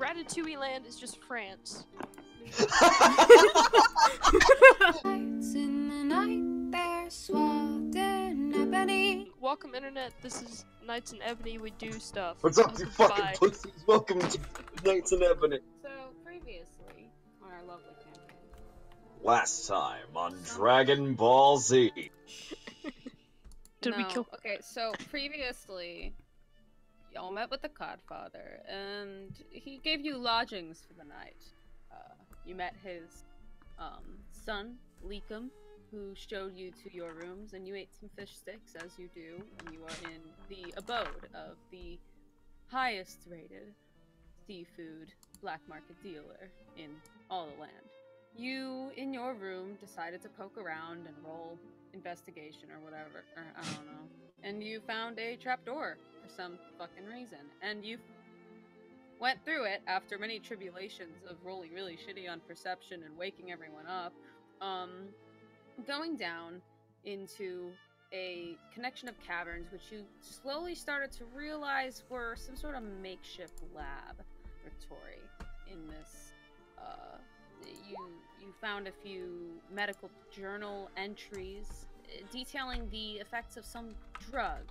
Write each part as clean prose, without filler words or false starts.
Ratatouille Land is just France. Lights in the night, they're swathed in ebony. Welcome, Internet. This is Knights in Ebony. We do stuff. What's up, you fucking Bye. pussies? Welcome to Knights in Ebony. So, previously, on our lovely campaign. Last time on Dragon Ball Z. Did we kill? Okay, so previously, y'all met with the Godfather, and he gave you lodgings for the night. You met his son, Leakum, who showed you to your rooms, and you ate some fish sticks, as you do, and you are in the abode of the highest-rated seafood black market dealer in all the land. You, in your room, decided to poke around and roll investigation or whatever, or I don't know, and you found a trapdoor for some fucking reason, and you went through it after many tribulations of rolling really shitty on perception and waking everyone up, going down into a connection of caverns, which you slowly started to realize were some sort of makeshift laboratory in this, you found a few medical journal entries detailing the effects of some drug,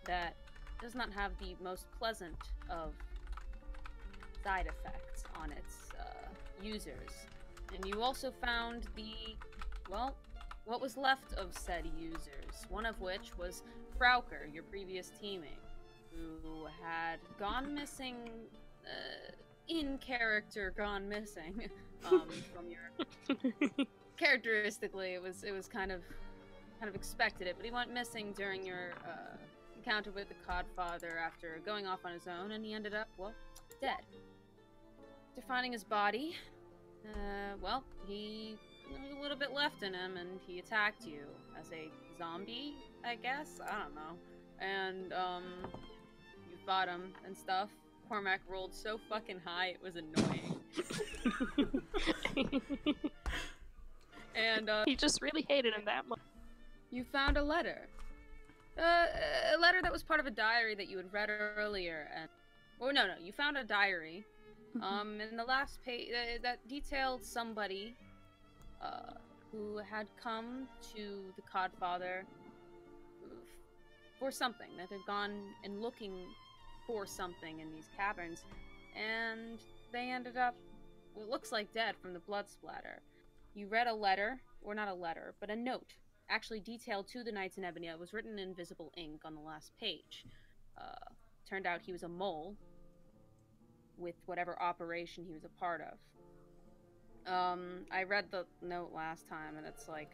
that does not have the most pleasant of side effects on its users. And you also found what was left of said users, one of which was Frauker, your previous teammate, who had gone missing, in character gone missing, from your... Characteristically, it was kind of expected it, but he went missing during your, encounter with the Godfather after going off on his own, and he ended up, well, dead. After finding his body, there was a little bit left in him, and he attacked you as a zombie, I guess? I don't know. And, you fought him and stuff. Cormac rolled so fucking high, it was annoying. And, He just really hated him that much. You found a letter. A letter that was part of a diary that you had read earlier, and... Oh, no, you found a diary, in the last page, that detailed somebody, who had come to the Godfather for something, that had gone and looking for something in these caverns, and they ended up, well, it looks like dead from the blood splatter. You read a letter, or not a letter, but a note, actually detailed to the Knights in Ebony. It was written in invisible ink on the last page. Turned out he was a mole with whatever operation he was a part of. I read the note last time, and it's like,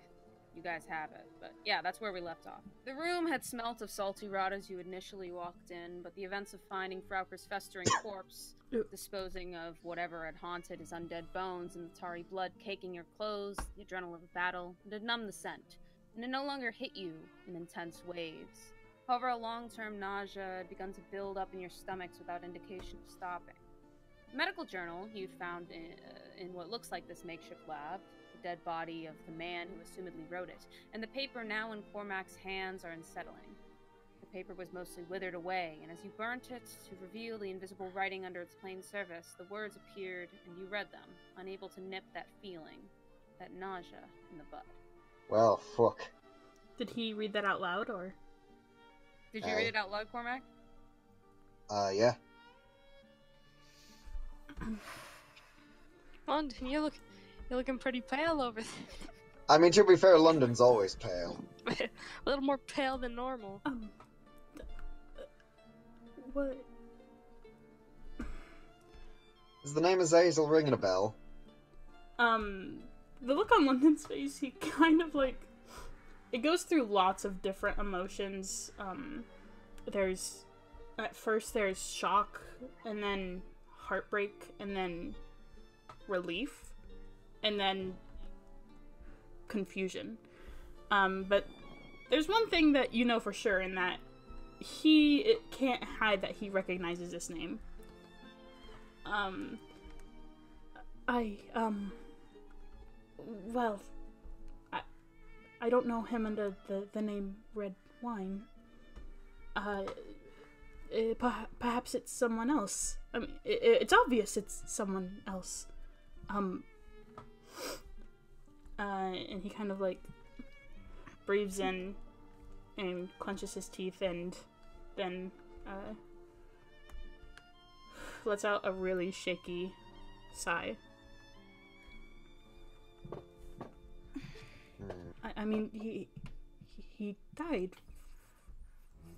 you guys have it. But yeah, that's where we left off. The room had smelt of salty rot as you initially walked in, but the events of finding Frauker's festering corpse, disposing of whatever had haunted his undead bones, and the tarry blood caking your clothes, the adrenaline of a battle, did numb the scent, and it no longer hit you in intense waves. However, a long-term nausea had begun to build up in your stomachs without indication of stopping. The medical journal you'd found in what looks like this makeshift lab, the dead body of the man who assumedly wrote it, and the paper now in Cormac's hands are unsettling. The paper was mostly withered away, and as you burnt it to reveal the invisible writing under its plain surface, the words appeared, and you read them, unable to nip that feeling, that nausea in the bud. Well, fuck. Did he read that out loud, or? Did you read it out loud, Cormac? Yeah. London, you're looking pretty pale over there. I mean, to be fair, London's always pale. A little more pale than normal. What? Is the name Azazel ringing a bell? The look on London's face, he kind of like... It goes through lots of different emotions. At first there's shock, and then heartbreak, and then relief, and then confusion. But there's one thing that you know for sure, in that it can't hide that he recognizes this name. Well, I don't know him under the name Red Wine. perhaps it's someone else. I mean, it's obvious it's someone else. And he kind of like breathes in and clenches his teeth and then lets out a really shaky sigh. I mean, he died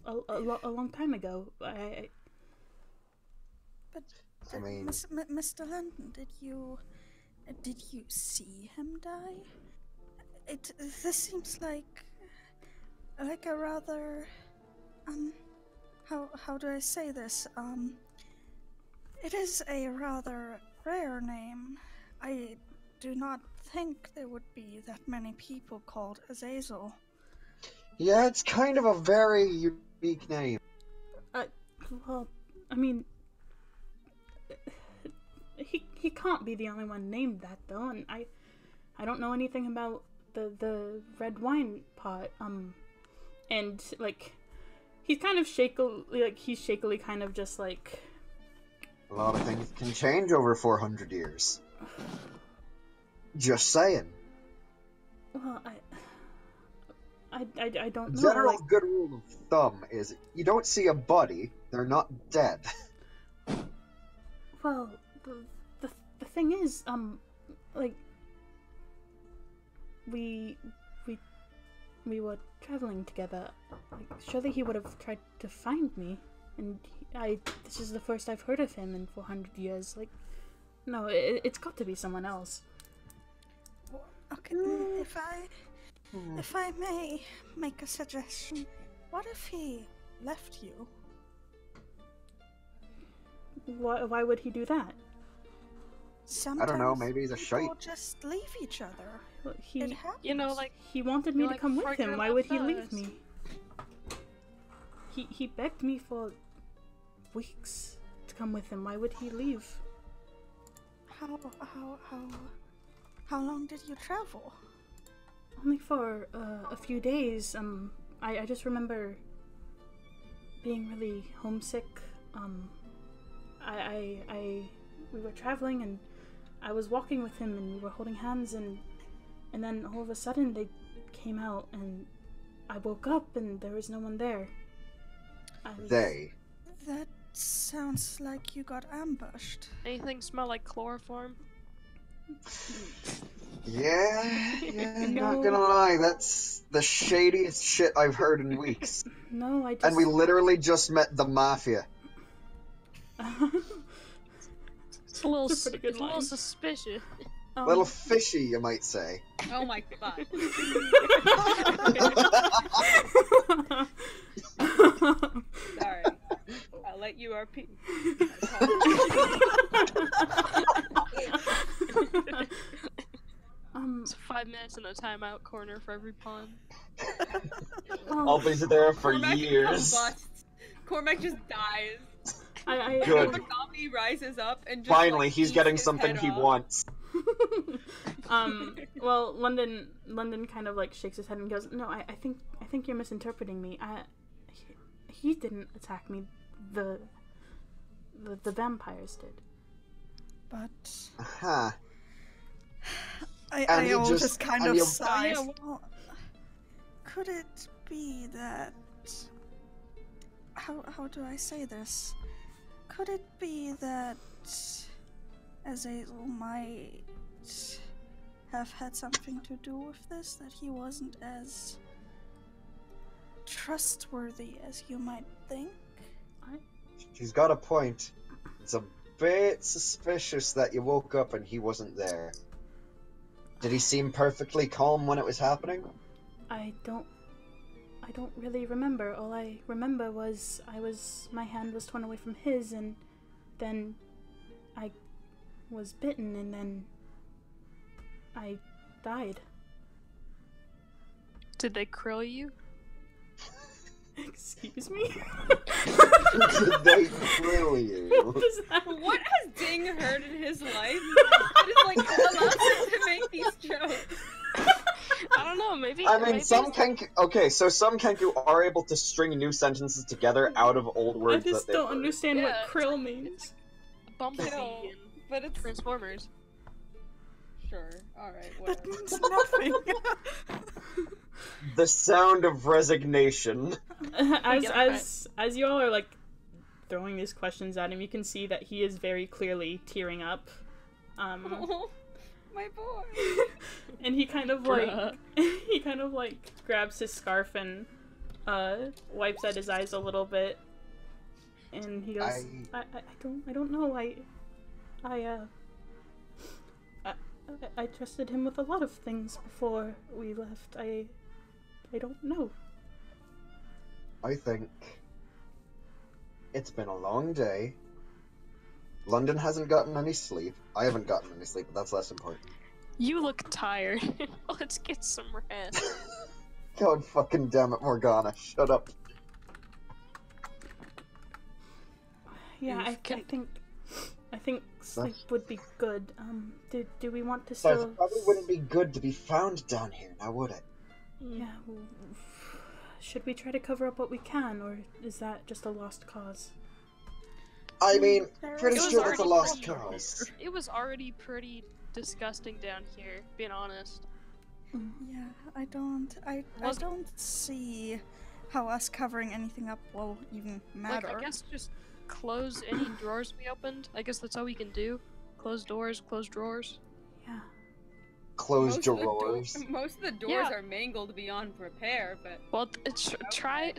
a long time ago. But I mean, Mr. London, did you see him die? This seems like a rather how do I say this? It is a rather rare name. I do not think there would be that many people called Azazel. yeah, it's kind of a very unique name. Well, I mean, he can't be the only one named that though, and I don't know anything about the red wine pot. And like he's kind of shakily kind of just like, A lot of things can change over 400 years. Just saying. well, I don't know. General Like, good rule of thumb is you don't see a body, they're not dead. well, the thing is, like we were traveling together. Like, surely he would have tried to find me, and this is the first I've heard of him in 400 years. Like, no, it's got to be someone else. Okay, if I may make a suggestion, what if he left you? Why would he do that? Sometimes I don't know, maybe he's a people shite. just leave each other. Well, It happens. You know, like, he wanted me You're to like come with frightened him. Why about would he leave us. me? He begged me for weeks to come with him. Why would he leave? How long did you travel? Only for a few days. I just remember being really homesick. We were traveling and I was walking with him and we were holding hands and then all of a sudden they came out and I woke up and there was no one there. They. That sounds like you got ambushed. anything smell like chloroform? Yeah, No. not gonna lie, that's the shadiest shit I've heard in weeks. No, I just... And we literally just met the Mafia. It's a little, It's a pretty good it's a little line. suspicious. Little fishy, you might say. Oh my god. Sorry. I'll let you RP. It's 5 minutes in a timeout corner for every pun. I'll be there for Cormac years. combusts. Cormac just dies. Good. Origami rises up and just Finally, like, he's eats getting his something head he off. wants. Well, London kind of like shakes his head and goes, "No, I think you're misinterpreting me. He didn't attack me. The vampires did." But Huh. I And you all just- just kind and of you- sigh. Oh, yeah, Well, could it be that... How do I say this? Could it be that Azazel might have had something to do with this? That he wasn't as trustworthy as you might think? She's got a point. It's a bit suspicious that you woke up and he wasn't there. Did he seem perfectly calm when it was happening? I don't really remember. All I remember was my hand was torn away from his, and then I was bitten, and then I died. Did they krill you? Excuse me? Did they thrill you? Does that What has Ding heard in his life that is like allows him to make these jokes? I don't know, maybe I mean, maybe some it's- Kenku. Okay, so some Kenku are able to string new sentences together out of old I words just that they've don't heard. understand Yeah, what it's krill like- means. Bumblebee No, and but it's Transformers. sure. All right, That whatever. means nothing. The sound of resignation. As you all are like throwing these questions at him, you can see that he is very clearly tearing up. Oh, my boy. And he kind of like grabs his scarf and wipes at his eyes a little bit, and he goes, I don't know, I trusted him with a lot of things before we left. I don't know. I think it's been a long day. London hasn't gotten any sleep. I haven't gotten any sleep, but that's less important. You look tired. Let's get some rest. God fucking damn it, Morgana. Shut up. Yeah, I think sleep That's- would be good. Do we want to Besides, still? it probably wouldn't be good to be found down here, now would it? Yeah. Should we try to cover up what we can, or is that just a lost cause? I mean, There pretty is was sure that's a already lost pretty- cause. It was already pretty disgusting down here, being honest. Yeah, I don't see how us covering anything up will even matter. Like, I guess just close any drawers we opened. I guess that's all we can do. Close doors, close drawers. Yeah. Closed Most of the drawers. Most of the doors Yeah. are mangled beyond repair, but Well, try.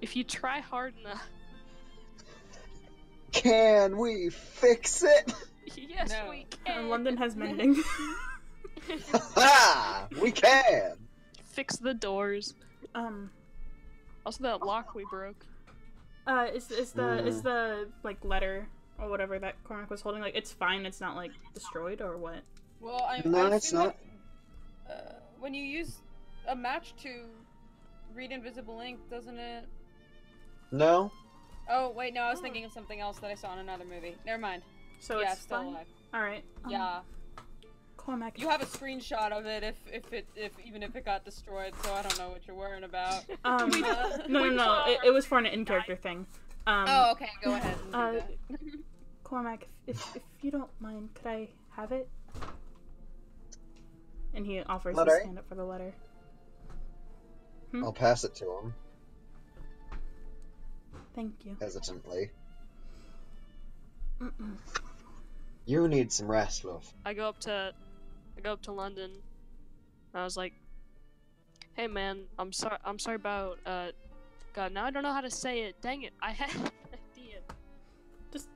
If you try hard enough. Can we fix it? Yes, No. we can. London has mending. Ha! We can! Fix the doors. Also, that lock we broke. Is the like letter or whatever that Cormac was holding, like, it's fine, it's not like destroyed or what? well, No, I it's assume not. that, when you use a match to read invisible ink, doesn't it? No? Oh wait, no, I was thinking of something else that I saw in another movie. Never mind. So yeah, it's still fine. alive. All right. Yeah, Cormac. you have a screenshot of it if even if it got destroyed. So I don't know what you're worrying about. No. It was for an in-character thing. Oh, okay, go ahead. And do that. Cormac, if you don't mind, could I have it? And he offers Letter? his hand up for the letter. I'll pass it to him, Thank you. hesitantly. Mm-mm. You need some rest, love. I go up to London. And I was like, "Hey, man, I'm sorry about God. Now I don't know how to say it. Dang it! I had an idea. Just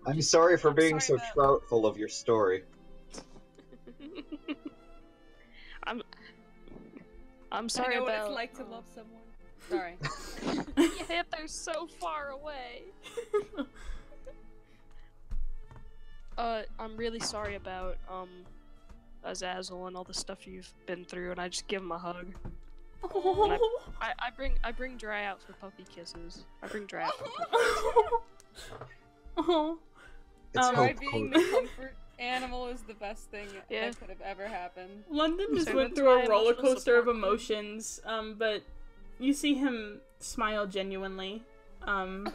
I'm sorry for I'm being sorry so about- troutful of your story. I'm sorry I know about. what it's like to love someone. Sorry. Yeah, they're so far away. I'm really sorry about Azazel and all the stuff you've been through, and I just give him a hug. And I bring Dry out for puppy kisses. I bring Dry out for puppy Oh. It's Try hope being code. the comfort animal is the best thing Yeah. that could have ever happened. London just So went that's through my a roller emotional coaster of support. emotions, but you see him smile genuinely. And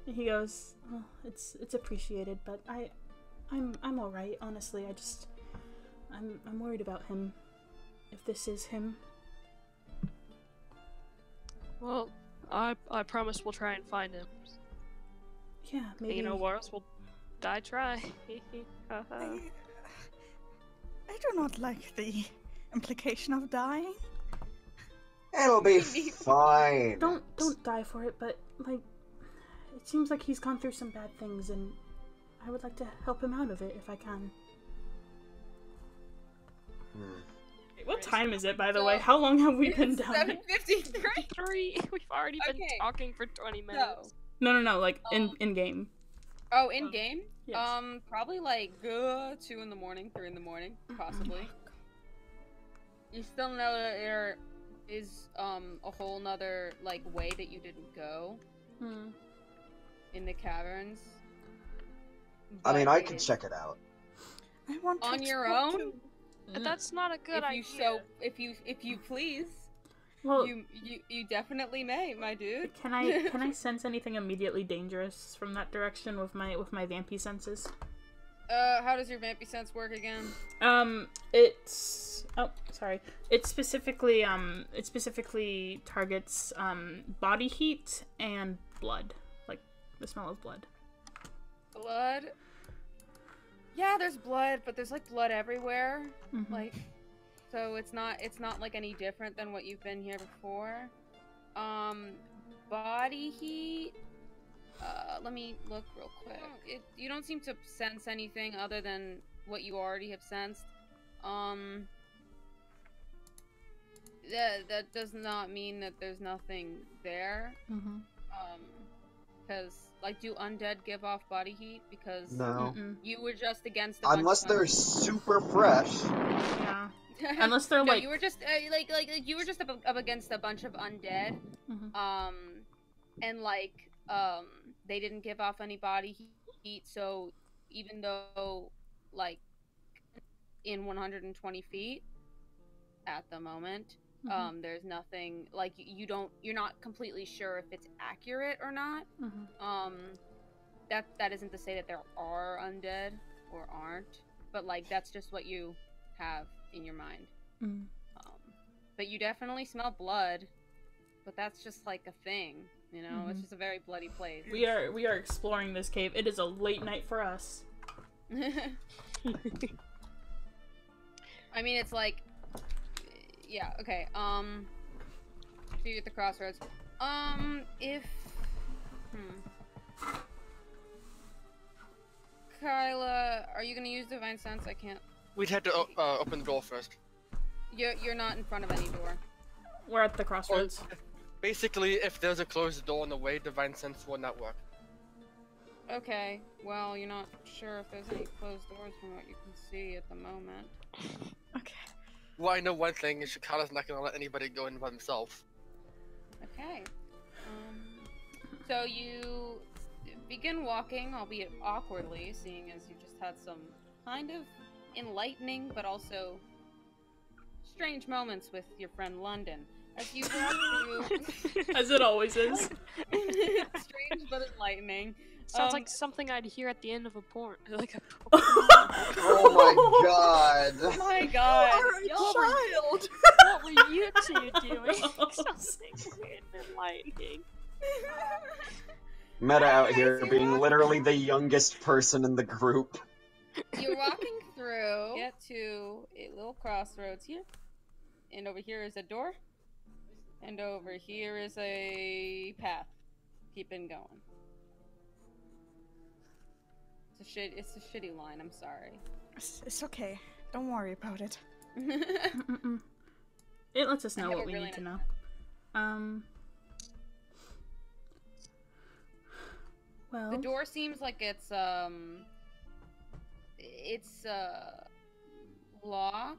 he goes, oh, "It's appreciated, but I'm all right. Honestly, I'm worried about him. If this is him." Well, I promise we'll try and find him. Yeah, maybe. You know what else? We'll die try. I do not like the implication of dying. It'll be fine. Don't die for it, but like, it seems like he's gone through some bad things, and I would like to help him out of it if I can. What time is it, by the way? How long have we been down here? 7:53. We've already been Okay. talking for 20 minutes. No, like in game. Oh, in game? Yes. Probably like 2 in the morning, 3 in the morning, possibly. You still know that there is a whole nother like way that you didn't go in the caverns. I mean, But I it could is- check it out. I want to On your explore own? too. But that's not a good idea. If you please, Well, you definitely may, my dude. can I sense anything immediately dangerous from that direction with my vampy senses? How does your vampy sense work again? It specifically targets body heat and blood, like the smell of blood. Blood? Yeah, there's blood, but there's like blood everywhere. Mhm. Like, so it's not like any different than what you've been here before. Body heat. Let me look real quick. You don't seem to sense anything other than what you already have sensed. That does not mean that there's nothing there. Mm-hmm. Because, like, do undead give off body heat? Because No. you were just against a bunch Unless of they're super fresh. Yeah. Unless they're no, like you were just you were just up against a bunch of undead. Mhm. And like they didn't give off any body heat, so even though like in 120 feet at the moment, there's nothing like you're not completely sure if it's accurate or not. That isn't to say that there are undead or aren't, but like that's just what you have in your mind. But you definitely smell blood, but that's just like a thing, you know. It's just a very bloody place. we are exploring this cave. It is a late night for us. I mean, it's like, yeah, okay. So you're at the crossroads. Kyla, are you gonna use Divine Sense? I can't. We'd had to open the door first. You're not in front of any door. We're at the crossroads. Basically, if there's a closed door in the way, Divine Sense will not work. Okay, well, you're not sure if there's any closed doors from what you can see at the moment. Okay. Well, I know one thing is Kyla's not gonna let anybody go in by themselves. Okay. So you begin walking, albeit awkwardly, seeing as you just had some kind of enlightening but also strange moments with your friend London. As you walk through... As it always is. Strange but enlightening. Sounds like something I'd hear at the end of a porn. Like a Oh my god. Oh my god. Child. What were you two doing? Something weird and enlightening. Meta out here being literally the youngest person in the group. You're walking through, get to a little crossroads here, and over here is a door, and over here is a path. Keeping going. It's a shitty line. I'm sorry. It's okay. Don't worry about it. It lets us know have what a we really need to nice- know. Well, The door seems like it's locked,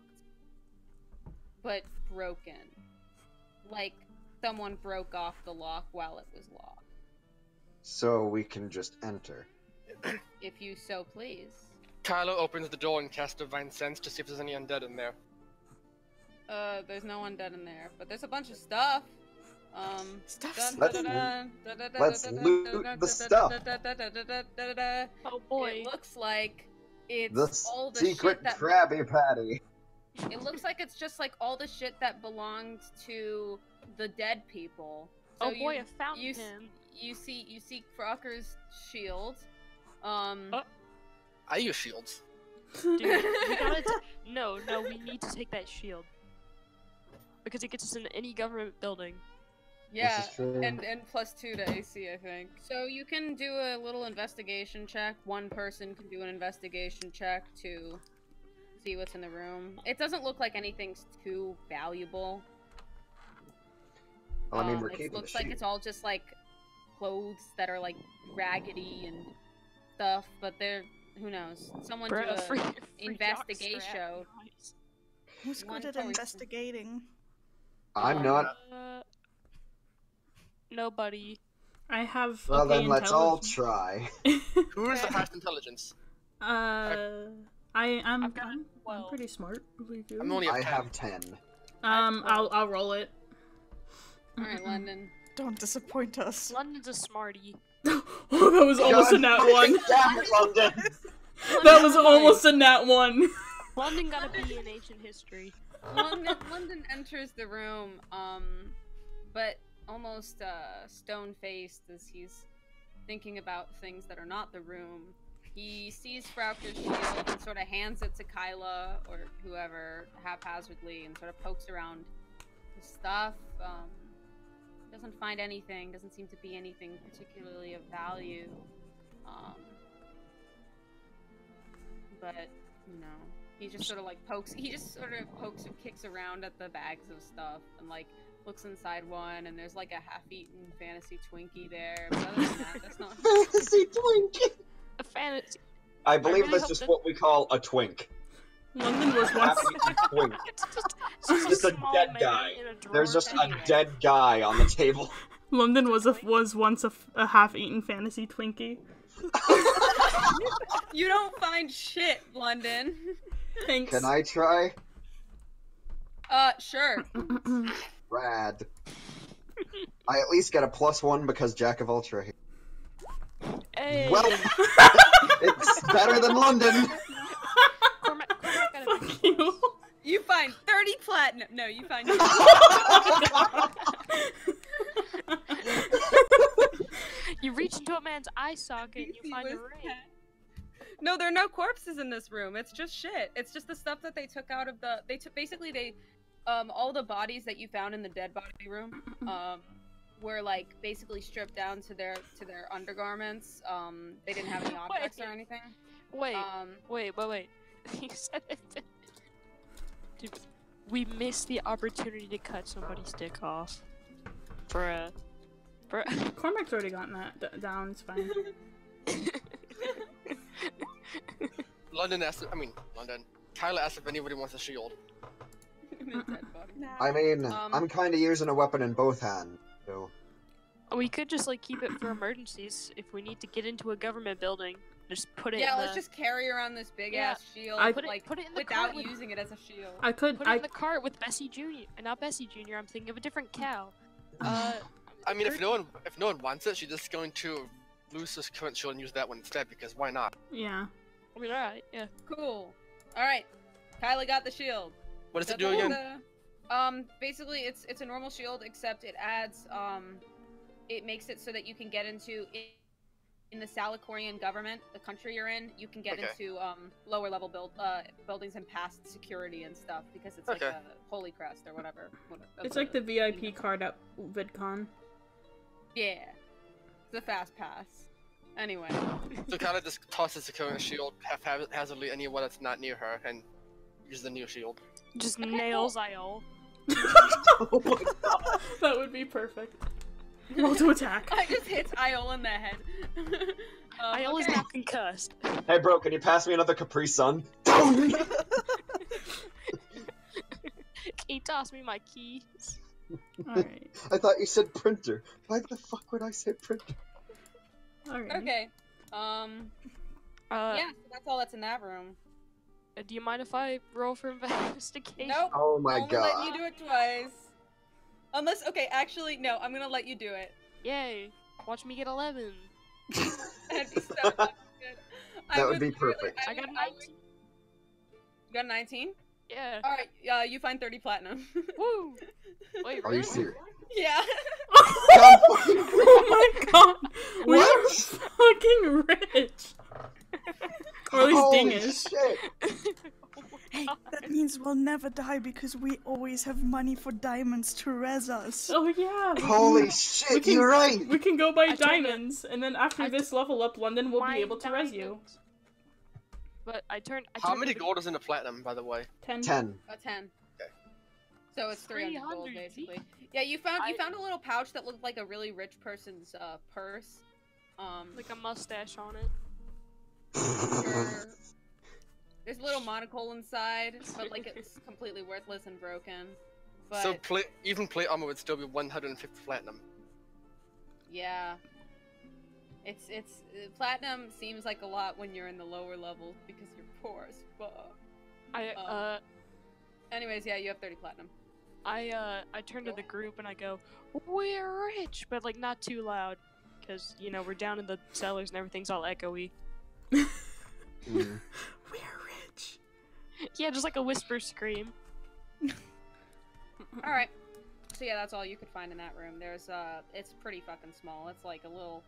but broken. Like someone broke off the lock while it was locked. So we can just enter. If you so please. Kyla opens the door and casts Divine Sense to see if there's any undead in there. There's no undead in there, but there's a bunch of stuff. Let's loot the stuff. Oh boy. It looks like it's The all the secret shit that Krabby Patty. It looks like it's just like all the shit that belonged to the dead people. So Oh boy, a fountain you, pen. you see Crocker's shield. I use shields. Dude, we gotta no, we need to take that shield. Because it gets us into any government building. Yeah, This is true. and +2 to AC, I think. So you can do a little investigation check. One person can do an investigation check to see what's in the room. It doesn't look like anything's too valuable. Well, I mean, we're It keeping looks the like sheep. it's all just like clothes that are like raggedy and stuff, but they're who knows? Someone do a free investigation. jockstrap. Nice. Who's One good at person. investigating? I'm not. Nobody. I have. Well, okay then let's all intelligence. try. Who is the highest intelligence? I I'm got I'm 12. pretty smart. Believe you. I'm only I at 10. have 10. I'll roll it. Alright, London. Don't disappoint us. London's a smarty. Oh, that was almost a nat one. Damn it, London! That was almost a nat one. London got a B in ancient history. London enters the room, but almost stone-faced as he's thinking about things that are not the room. He sees Frauker's shield and sort of hands it to Kyla or whoever haphazardly and sort of pokes around the stuff. Doesn't find anything, doesn't seem to be anything particularly of value. But, you know, he just sort of like pokes and kicks around at the bags of stuff and like looks inside one and there's like a half-eaten fantasy Twinkie there. But other than that, that's not Fantasy Twinkie! A fantasy. I believe really that's hope just that- what we call a twink. London was once. Twink. It's Just a small dead man guy. in a drawer. There's just Anyway. a dead guy on the table. London was once a half-eaten fantasy Twinkie. You don't find shit, London. Thanks. Can I try? Sure. Rad. I at least get a +1 because Jack of all trades. Hey. Well, it's better than London. Cormac got a B. Fuck you. You find 30 platinum. No, you find. You reach into a man's eye socket and you find a was ring. No, there are no corpses in this room. It's just shit. It's just the stuff that they took out of the. All the bodies that you found in the dead body room, were like basically stripped down to their undergarments. They didn't have any objects or anything. Wait. You said it. Dude, we missed the opportunity to cut somebody's dick off. Bruh. Cormac's already gotten that down. It's fine. London. Kyla asked if anybody wants a shield. The dead body. I mean, Um, I'm kind of using a weapon in both hands, so... We could just like keep it for emergencies if we need to get into a government building. Just put it. Yeah, in let's the, just carry around this big ass shield, I- Put it in the without cart with- using it as a shield. I could. put it in the cart with Bessie Jr. Not Bessie Jr. I'm thinking of a different cow. I mean, if no one wants it, she's just going to lose this current shield and use that one instead. Because why not? Yeah. I mean, alright, yeah. Cool. All right, Kyla got the shield. What does it do again? Basically, it's a normal shield, except it adds it makes it so that you can get into in the Salicorian government, the country you're in, you can get into lower level buildings and past security and stuff because it's like a holy crest or whatever. It's like the VIP card at VidCon. Yeah, the fast pass. Anyway. So Kyla just tosses the current shield haphazardly anywhere that's not near her and uses the new shield. Just nails Iole. Oh my god. That would be perfect. Roll to attack. I just hits Iole in the head. Iole is okay. now concussed. Hey bro, can you pass me another Capri Sun? Don't! Can you toss me my keys? Alright. I thought you said printer. Why the fuck would I say printer? Alright. Okay. Yeah, so that's all that's in that room. Do you mind if I roll for investigation? Nope. Oh my Only god. let you do it twice. Unless, okay, actually, no, I'm gonna let you do it. Yay! Watch me get 11. That'd be so fucking good. That would be perfect. I got 19. You got 19? Yeah. Alright, you find 30 platinum. Woo! Wait, Are really? you serious? Yeah. Oh my god! We What? are fucking rich! Or at least Holy dingish. shit. Hey, that means we'll never die because we always have money for diamonds to res us. Oh yeah! Holy shit, can- you're right! We can go buy I told her- diamonds, and then after I this level up, London will be My able to res you. diamonds. But I turned. How many gold is in the platinum, by the way? 10. 10. A 10. Okay. So it's 300 gold, 300 basically. Yeah, you found a little pouch that looked like a really rich person's purse. Like a mustache on it. Your- There's a little monocle inside, but like it's completely worthless and broken. But So even plate armor would still be 150 platinum. yeah, It's platinum seems like a lot when you're in the lower levels because you're poor as fuck. Anyways, yeah, you have 30 platinum. I turn to the group and I go, "We're rich," but like not too loud, because you know we're down in the cellars and everything's all echoey. We're rich. Yeah, just like a whisper scream. All right. So yeah, that's all you could find in that room. There's it's pretty fucking small. It's like a little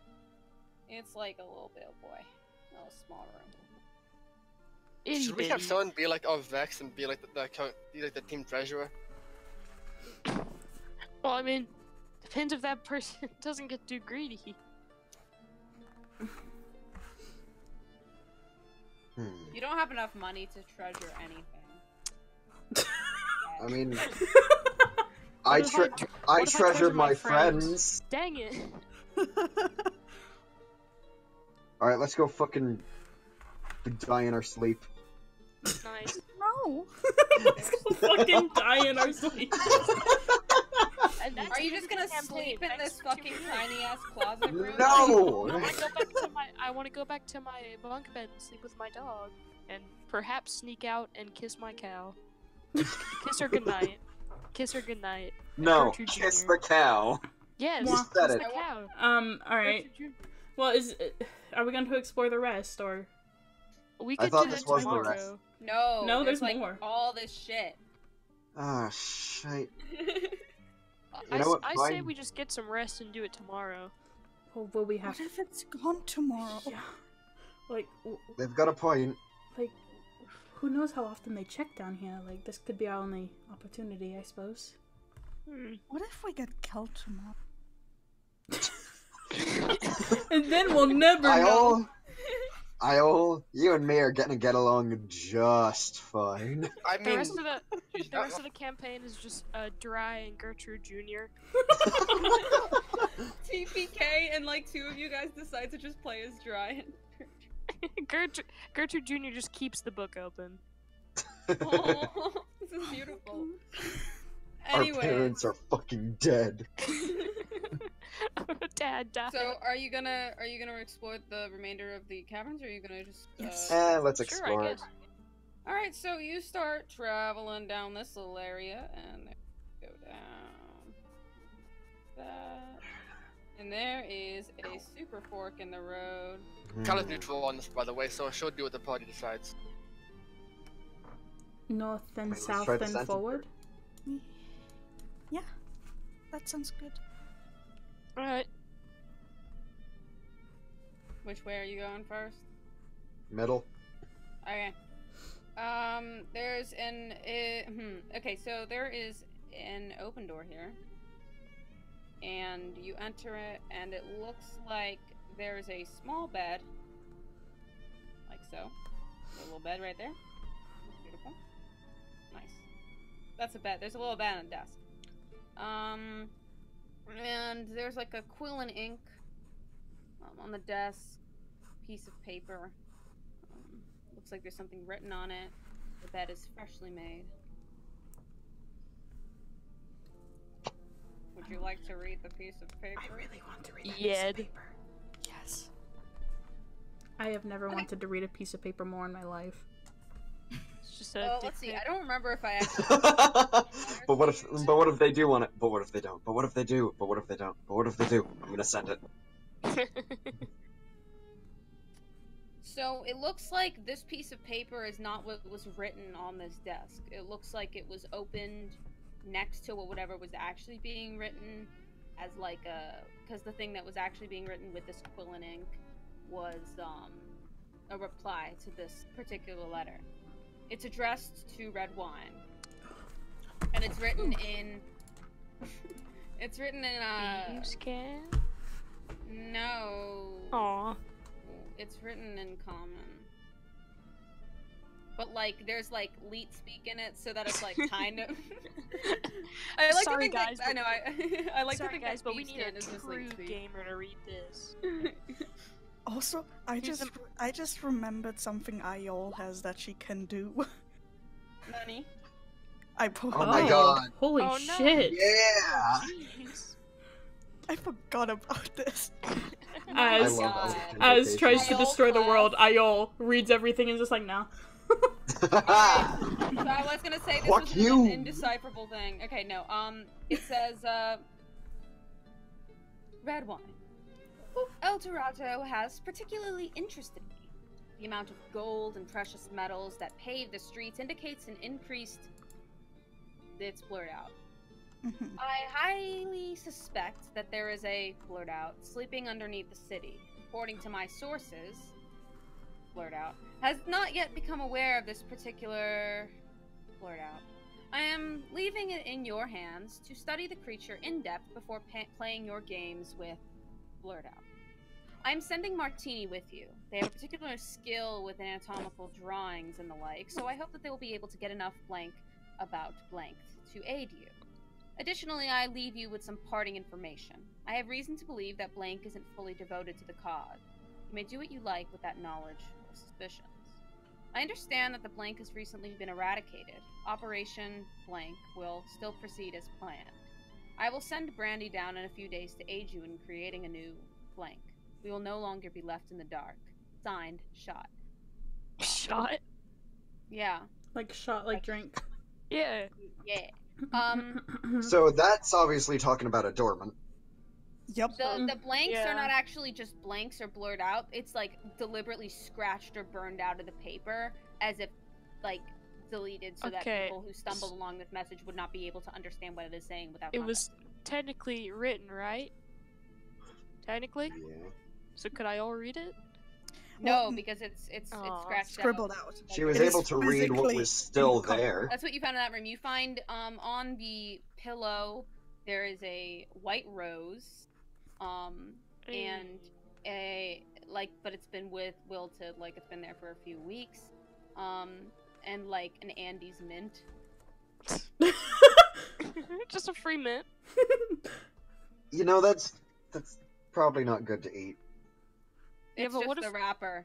bit boy, a little small room. Should we have someone be like our Vex and be like the team treasurer? Well, I mean, depends if that person doesn't get too greedy. You don't have enough money to treasure anything. I mean, I treasure my friends. Dang it. Alright, let's go fucking die in our sleep. Nice. No. Let's go fucking die in our sleep. Are you just gonna sleep in this fucking tiny ass closet room? No! I want to go back to my bunk bed and sleep with my dog, and perhaps sneak out and kiss my cow. Kiss her goodnight. Kiss her goodnight. No, Gertrude kiss Jr. the cow. Yes, You said kiss it. the cow. Alright. Well, are we going to explore the rest, or? We I could thought do this that was the tomorrow. rest. No, there's like more. all this shit. Ah, shite. I, know what, I say fine. we just get some rest and do it tomorrow. Or will we have What if it's gone tomorrow? Yeah. Like, They've got a point. like, who knows how often they check down here? Like, this could be our only opportunity, I suppose. What if we get killed tomorrow? And then we'll never know. Iole, you and me are gonna get along just fine. I The mean, rest of the campaign is just Dry and Gertrude Jr. TPK and like two of you guys decide to just play as Dry. Gertrude Jr. just keeps the book open. Oh, this is beautiful. Our Anyway, parents are fucking dead. Dad died. so are you gonna explore the remainder of the caverns, or are you gonna just? Yes. Let's Sure, explore I it. guess. All right, so you start traveling down this little area, and go down that, and there is a super fork in the road. Kyla's neutral on this, by the way, so she'll do what the party decides. North, then Let's south, try the then center. forward. Yeah, that sounds good. Alright. Which way are you going first? Middle. Okay. There's an okay, so there is an open door here, and you enter it, and it looks like there's a small bed, like so. A little bed right there. That's beautiful. Nice. That's a bed. There's a little bed on a desk. And there's like a quill and ink on the desk, piece of paper. Looks like there's something written on it. The bed is freshly made. Would you like to read the piece of paper? I really want to read that piece Yeah. of paper. Yes. I have never wanted to read a piece of paper more in my life. It's just a Let's see. dick I don't remember if I actually. But what if they do want it? But what if they don't? But what if they do? But what if they don't? But what if they do? I'm gonna send it. pic. So it looks like this piece of paper is not what was written on this desk. It looks like it was opened next to whatever was actually being written as like because the thing that was actually being written with this quill and ink was a reply to this particular letter. It's addressed to Red Wine, and it's written in it's written in Thieves' can? no. Aw. It's written in common. But like there's like leet speak in it so that it's like kind of I like Sorry, to think guys, that, I know I like Sorry to think guys, that but we Thieves' need a Can is just true leet speak. gamer to read this. Also, I just remembered something Iole has that she can do. Nani? I pulled. Oh my god. Holy Oh, no. shit! Yeah. Jeez. I forgot about this. I As love as tries to Iole destroy the class. world, Iole reads everything and is just like, no. So I was gonna say this Fuck was you. an indecipherable thing. Okay, no. It says red wine. El Dorado has particularly interested me. The amount of gold and precious metals that pave the streets indicates an increased. It's blurred out. I highly suspect that there is a blurred out sleeping underneath the city. According to my sources, blurred out has not yet become aware of this particular blurred out. I am leaving it in your hands to study the creature in depth before playing your games with blurred out. I am sending Martini with you. They have a particular skill with anatomical drawings and the like, so I hope that they will be able to get enough blank about blanked to aid you. Additionally, I leave you with some parting information. I have reason to believe that blank isn't fully devoted to the cause. You may do what you like with that knowledge or suspicions. I understand that the blank has recently been eradicated. Operation blank will still proceed as planned. I will send Brandy down in a few days to aid you in creating a new blank. We will no longer be left in the dark. Signed, Shot. Shot? Yeah. Like shot, like drink. Yeah. Yeah. So that's obviously talking about a dormant. Yep. The blanks Yeah. are not actually just blanks or blurred out. It's like deliberately scratched or burned out of the paper as if like deleted so that Okay. people who stumbled along this message would not be able to understand what it is saying without It context. was technically written, right? Technically? Yeah. So could I all read it? No, Well, because it's Aw. scratched Scribbled out. out. She was It is able to read what physically was still inco- there. That's what you found in that room. You find on the pillow there is a white rose, and a but it's been wilted, like it's been there for a few weeks, and like an Andes mint. Just a free mint. You know, that's probably not good to eat. Yeah, It's but just what the if- wrapper.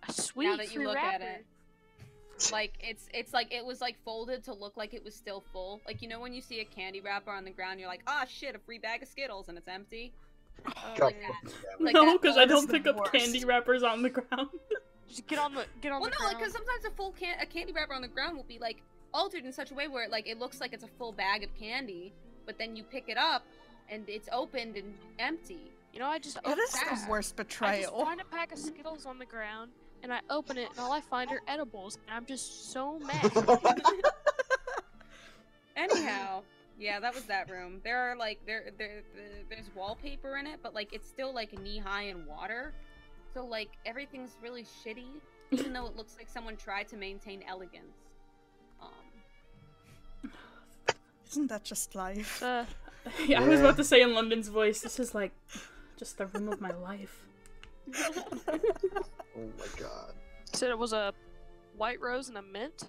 A sweet Now that you free look at wrapper. it. Like it's like it was like folded to look like it was still full. Like you know when you see a candy wrapper on the ground, you're like, ah shit, a free bag of Skittles, and it's empty. God like fucking that. damn it. Like No, that because I fold is don't the pick up worst. candy wrappers on the ground. Just get on the Well, ground. no, because sometimes a candy wrapper on the ground will be like altered in such a way where it looks like it's a full bag of candy, but then you pick it up and it's opened and empty. You know, I just That is sad. the worst I just betrayal. find a pack of Skittles on the ground, and I open it, and all I find are edibles, and I'm just so mad. Anyhow, yeah, that was that room. There are like there's wallpaper in it, but like it's still like knee high in water, so like everything's really shitty, even though it looks like someone tried to maintain elegance. Isn't that just life? Yeah, I was about to say in London's voice, this is like just the room of my life. Oh my god. Said it was a white rose and a mint.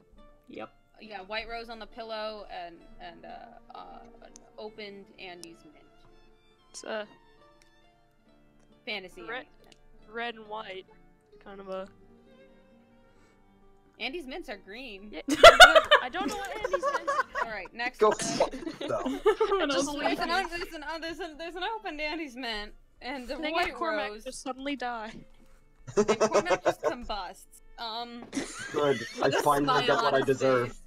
Yep. Yeah, white rose on the pillow and an opened Andes mint. It's Fantasy Red- Andes mint. red and white, kind of a. Andes mints are green. Yeah, I don't know what Andy's is. All right, next. Go fuck yourself. What just else? leave There's an opened Andes mint and the Dang white it, Cormac rose. just suddenly die. And Cormac just combusts. Good. I The finally smile got what on I his deserve. face.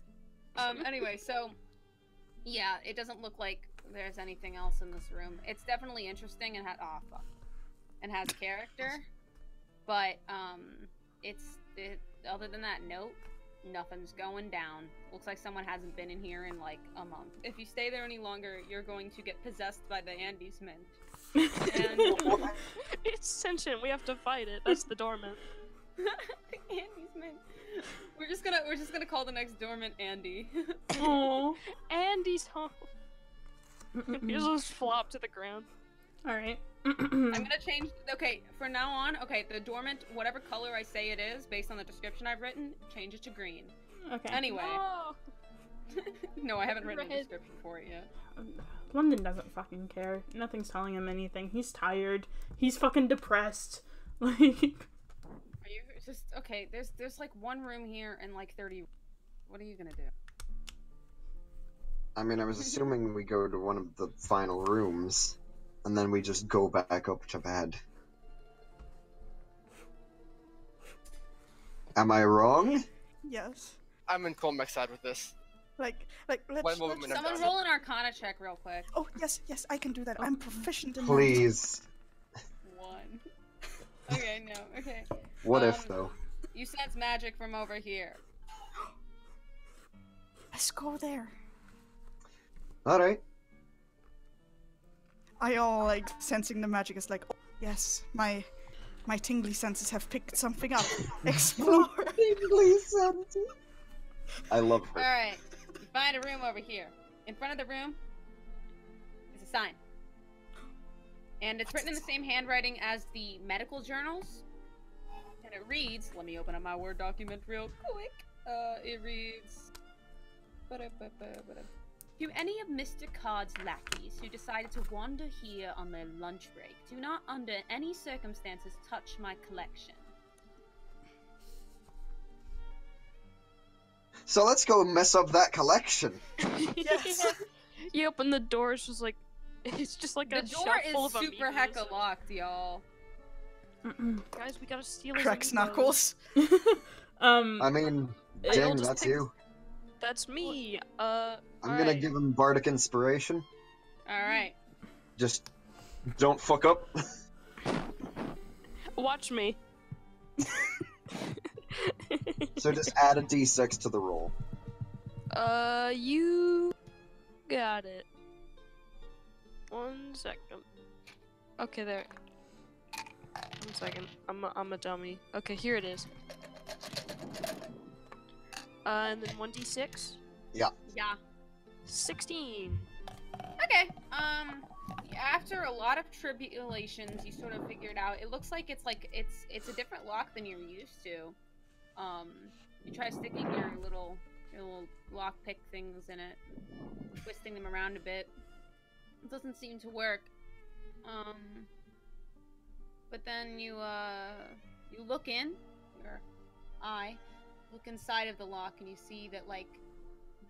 Anyway, so yeah, it doesn't look like there's anything else in this room. It's definitely interesting and and has character, but other than that, nope, nothing's going down. Looks like someone hasn't been in here in like a month. If you stay there any longer, you're going to get possessed by the Andes mint. And It's sentient. We have to fight it. That's the dormant. Andy's mint. We're just gonna call the next dormant Andy. Aww. Andy's home. You just flop to the ground. Alright. I'm gonna change. Okay, from now on, okay, the dormant, whatever color I say it is, based on the description I've written, change it to green. Okay. Anyway, Oh, no, I haven't written a Red. description for it yet. London doesn't fucking care. Nothing's telling him anything. He's tired. He's fucking depressed. Like, Are you just okay? There's like one room here and like 30. What are you gonna do? I mean, I was assuming we go to one of the final rooms. and then we just go back up to bed. Am I wrong? Yes. I'm in Cormac's side with this. Let's. One moment, I'm Someone done. roll an Arcana check real quick. Oh, yes, I can do that. I'm proficient in that. Please. 1. Okay, no, okay. What if, though? You sense magic from over here. Let's go there. Alright. Iole, like, sensing the magic is like, oh, yes, my tingly senses have picked something up. Explore. Tingly senses. I love her. Alright, you find a room over here. In front of the room is a sign. And it's written in the same handwriting as the medical journals. And it reads, let me open up my Word document real quick. It reads... To any of Mr. Card's lackeys who decided to wander here on their lunch break, do not under any circumstances touch my collection. So let's go mess up that collection. Yes. You open the door, it's just like The a door shelf is full of super amiibos. hecka locked, y'all. Guys, we gotta steal his Cracks amiibos. knuckles. I mean, It'll Jing, just that's take- you. That's me. I'm gonna alright. give him bardic inspiration. Alright. Just don't fuck up. Watch me. So just add a d6 to the roll. You got it. 1 second. Okay, there. 1 second. I'm a dummy. Okay, here it is. And then 1d6. Yeah. 16. Okay. After a lot of tribulations, you sort of figured out. It looks like it's a different lock than you're used to. You try sticking your little lock pick things in it, twisting them around a bit. It doesn't seem to work. But then you look in your eye, look inside of the lock, and you see that like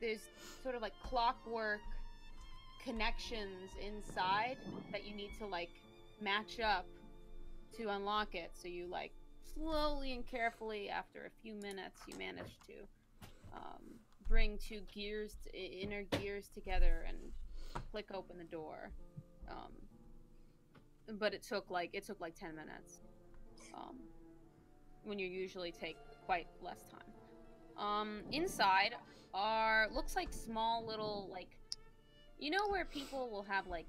there's sort of like clockwork connections inside that you need to like match up to unlock it. So you like slowly and carefully, after a few minutes, you manage to bring two inner gears together and click open the door. But it took like 10 minutes. When you usually take quite less time. Inside looks like small little, like, you know where people will have like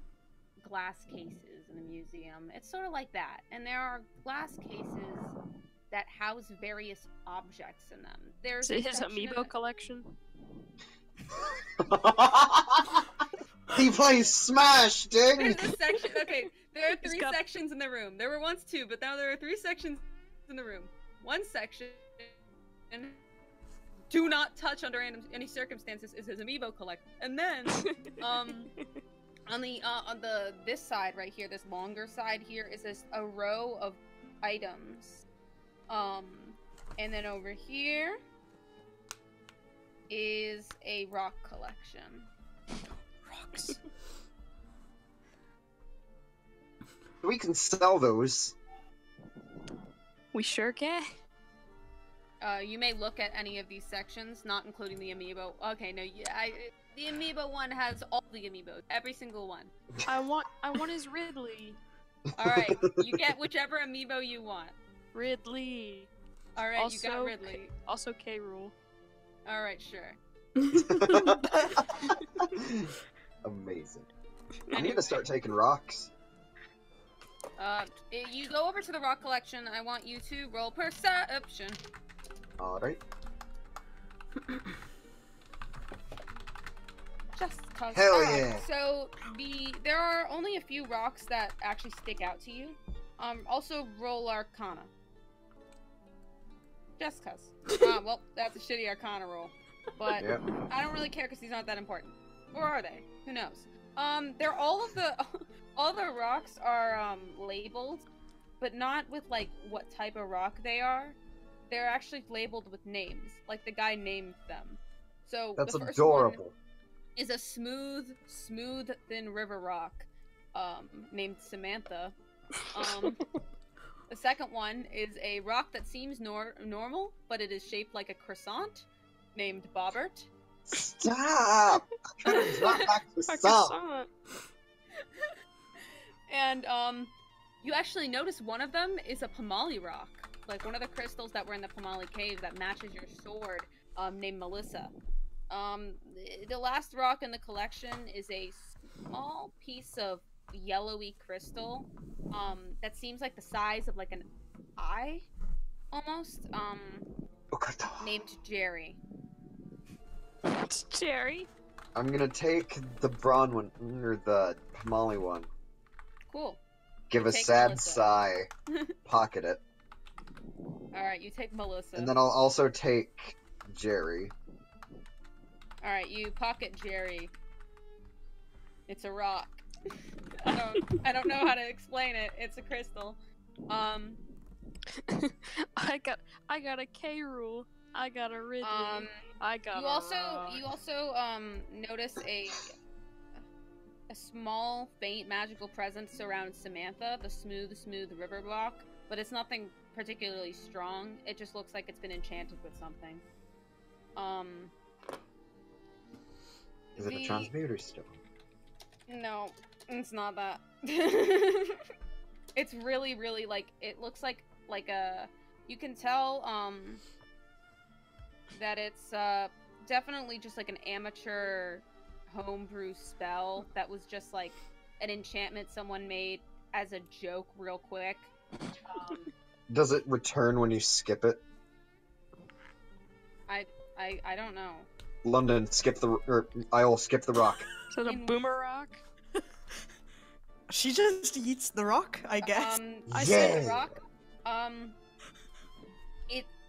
glass cases in a museum? It's sort of like that. And there are glass cases that house various objects in them. There's Is it a his section amiibo collection? He plays Smash, Ding! There's a section. Okay, there are He's 3 got- sections in the room. There were once 2, but now there are 3 sections in the room. One section, do not touch under any circumstances, is his amiibo collection. And then, on this side right here, this longer side here, is a row of items. And then over here is a rock collection. Rocks. We can sell those. We sure can. You may look at any of these sections, not including the amiibo. Okay, no, the amiibo one has all the amiibos, every single one. I want his Ridley. Alright, you get whichever amiibo you want. Ridley. Alright, you got Also- Ridley. Also K. Rool. Alright, sure. Amazing. I need to start taking rocks. You go over to the rock collection. I want you to roll perception. Alright. Just cause. Hell Alright, yeah. So there are only a few rocks that actually stick out to you. Also roll Arcana. Just cause. Well, that's a shitty Arcana roll. But Yep. I don't really care because these aren't that important. Or are they? Who knows? They're all the rocks are labeled, but not with like what type of rock they are. They're actually labeled with names, like the guy named them. So That's the first adorable. one is a smooth, thin river rock. named Samantha. The second one is a rock that seems normal, but it is shaped like a croissant, named Bobbert. Stop! I'm trying to drop back to the song. And you actually notice one of them is a Pomali rock, like one of the crystals that were in the Pomali cave that matches your sword, named Melissa. The last rock in the collection is a small piece of yellowy crystal that seems like the size of like an eye, almost. Named Jerry. It's Jerry. I'm gonna take the brawn one, or the Pomali one. Cool. Give a Take sad Melissa. sigh. Pocket it. Alright, you take Melissa. And then I'll also take Jerry. Alright, you pocket Jerry. It's a rock. I don't know how to explain it. It's a crystal. I got a K rule. I got a Ridley. I got You also notice a small, faint magical presence surrounds Samantha, the smooth river block, but it's nothing particularly strong. It just looks like it's been enchanted with something. Is it a transmuter stone? No, it's not that. It's really, really like, it looks like a, you can tell, that it's, definitely just like an amateur homebrew spell that was just like an enchantment someone made as a joke real quick. Does it return when you skip it? I don't know. London, skip the, or Iole, skip the rock. Is it a boomer rock? She just eats the rock, I guess. I said the rock.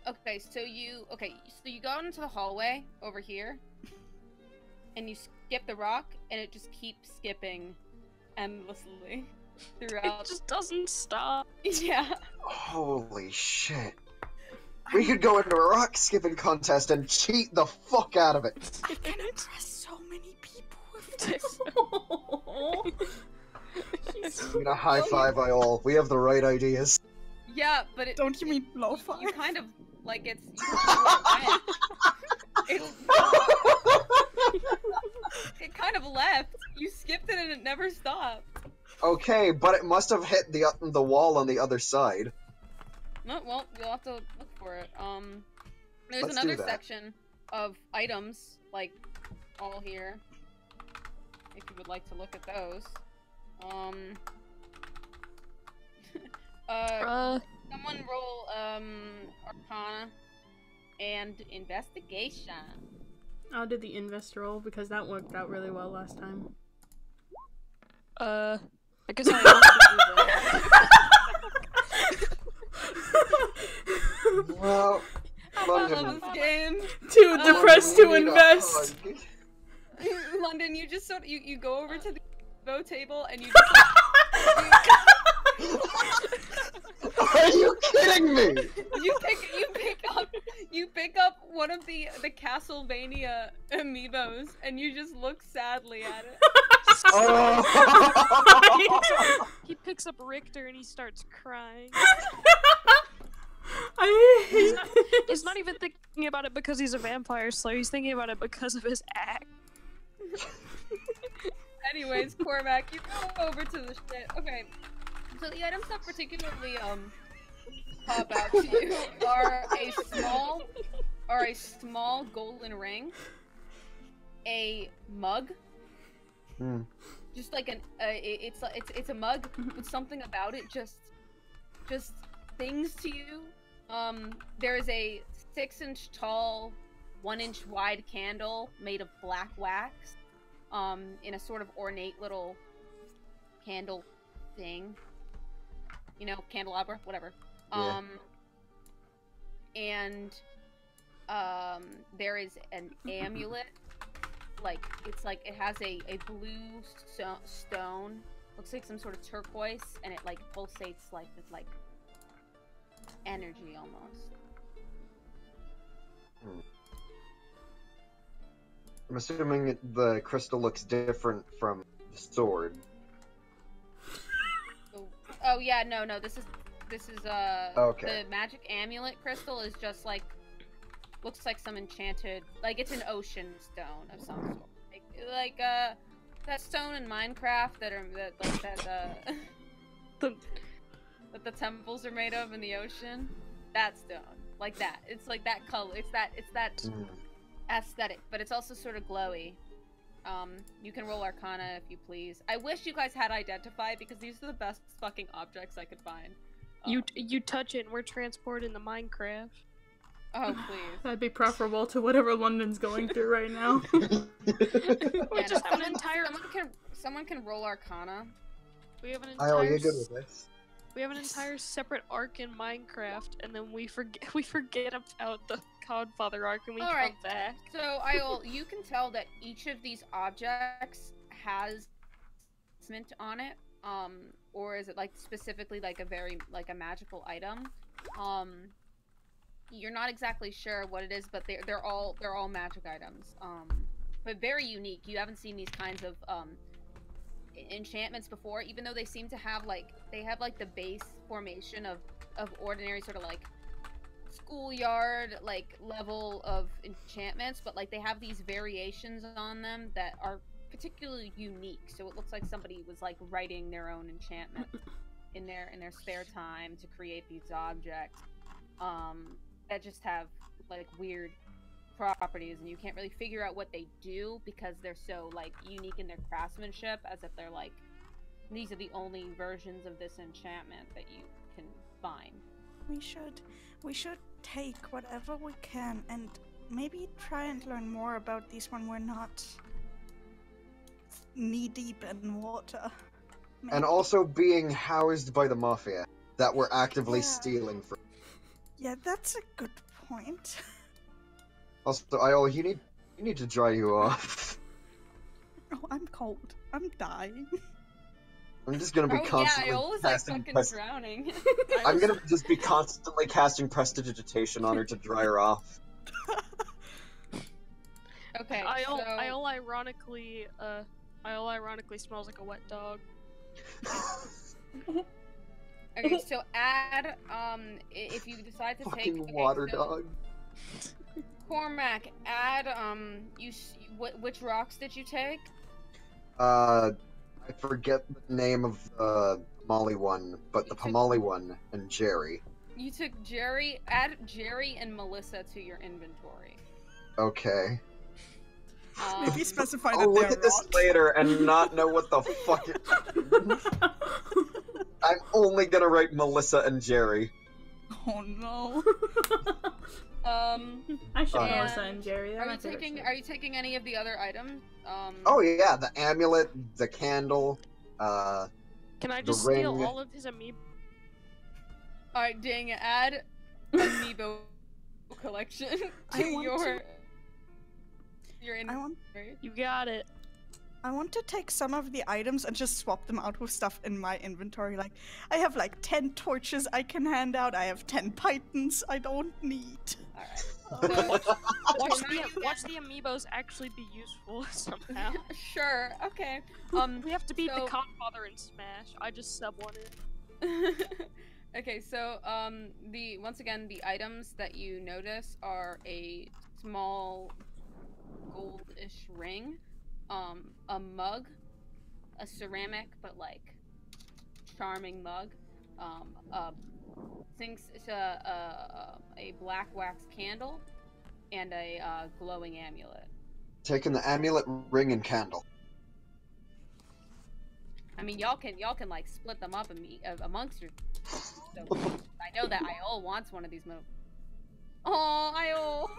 Okay, so you go out into the hallway over here, and you skip the rock, and it just keeps skipping endlessly throughout. It just doesn't stop. Yeah. Holy shit. We could go into a rock skipping contest and cheat the fuck out of it. I can impress so many people with this. I'm gonna high five Iole. We have the right ideas. Yeah, but it. Don't you mean low five? You kind of like it's. It kind of left. You skipped it and it never stopped. Okay, but it must have hit the wall on the other side. No, well, you'll have to look for it. There's Let's another do that. section of items, like, all here. If you would like to look at those. Someone roll, Arcana and Investigation. I'll do the invest roll because that worked out really well last time. I guess I also do that. Well, I London, love this game. Too depressed to invest. London, you just sort of, you go over to the bow table and you just Are you kidding me? you pick up one of the Castlevania amiibos and you just look sadly at it. Oh. He picks up Richter and he starts crying. He's not even thinking about it because he's a vampire slayer, he's thinking about it because of his act. Anyways, Cormac, you go over to the shit. Okay, so the items that particularly pop out to you are a small golden ring, a mug, just like it's a mug with something about it just things to you. There is a 6-inch tall, 1-inch wide candle made of black wax, in a sort of ornate little candle thing. You know, candelabra, whatever. Yeah. And there is an amulet. Like, it's like, it has a blue stone. Looks like some sort of turquoise, and it like pulsates like with like energy almost. I'm assuming the crystal looks different from the sword. Oh yeah, no. This is Okay. the magic amulet crystal is just like looks like some enchanted, like it's an ocean stone of some sort, like that stone in Minecraft that the temples are made of in the ocean. That stone, like that. It's like that color. It's that aesthetic, but it's also sort of glowy. You can roll Arcana if you please. I wish you guys had identified because these are the best fucking objects I could find. You touch it and we're transported into Minecraft. Oh please. That'd be preferable to whatever London's going through right now. We just have an entire. Someone can roll Arcana. We have an Iole, entire. you're good with this. We have an entire separate arc in Minecraft, and then we forget about the Godfather arc, and we come back. So Iole, you can tell that each of these objects has mint on it, or is it like specifically like a magical item? You're not exactly sure what it is, but they're all magic items. But very unique. You haven't seen these kinds of enchantments before, even though they seem to have like the base formation of ordinary sort of like schoolyard like level of enchantments, but like they have these variations on them that are particularly unique. So it looks like somebody was like writing their own enchantment in their spare time to create these objects that just have like weird properties, and you can't really figure out what they do because they're so like unique in their craftsmanship, as if they're like these are the only versions of this enchantment that you can find. We should take whatever we can and maybe try and learn more about these when we're not knee deep in water. Maybe. And also being housed by the mafia that we're actively stealing from. Yeah, that's a good point. Also, Iole, you need to dry you off. Oh, I'm cold. I'm dying. I'm just gonna be constantly Iola's casting like fucking drowning. I'm gonna just be constantly casting prestidigitation on her to dry her off. Okay, Iole ironically smells like a wet dog. Okay, so add if you decide to take fucking water dog. Cormac, add which rocks did you take? I forget the name of the Pomali one, but the Pomali one and Jerry. You took Jerry. Add Jerry and Melissa to your inventory. Okay. Maybe specify that I'll look they're at this later and not know what the fuck it... I'm only gonna write Melissa and Jerry. Oh no. I should Melissa and Jerry. Are you taking any of the other items? Oh yeah, the amulet, the candle, Can I just the steal ring. all of his amiibo? Alright, dang, add amiibo collection to your inventory. You got it. I want to take some of the items and just swap them out with stuff in my inventory. Like, I have like 10 torches I can hand out. I have 10 pythons I don't need. Alright. Watch the amiibos actually be useful somehow. Sure, okay. We have to beat the Godfather in Smash. I just sub one in. Okay, so once again the items that you notice are a small goldish ring, a mug, a ceramic but like charming mug, a black wax candle, and a glowing amulet. Taking the amulet, ring, and candle. I mean, y'all can like split them up amongst your. So, I know that Iole wants one of these moves. Oh, Iole.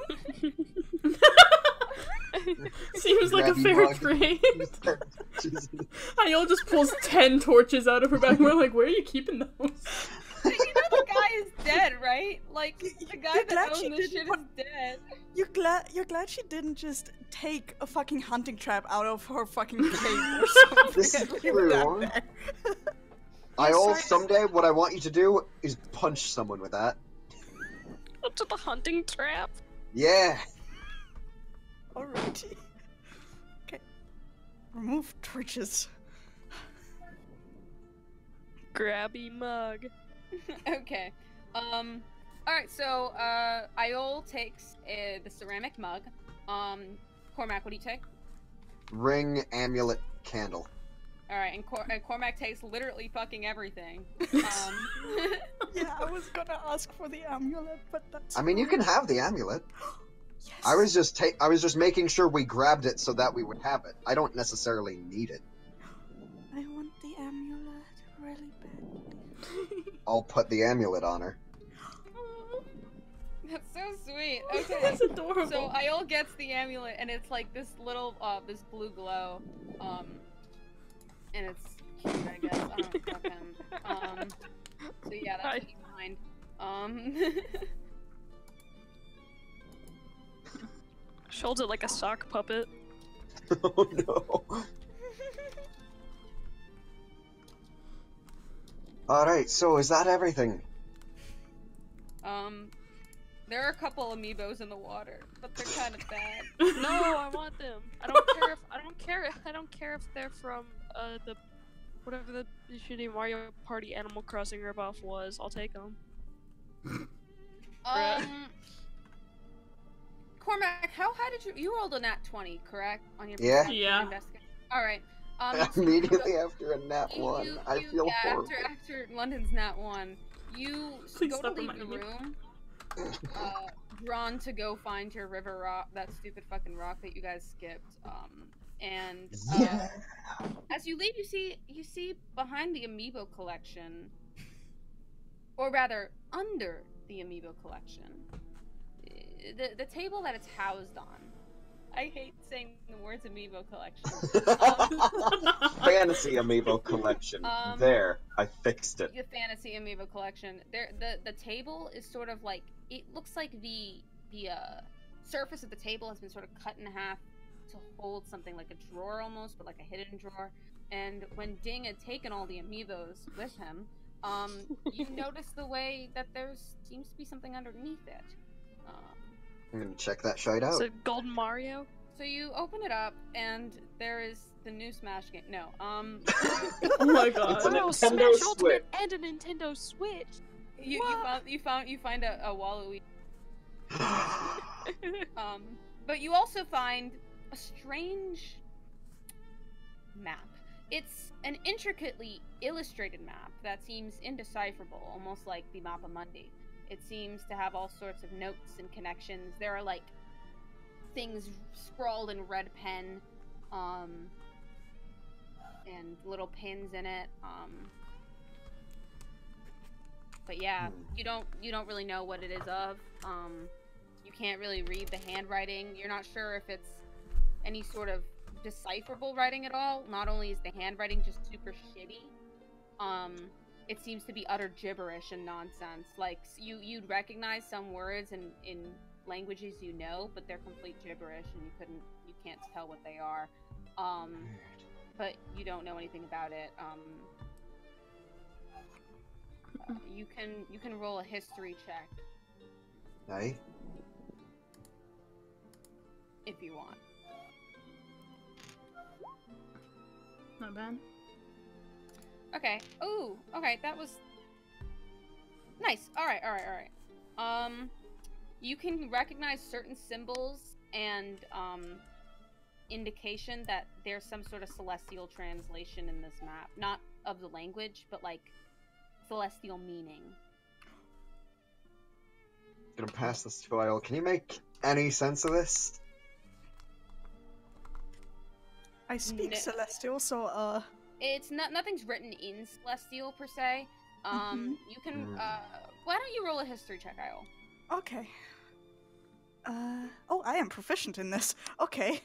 Seems like a fair mug. trade. Iole just pulls 10 torches out of her bag. We're like, where are you keeping those? You know the guy is dead, right? Like the guy that owned this shit is dead. You're glad she didn't just take a fucking hunting trap out of her fucking cave or something. This is true. Iole, someday what I want you to do is punch someone with that. To the hunting trap. Yeah. Alrighty. Okay. Remove torches. Grabby mug. Okay. Alright, so, Iole takes the ceramic mug. Cormac, what do you take? Ring, amulet, candle. Alright, and Cormac takes literally fucking everything. Yeah, I was gonna ask for the amulet, but that's. I mean, you can have the amulet. Yes. I was just making sure we grabbed it so that we would have it. I don't necessarily need it. I want the amulet really badly. I'll put the amulet on her. That's so sweet. Okay. That's adorable. So Iole gets the amulet, and it's like this little, this blue glow, and it's cute, I guess. I don't fucking, so yeah, that's what you find. She holds it like a sock puppet. Oh no. Alright, so is that everything? There are a couple amiibos in the water, but they're kind of bad. No, I want them. I don't care if they're from the whatever the shitty Mario Party Animal Crossing ripoff was. I'll take them. Cormac, how high did you rolled a nat 20, correct? On your Yeah. Yeah. Alright. Immediately after a nat 1, I feel horrible. After London's nat 1, you Please go to stop leave the reminding me. room, drawn to go find your river rock, that stupid fucking rock that you guys skipped. Yeah. As you leave, you see behind the amiibo collection, or rather, under the amiibo collection, the table that it's housed on. I hate saying the words amiibo collection. Fantasy amiibo collection. There, I fixed it. The fantasy amiibo collection. The table is sort of like, it looks like the surface of the table has been sort of cut in half to hold something like a drawer almost, but like a hidden drawer. And when Ding had taken all the amiibos with him, you notice the way that there seems to be something underneath it. I'm gonna check that shite out. Is it Golden Mario? So you open it up, and there is the new Smash game. No, Oh my god. It's a Wow, Nintendo Smash Switch. Ultimate and a Nintendo Switch. you find a Waluigi. But you also find a strange map. It's an intricately illustrated map that seems indecipherable, almost like the Mappa Mundi. It seems to have all sorts of notes and connections. There are like things scrawled in red pen, and little pins in it. But yeah, you don't really know what it is of. You can't really read the handwriting. You're not sure if it's any sort of decipherable writing at all. Not only is the handwriting just super shitty, it seems to be utter gibberish and nonsense. Like, you'd recognize some words in languages you know, but they're complete gibberish, and you can't tell what they are. But you don't know anything about it. You can roll a history check Aye. if you want. Not bad. Okay. Ooh. Okay, that was nice. All right. You can recognize certain symbols and indication that there's some sort of celestial translation in this map, not of the language, but like celestial meaning. Gonna pass this to Iole. Can you make any sense of this? I speak No. Celestial, so It's nothing's written in celestial per se. You can. Why don't you roll a history check, Iole? okay. Oh, I am proficient in this. Okay.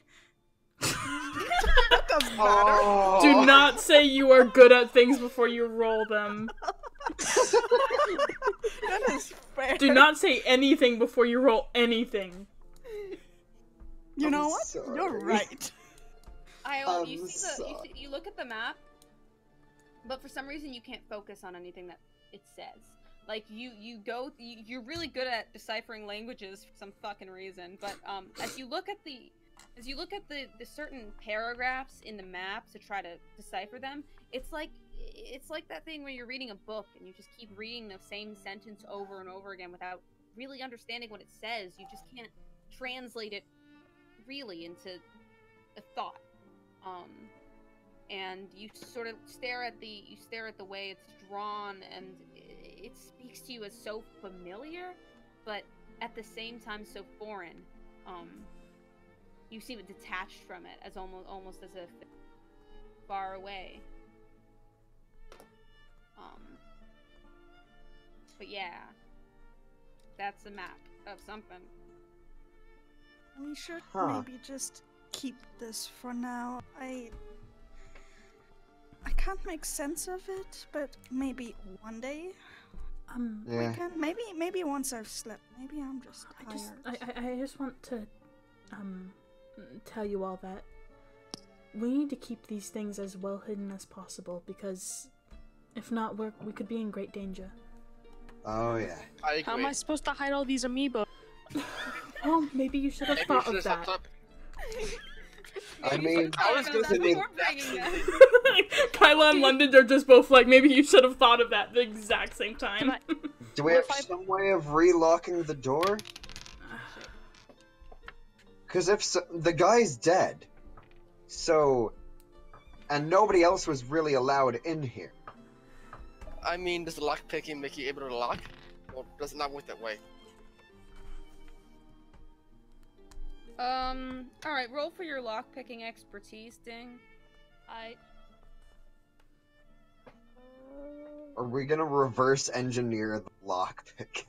That doesn't matter. Oh. Do not say you are good at things before you roll them. That is fair. Do not say anything before you roll anything. You know I'm what? sorry. You're right. Iole, I'm you look at the map, but for some reason you can't focus on anything that it says. Like you're really good at deciphering languages for some fucking reason, but as you look at the certain paragraphs in the map to try to decipher them, it's like it's like that thing where you're reading a book and you just keep reading the same sentence over and over again without really understanding what it says. You just can't translate it really into a thought. And you sort of stare at the way it's drawn, and it speaks to you as so familiar, but at the same time so foreign. You seem detached from it, as almost as if far away. But yeah, that's a map of something. We should maybe just keep this for now. I can't make sense of it, but maybe one day. Yeah. We can. Maybe once I've slept. Maybe I'm just tired. I just want to tell you all that we need to keep these things as well hidden as possible, because if not, we could be in great danger. Oh yeah. I agree. How am I supposed to hide all these amiibo? Oh, maybe you should have Maybe thought you of should've that. I mean, I was About gonna that say before bringing them. Kyla and London are just both like, maybe you should have thought of that at the exact same time. do we have some way of relocking the door? Because if so, the guy's dead, so, and nobody else was really allowed in here. I mean, does the lock picking make you able to lock? Or does it not work that way? Alright, roll for your lockpicking expertise, Ding. Are we gonna reverse engineer the lockpick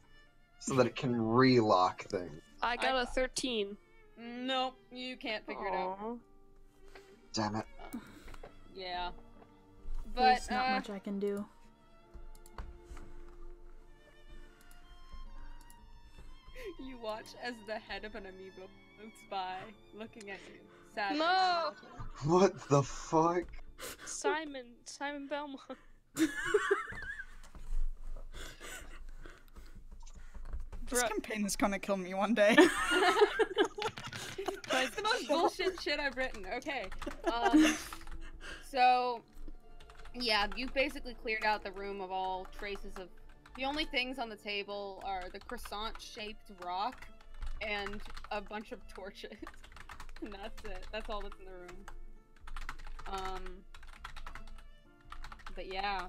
so that it can relock things? I got a 13. Nope, you can't figure it out. Aw. Damn it. Yeah. But, There's not much I can do. you watch as the head of an amiibo floats by, looking at you. Sad. No! What the fuck? Simon Belmont. This campaign is gonna kill me one day. It's the most bullshit shit I've written. Okay. So, yeah, you've basically cleared out the room of all traces of... The only things on the table are the croissant-shaped rock and a bunch of torches. And that's it. That's all that's in the room. But yeah.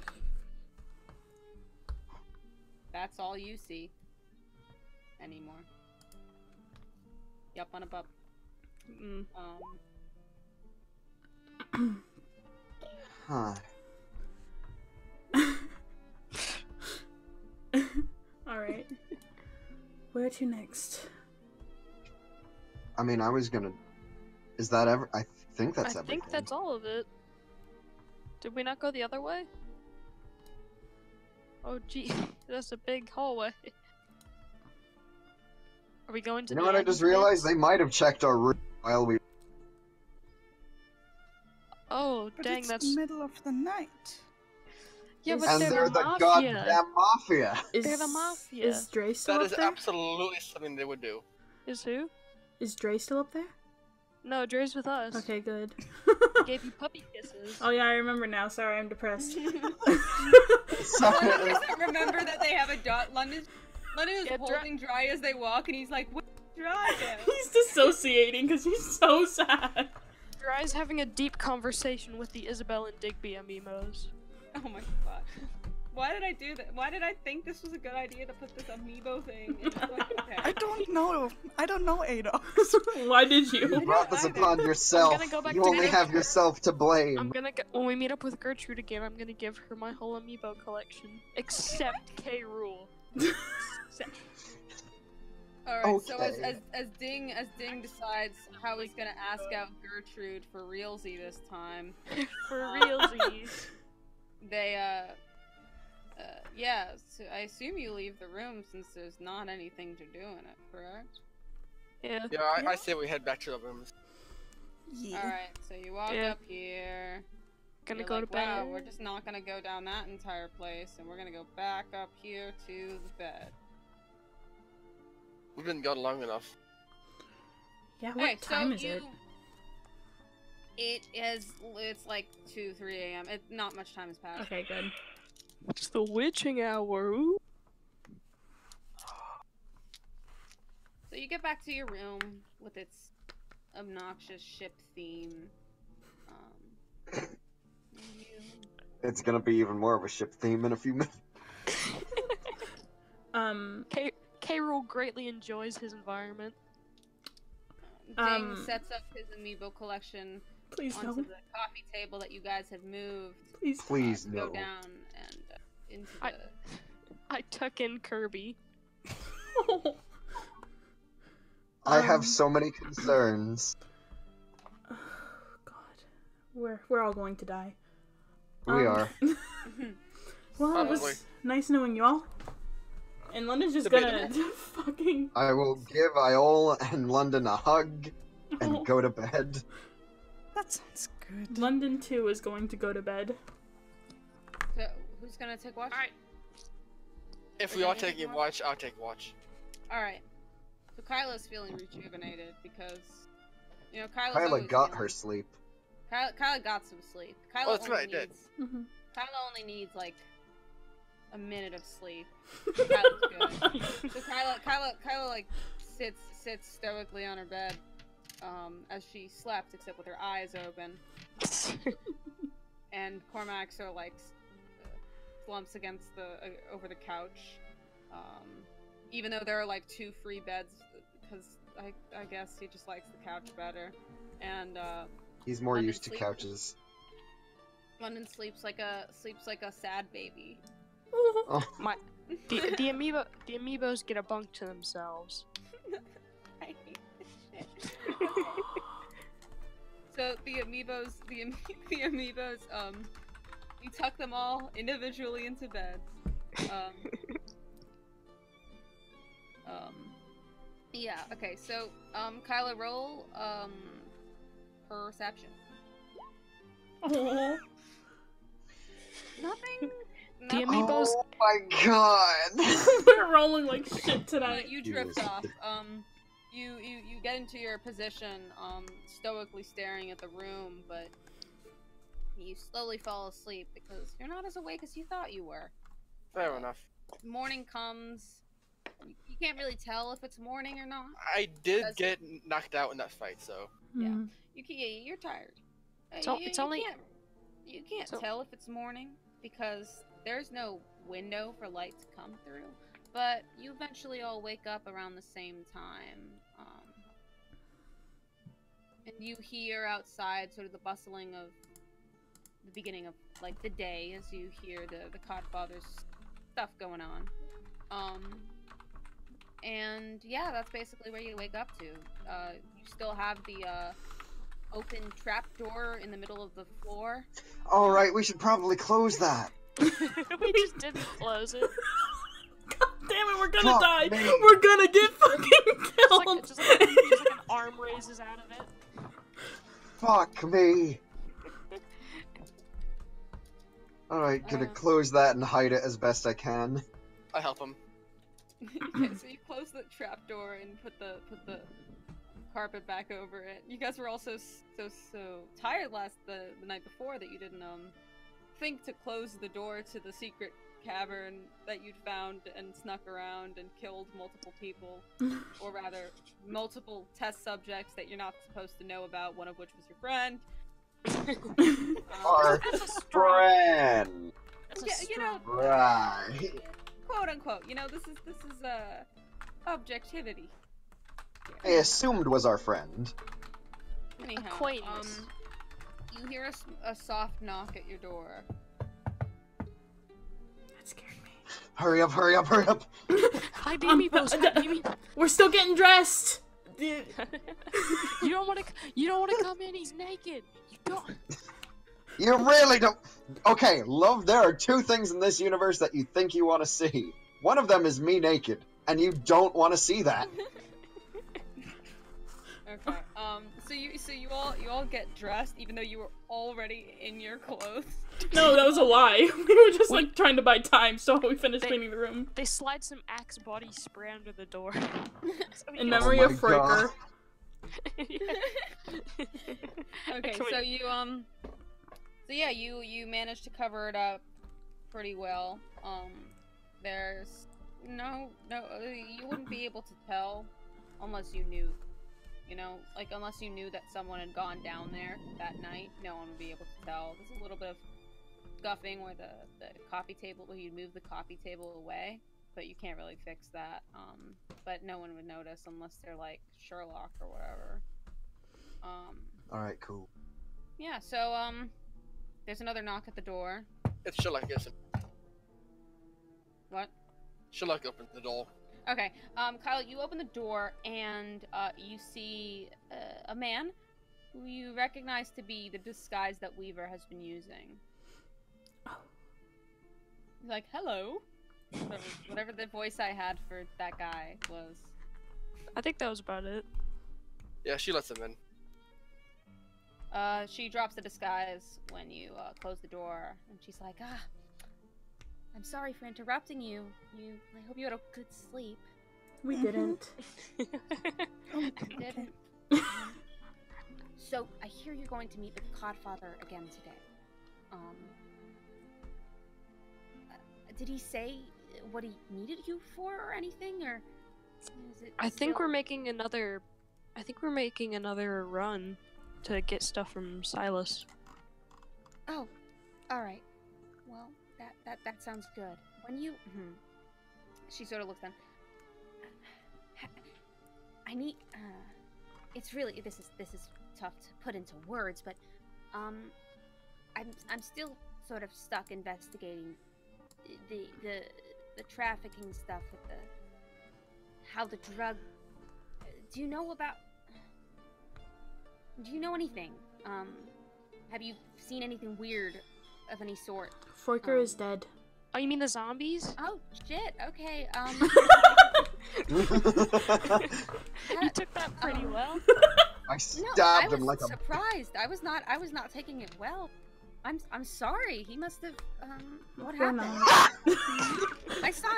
That's all you see. Anymore. Yup on a bup. Huh. Alright. Where to next? I mean, I was gonna... Is that ever... I think that's I everything. think that's all of it. Did we not go the other way? Oh gee, that's a big hallway. Are we going to You know the what I end just next? realized? They might have checked our room while we... Oh, But dang, it's that's... the middle of the night. Yeah, but And they're they're the mafia. goddamn mafia! They're the mafia. Is Dre still That up is there? absolutely something they would do. Is who? Is Dre still up there? No, Dre's with us. Okay, good. He gave you puppy kisses. Oh yeah, I remember now. Sorry, I'm depressed. Sorry. doesn't remember that they have a dot. London is Yeah, holding Dry as they walk, and he's like, "Where's Dry go?" He's dissociating because he's so sad. Dry's having a deep conversation with the Isabel and Digby amiibos. Oh my god. Why did I do that? Why did I think this was a good idea to put this amiibo thing in the fucking I text? don't know. I don't know Adox. Why did you? You brought this either. upon yourself. I'm gonna go back You to only Nick. have yourself to blame. I'm gonna when we meet up with Gertrude again, I'm gonna give her my whole amiibo collection. Except K. Rule. Alright, so Okay. as Ding decides how he's gonna ask out Gertrude for realsy this time, For realsies. they yeah, so I assume you leave the room since there's not anything to do in it, correct? Yeah. Yeah, I say we head back to the rooms. Yeah. Alright, so you walk Yeah. up here. Gonna You're go like, to bed. wow, we're just not gonna go down that entire place, and we're gonna go back up here to the bed. We've been gone long enough. Yeah, what Okay, time so is you... it? It's like 2, 3 a.m. Not much time has passed. Okay, good. It's the witching hour. Ooh. So you get back to your room with its obnoxious ship theme. It's gonna be even more of a ship theme in a few minutes. K-Rool greatly enjoys his environment. Ding sets up his amiibo collection Please onto no. the coffee table that you guys have moved. Please to no. Go down and into the... I tuck in Kirby. I have so many concerns. Oh, God. We're all going to die. We are. Well, it Probably. was nice knowing you all. And London's just gonna fucking... I will give Iole and London a hug and go to bed. That sounds good. London, too, is going to go to bed. So, who's gonna take watch? Alright. If we all take a watch, I'll take watch. Alright. So Kyla's feeling rejuvenated because, you know, Kyla's Kyla always got feeling- her sleep. Kyla got some sleep. Kyla Oh, that's only right, I did. needs- Mhm. Kyla only needs like a minute of sleep. Kyla's good. So Kyla like sits stoically on her bed, as she slept, except with her eyes open. And Cormac sort of like slumps against the over the couch, even though there are like 2 free beds, because I guess he just likes the couch better. And He's more London used to sleep. couches. London sleeps like a sad baby. Oh, The amiibos get a bunk to themselves. I hate this shit. So the amiibos, you tuck them all individually into beds. Yeah. Okay. So, Kyla, roll perception. Nothing. The amiibos. oh my god! We're rolling like shit tonight. You drift Yes. off. You get into your position, stoically staring at the room, but you slowly fall asleep because you're not as awake as you thought you were. Fair enough. Morning comes. You can't really tell if it's morning or not. I did Does- get knocked out in that fight, so. Yeah. Mhm. You're tired. It's only- You can't so- tell if it's morning because there's no window for light to come through. But you eventually all wake up around the same time. And you hear outside sort of the bustling of the beginning of like the day as you hear the Codfather's stuff going on. And yeah, that's basically where you wake up to. You still have the open trapdoor in the middle of the floor. Alright, we should probably close that. We just didn't close it. God damn it, we're gonna Fuck die! me. We're gonna get fucking killed! Just like an arm raises out of it. Fuck me. Alright, gonna close that and hide it as best I can. I help him. Okay, so you close the trapdoor and put the carpet back over it. You guys were all so tired the night before that you didn't think to close the door to the secret cavern that you'd found and snuck around and killed multiple people, or rather multiple test subjects that you're not supposed to know about, one of which was your friend. Our That's a strong. friend. That's a Yeah, you know, strong. Right. quote unquote. You know, this is objectivity. I assumed was our friend. Anyhow, Acquaintance. you hear a soft knock at your door. That scared me. Hurry up, hurry up, hurry up! Hide the amiibos. Hide the amiibos. We're still getting dressed! You don't want to come in. He's naked. You don't. You really don't. Okay, love, there are 2 things in this universe that you think you want to see. One of them is me naked, and you don't want to see that. Okay. So you all get dressed even though you were already in your clothes. No, that was a lie. We were just like trying to buy time so we finished They- cleaning the room. They slide some Axe body spray under the door. So we In can- memory Oh of my Fricker. God. Okay, so you managed to cover it up pretty well. There's no, you wouldn't be able to tell unless you knew, like unless you knew that someone had gone down there that night. No one would be able to tell. There's a little bit of scuffing where the coffee table, where you'd move the coffee table away, but you can't really fix that. But no one would notice unless they're like Sherlock or whatever. Alright, cool. Yeah, so, there's another knock at the door. It's Sherlock, isn't it? What? Sherlock opened the door. Okay, Kyla, you open the door and, you see, a man who you recognize to be the disguise that Weaver has been using. He's like, hello. Whatever the voice I had for that guy was. I think that was about it. Yeah, she lets him in. She drops the disguise when you, close the door, and she's like, I'm sorry for interrupting you. I hope you had a good sleep. We didn't. You didn't. So, I hear you're going to meet the Godfather again today. Did he say what he needed you for or anything, or is it I think we're making another run to get stuff from Silas. Oh, alright. Well, that sounds good. When you... She sort of looks down. I need... It's really... This is tough to put into words, but... I'm still sort of stuck investigating the trafficking stuff with how the drug... Do you know anything? Have you seen anything weird of any sort? Forker is dead. Oh, you mean the zombies? Oh, shit, okay, You took that pretty well. I stabbed him like a... surprised. I was not taking it well. I'm sorry. He must have, what happened? I saw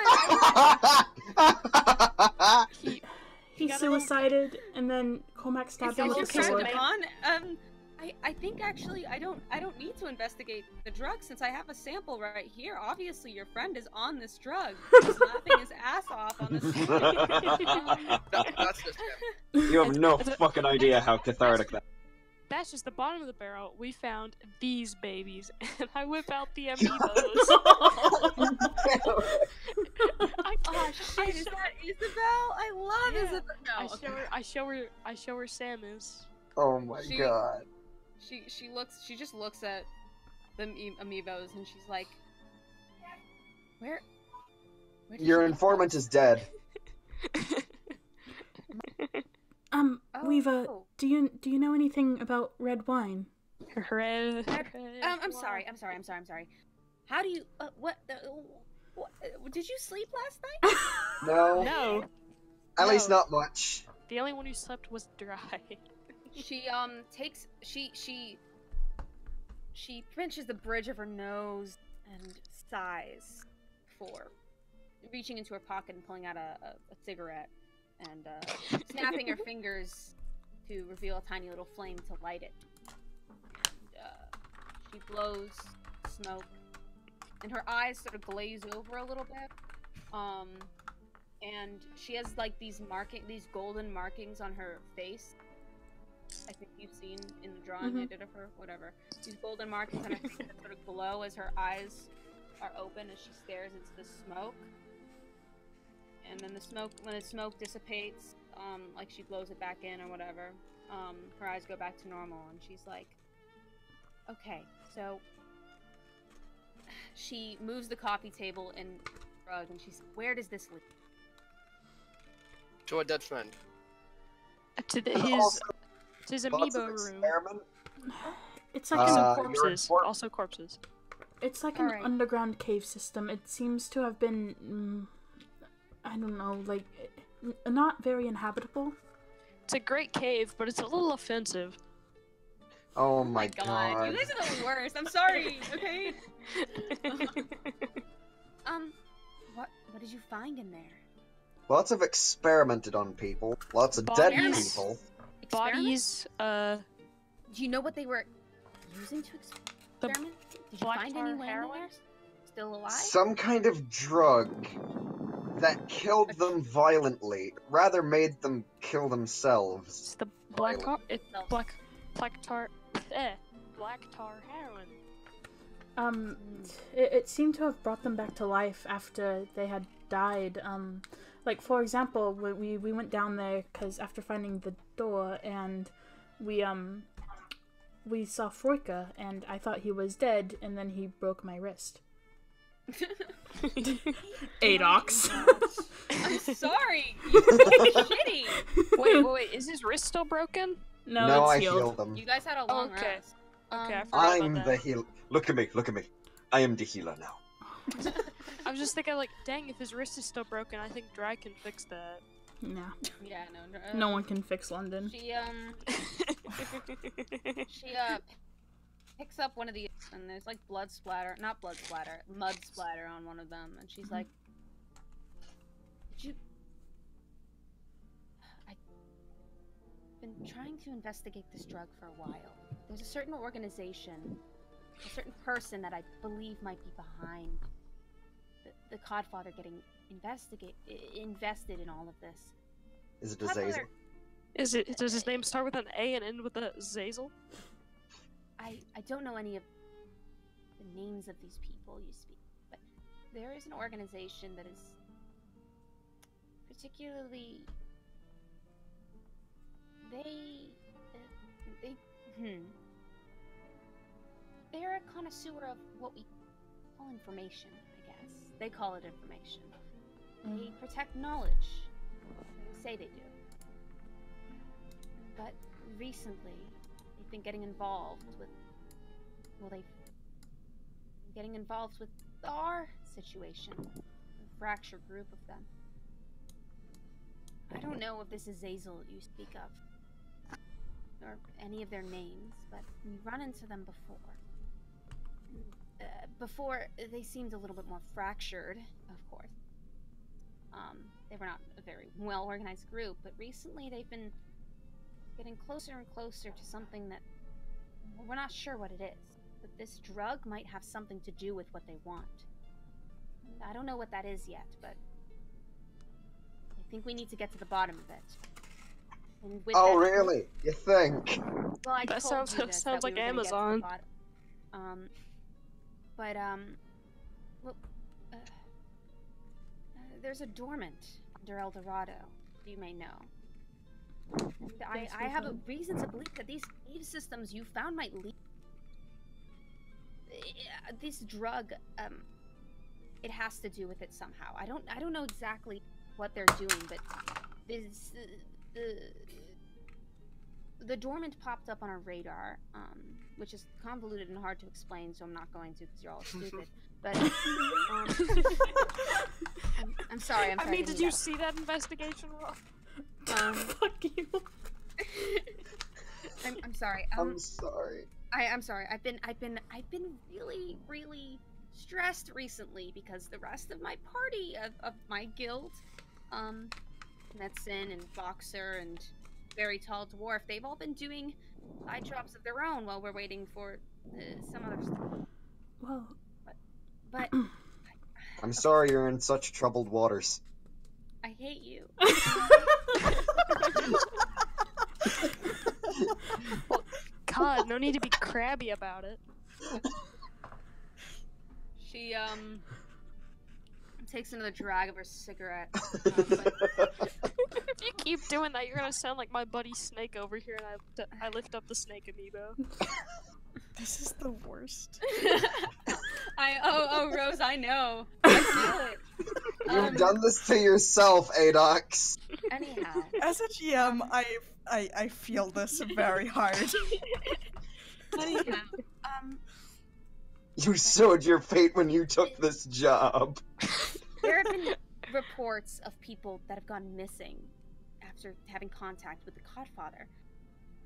him. He suicided, and then Cormac stabbed him with a sword. I think actually I don't need to investigate the drug since I have a sample right here. Obviously, your friend is on this drug. He's laughing his ass off on this drug. That's just him. You have no fucking idea how cathartic that. That's just the bottom of the barrel. We found these babies, and I whip out the amiibos. Oh shit! Is that Isabel? I love Isabel. No, I show her Samus. Oh my god. She just looks at the amiibos and she's like, where did Your you informant is dead. Weaver, do you know anything about red wine? Red. I'm sorry. How do you, what, did you sleep last night? No. No. At least not much. The only one who slept was Dry. She she pinches the bridge of her nose and sighs before reaching into her pocket and pulling out a cigarette and snapping her fingers to reveal a tiny little flame to light it. She blows smoke and her eyes sort of glaze over a little bit. And she has like these golden markings on her face. I think you've seen in the drawing I did of her, whatever. These golden markings on her face that sort of glow as her eyes are open as she stares into the smoke. And then when the smoke dissipates, like she blows it back in or whatever, her eyes go back to normal and she's like, okay, so she moves the coffee table and rug and she's, where does this lead? To a dead friend. To his amiibo room. It's like corpses. Also corpses. It's like an underground cave system. It seems to have been, I don't know, like, not very inhabitable. It's a great cave, but it's a little offensive. Oh my god. You guys are the worst. I'm sorry, okay? What did you find in there? Lots of experimented on people. Lots of dead people. bodies, Do you know what they were using to experiment? Did you black find tar anyone heroin? there still alive? Some kind of drug that killed them violently, rather made them kill themselves. It's the black tar. It's Themselves. black tar heroin. It seemed to have brought them back to life after they had died. Like, for example, we went down there because after finding the door, and we saw Froika, and I thought he was dead, and then he broke my wrist. Adox. I'm sorry. You're shitty. Wait, is his wrist still broken? No, No, it's I healed. healed them. You guys had a long Okay. rest. Okay, I forgot I'm about the that. healer. Look at me, look at me. I am the healer now. I was just thinking, like, dang, if his wrist is still broken, I think Dry can fix that. No, Yeah, no one can fix London. She picks up one of these, and there's like mud splatter on one of them, and she's like, I've been trying to investigate this drug for a while. There's a certain organization, a certain person that I believe might be behind the Codfather getting invested in all of this. Is it Azazel? Does his name start with an A and end with a Zazel? I don't know any of the names of these people you speak, but there is an organization that is particularly they're a connoisseur of what we call information, I guess. They call it information. They protect knowledge. They say they do. But recently, they've been getting involved with our situation. A fractured group of them. I don't know if this is Zazel you speak of, or any of their names, but we run into them before. Before, they seemed a little bit more fractured, of course. They were not a very well-organized group, but recently they've been getting closer and closer to something that, well, we're not sure what it is. But this drug might have something to do with what they want. I don't know what that is yet, but I think we need to get to the bottom of it. And with Oh, that- really? You think? Well, I That told sounds- you this, sounds that we like were gonna get to the Amazon. bottom. There's a dormant under El Dorado, you may know. And I have a reason to believe that these cave systems you found might lead. This drug, it has to do with it somehow. I don't know exactly what they're doing, but this the dormant popped up on our radar, which is convoluted and hard to explain, so I'm not going to because you're all stupid. But I'm sorry. I mean, did you see that investigation, Rob? Fuck you. I'm sorry. I'm sorry. I'm sorry. I've been really, really stressed recently because the rest of my party of my guild, Medicine and Boxer and Very Tall Dwarf, they've all been doing eye drops of their own while we're waiting for some other stuff. Well, But I'm sorry you're in such troubled waters. I hate you. Well, God, no need to be crabby about it. She takes another drag of her cigarette. If you keep doing that, you're gonna sound like my buddy Snake over here, and I lift up the snake amiibo. This is the worst. Rose, I know. I feel it. You've done this to yourself, Adox. Anyhow. As a GM, I feel this very hard. Anyhow. You sowed your fate when you took this job. There have been reports of people that have gone missing after having contact with the Codfather.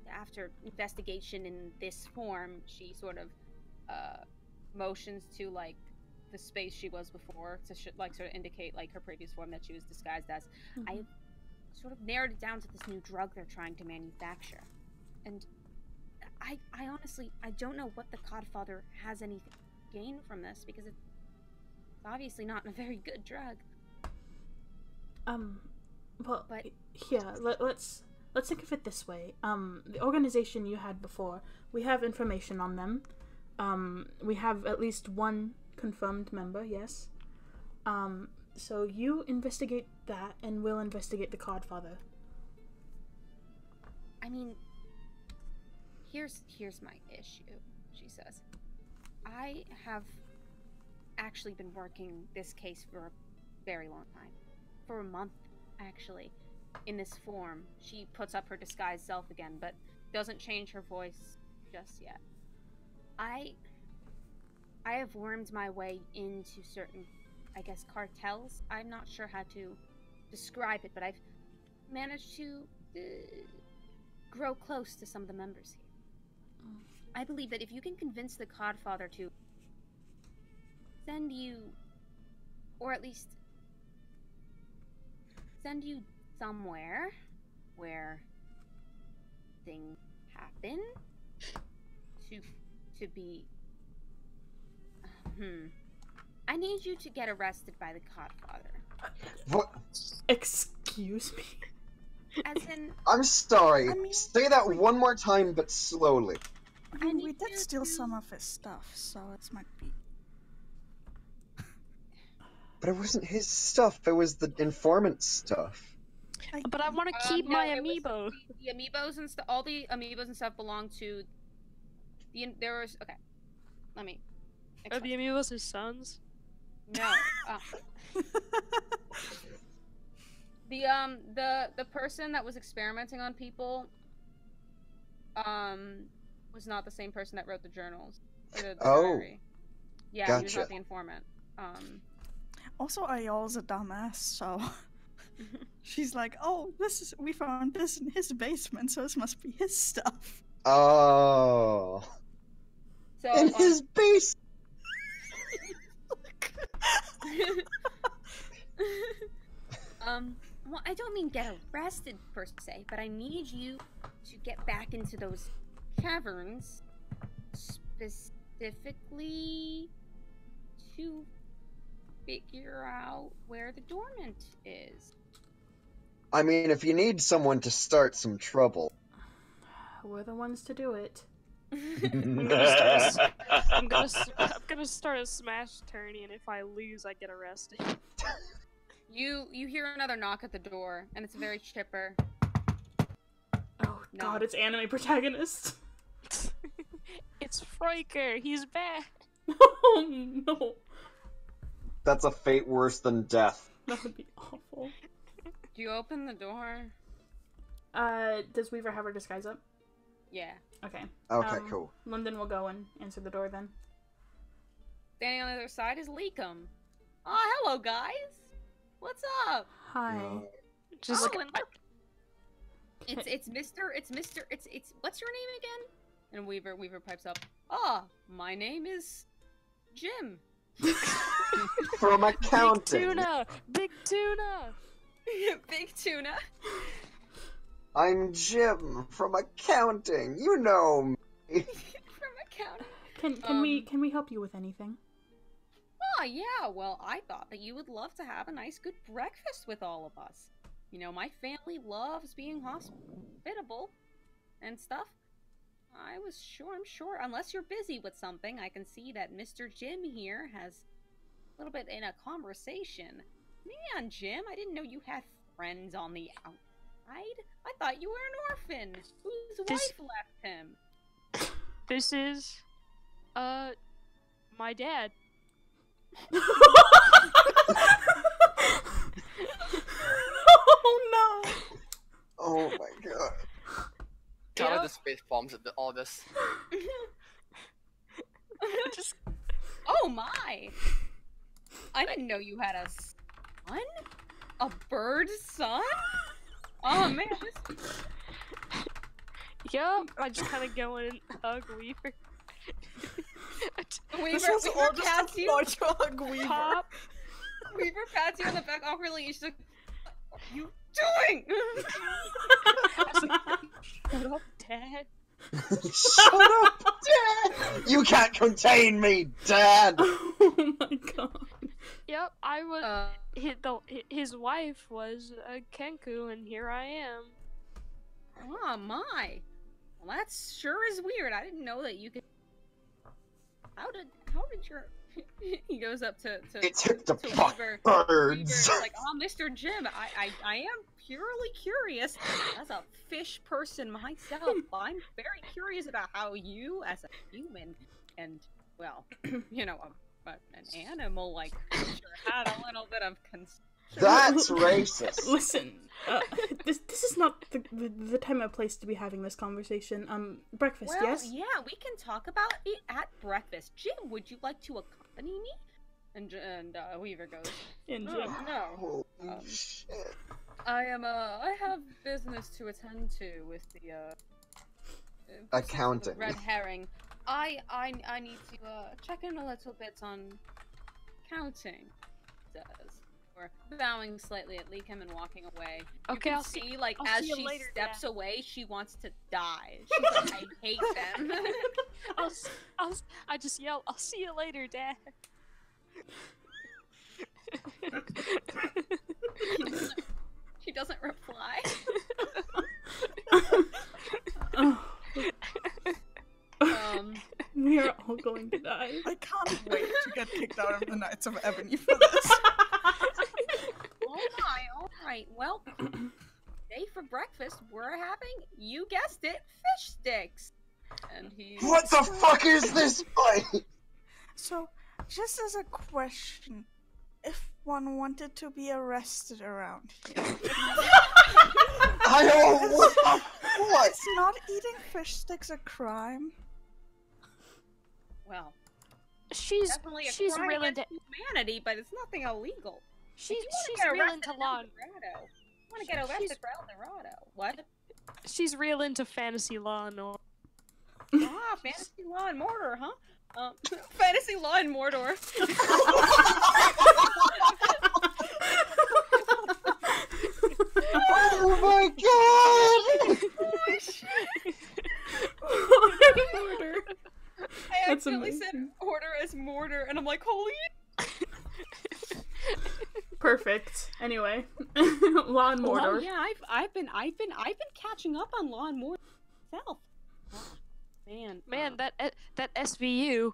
After investigation in this form, she sort of motions to like the space she was before to sort of indicate like her previous form that she was disguised as. Mm-hmm. I have sort of narrowed it down to this new drug they're trying to manufacture. And I honestly, I don't know what the Codfather has anything to gain from this, because it's obviously not a very good drug. Well, But here, let's think of it this way. The organization you had before, we have information on them. We have at least one confirmed member, yes. So you investigate that, and we'll investigate the Codfather. I mean, here's my issue, she says. I have actually been working this case for a very long time. For a month, actually. In this form. She puts up her disguised self again, but doesn't change her voice just yet. I have wormed my way into certain, I guess, cartels. I'm not sure how to describe it, but I've managed to grow close to some of the members here. I believe that if you can convince the Codfather to send you, or at least send you somewhere where things happen to be I need you to get arrested by the Codfather. What? Excuse me? As in, I'm sorry. I mean- Say that one more time, but slowly. I mean, we need did you steal to- some of his stuff, so it might be. But it wasn't his stuff. It was the informant's stuff. But I want to keep no, my it was amiibo. The amiibos and stuff. All the amiibos and stuff belong to the. There was okay. Let me. Are the amiibos his sons? No. The person that was experimenting on people was not the same person that wrote the journals. Or the diary. Yeah, he was Gotcha. not the informant. Also, Iole's a dumbass, so she's like, "Oh, we found this in his basement, so this must be his stuff." Oh. So In his base. well, I don't mean get arrested per se, but I need you to get back into those caverns, specifically to figure out where the dormant is. I mean, if you need someone to start some trouble. We're the ones to do it. I'm gonna start a smash tourney, and if I lose, I get arrested. You hear another knock at the door, and it's very chipper. Oh No. god, it's anime protagonist. It's Friker. He's back. Oh no. That's a fate worse than death. That would be awful. Do you open the door? Does Weaver have her disguise up? Yeah. Okay. Okay, cool. London will go and answer the door then. Standing on the other side is Leakum. Oh, hello, guys. What's up? Hi. Just Oh, like, and look. It's Mr. What's your name again? And Weaver pipes up. Ah, my name is Jim. From Big accounting. tuna. Big tuna. Big tuna. I'm Jim from accounting. You know me. From accounting. Can we help you with anything? Oh, yeah, well, I thought that you would love to have a nice, good breakfast with all of us. You know, my family loves being hospitable and stuff. I'm sure, unless you're busy with something, I can see that Mr. Jim here has a little bit in a conversation. Man, Jim, I didn't know you had friends on the outside. I thought you were an orphan whose wife left him. This is, my dad. Oh no! Oh my god. Kyla Yeah. just face bombs at all this. Just Oh my! I didn't know you had a son? A bird son? Oh man, yeah. I just kind of go in and hug Weaver. Weaver pats you. hug Weaver. Pop. Weaver pats you on the back awkwardly. She's like, "You doing? Shut up, Dad. Shut up, Dad! You can't contain me, Dad! Oh my god. Yep, I was. His wife was a Kenku, and here I am. Oh my. Well, that sure is weird. I didn't know that you could. How did your? He goes up to It took the Weaver. birds. Weaver's like, oh, Mr. Jim, I am purely curious. As a fish person myself, I'm very curious about how you, as a human, and well, you know, an animal-like creature, had a little bit of concern. That's racist. Listen, this is not the time or place to be having this conversation. Breakfast, Well, yes? yeah, we can talk about it at breakfast. Jim, would you like to accompany me? And Weaver goes, Jim. no. Holy shit. I have business to attend to with the Accounting. red herring. I need to check in a little bit on counting. Says, or bowing slightly at Leakham and walking away. Okay, you I'll can see- see, like, I'll as see you she later, steps Dad. away, she wants to die. She's like, I hate them. I just yell, I'll see you later, Dad. She doesn't reply. We are all going to die. I can't wait to get kicked out of the Knights of Ebony for this. Oh my, alright. Well, today for breakfast, we're having, you guessed it, fish sticks. And he... What the fuck is this place? So, just as a question, if one wanted to be arrested around here, What? is not eating fish sticks a crime? Well, She's definitely a crime real against into humanity, but it's nothing illegal. she's Get real arrested into in law. El Dorado. You want to get arrested for El Dorado? What? She's real into fantasy law and all. Ah, fantasy law and Mordor, huh? Fantasy law and Mordor. Oh my god! Oh shit! Order. I That's accidentally said amazing. order as Mordor, and I'm like, holy. Perfect. Anyway, Law and Oh Mordor. yeah, I've been catching up on Law and Mordor myself. Oh, man, that SVU.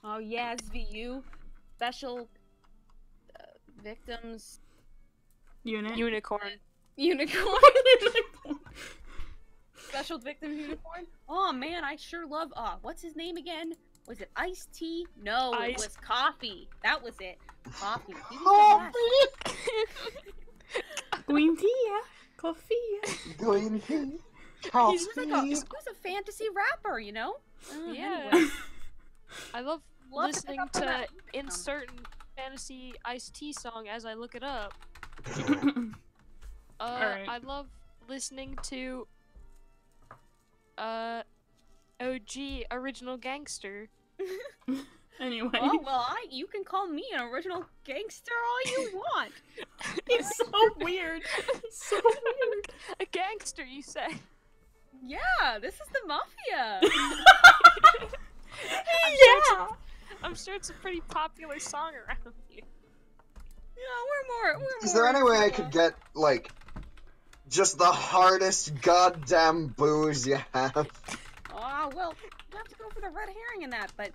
Oh yeah, SVU, special victims Unit. Unicorn. unicorn. Special victim unicorn. Oh man, I sure love. What's his name again? Was it iced tea? No, it was coffee. That was it. Coffee. He was the best. Green tea, yeah. Coffee, yeah. Green tea. He Coffee. was a fantasy rapper, you know? Yeah. Anyway. I love Love to listening pick up on to that. insert fantasy iced tea song as I look it up. Alright. I love listening to OG Original Gangster. Anyway. Oh well, you can call me an original gangster all you want. He's so weird. He's so weird. A gangster, you say? Yeah, this is the mafia. Yeah. I'm sure it's a pretty popular song around here. Yeah, we're more. Is there any way I could get, like, just the hardest goddamn booze you have? Well, you have to go for the red herring in that, but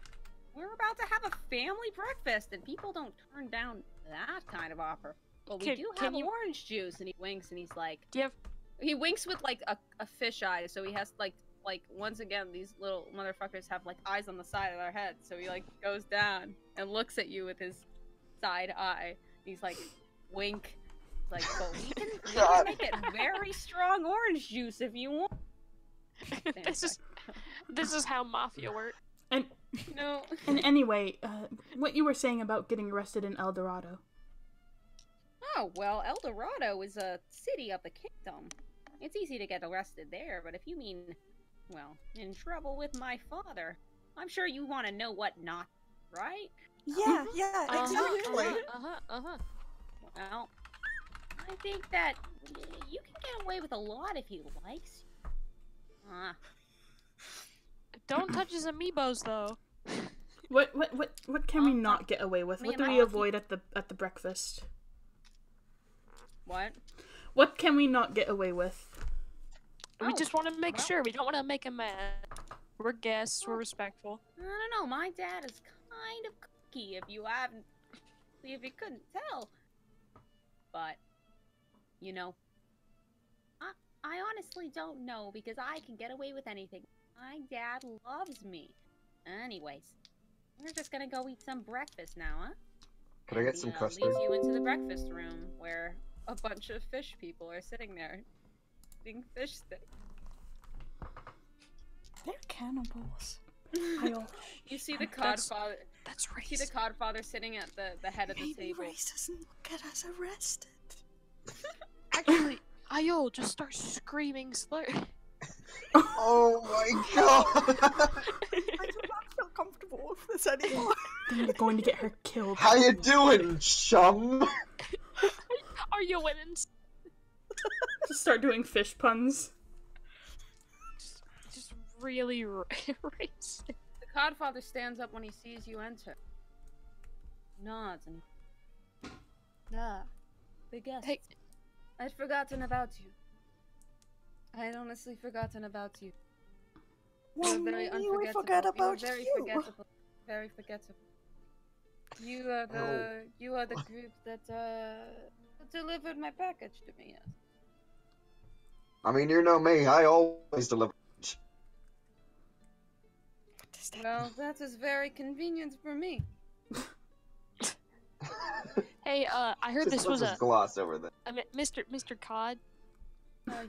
we're about to have a family breakfast, and people don't turn down that kind of offer. Well, we do have orange juice, and he winks, and he's like, Do you have? he winks with like a fish eye, so he has like once again these little motherfuckers have like eyes on the side of their head, so he like goes down and looks at you with his side eye. He's like, wink. Like, but we can make it very strong orange juice if you want. This is how mafia works. And No. and anyway, what you were saying about getting arrested in El Dorado. Oh, well, El Dorado is a city of the kingdom. It's easy to get arrested there, but if you mean, well, in trouble with my father, I'm sure you want to know what not, right? Yeah, yeah, exactly. Uh-huh. Well, I think that you can get away with a lot if he likes you. Don't touch his amiibos, though. What can we not get away with? What do we avoid at the breakfast? What? What can we not get away with? We just want to make sure. We don't want to make him mad. We're guests. We're respectful. I don't know. My dad is kind of cookie, if you couldn't tell. But, you know, I honestly don't know because I can get away with anything. My dad loves me. Anyways, we're just gonna go eat some breakfast now, huh? Could I get some custard? Leads you into the breakfast room where a bunch of fish people are sitting there eating fish sticks. They're cannibals. You see the codfather. That's racist. See the codfather sitting at the head of the Maybe table. race doesn't get us arrested. Actually, Iole, just start screaming slur. Oh my god! I do not feel comfortable with this anymore. Then you're going to get her killed. How you doing, chum? Are you winning? Just start doing fish puns. Just really racist. The codfather stands up when he sees you enter. Nods and... the guest. Hey. I'd forgotten about you. I had honestly forgotten about you. Well, You're very maybe we unforgettable. forget about You're very you. forgettable. Very forgettable. You are the group that delivered my package to me. Yes. I mean, you know me, I always deliver. Well, that is very convenient for me. Hey, I heard this was a gloss over there. Mr. Cod.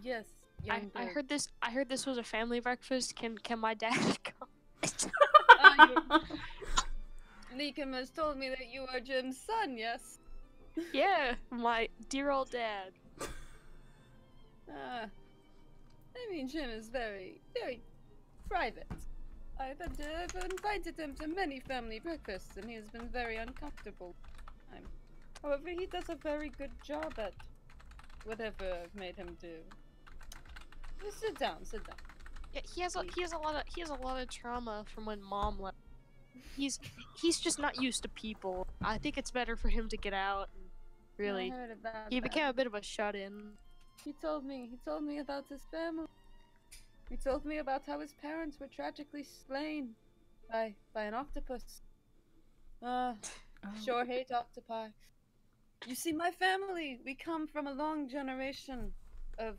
Yes. I heard this was a family breakfast. Can my dad come? Leakum has told me that you are Jim's son, yes? Yeah, my dear old dad. I mean, Jim is very, very private. I've invited him to many family breakfasts, and he has been very uncomfortable. However, he does a very good job at whatever I've made him do. Just sit down. Yeah, he has a lot of trauma from when Mom left. He's just not used to people. I think it's better for him to get out. And really, I heard about he that. became a bit of a shut-in. He told me about his family. He told me about how his parents were tragically slain by an octopus. Sure hate octopi. You see, my family, we come from a long generation of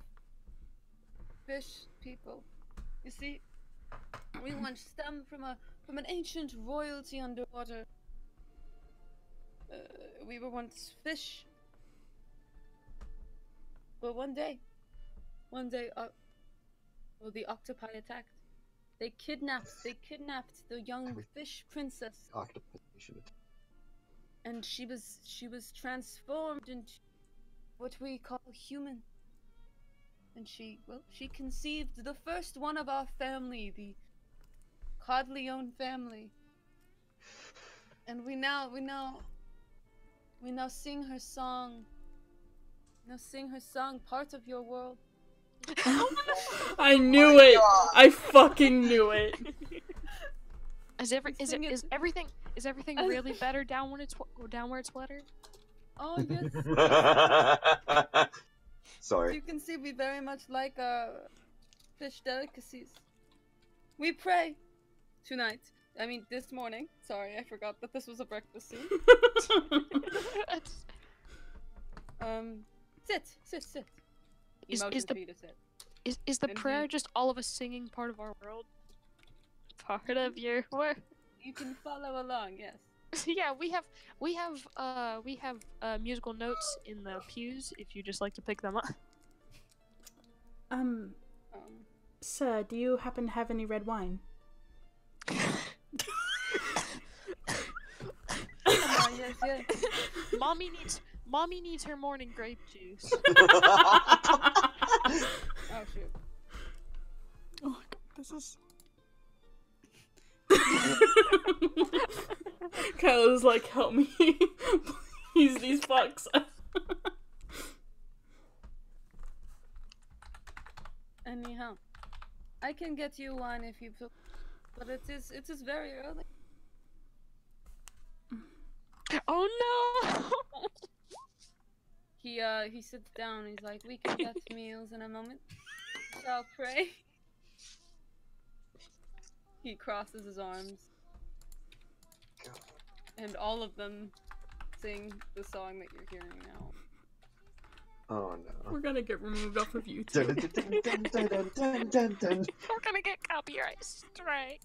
fish people. You see, we once stem from an ancient royalty underwater. We were once fish. But one day, the octopi attacked. They kidnapped the young fish princess. Octopus. And she was transformed into what we call human. And she conceived the first one of our family, the Codleone family. And we now sing her song. Now sing her song, Part of Your World. I knew it! God. I fucking knew it! Is everything really better down where it's wetter? Oh yes. Sorry. You can see we very much like fish delicacies. We pray tonight. I mean, this morning. Sorry, I forgot that this was a breakfast scene. Sit. He motions for you to sit. Is the prayer just all of us singing part of our world? Part of your world. You can follow along, yes. Yeah, we have musical notes in the pews if you just like to pick them up. Sir, do you happen to have any red wine? Yes. Mommy needs her morning grape juice. Oh shoot. Oh my god, this is... Kyla's like, help me. Please, these fucks. Anyhow, I can get you one if you feel, but it is very early. Oh no! He sits down. He's like, we can get meals in a moment. Shall pray. He crosses his arms, and all of them sing the song that you're hearing now. Oh no. We're gonna get removed off of YouTube. We're gonna get copyright strike.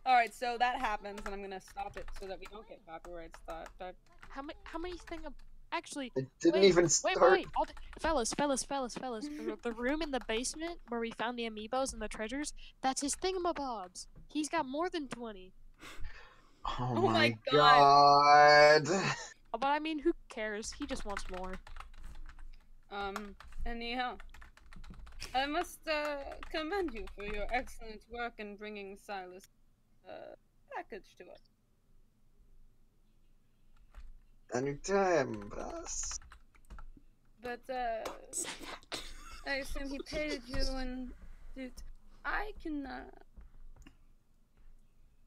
Alright, so that happens, and I'm gonna stop it so that we don't get copyright stuff. How many things? Actually, It didn't wait, even wait, start. wait, fellas. The room in the basement where we found the amiibos and the treasures, that's his thingamabobs. He's got more than 20. Oh my my god. But I mean, who cares? He just wants more. Anyhow, I must commend you for your excellent work in bringing Silas' package to us. Anytime, boss. But I assume he paid you, and dude, I can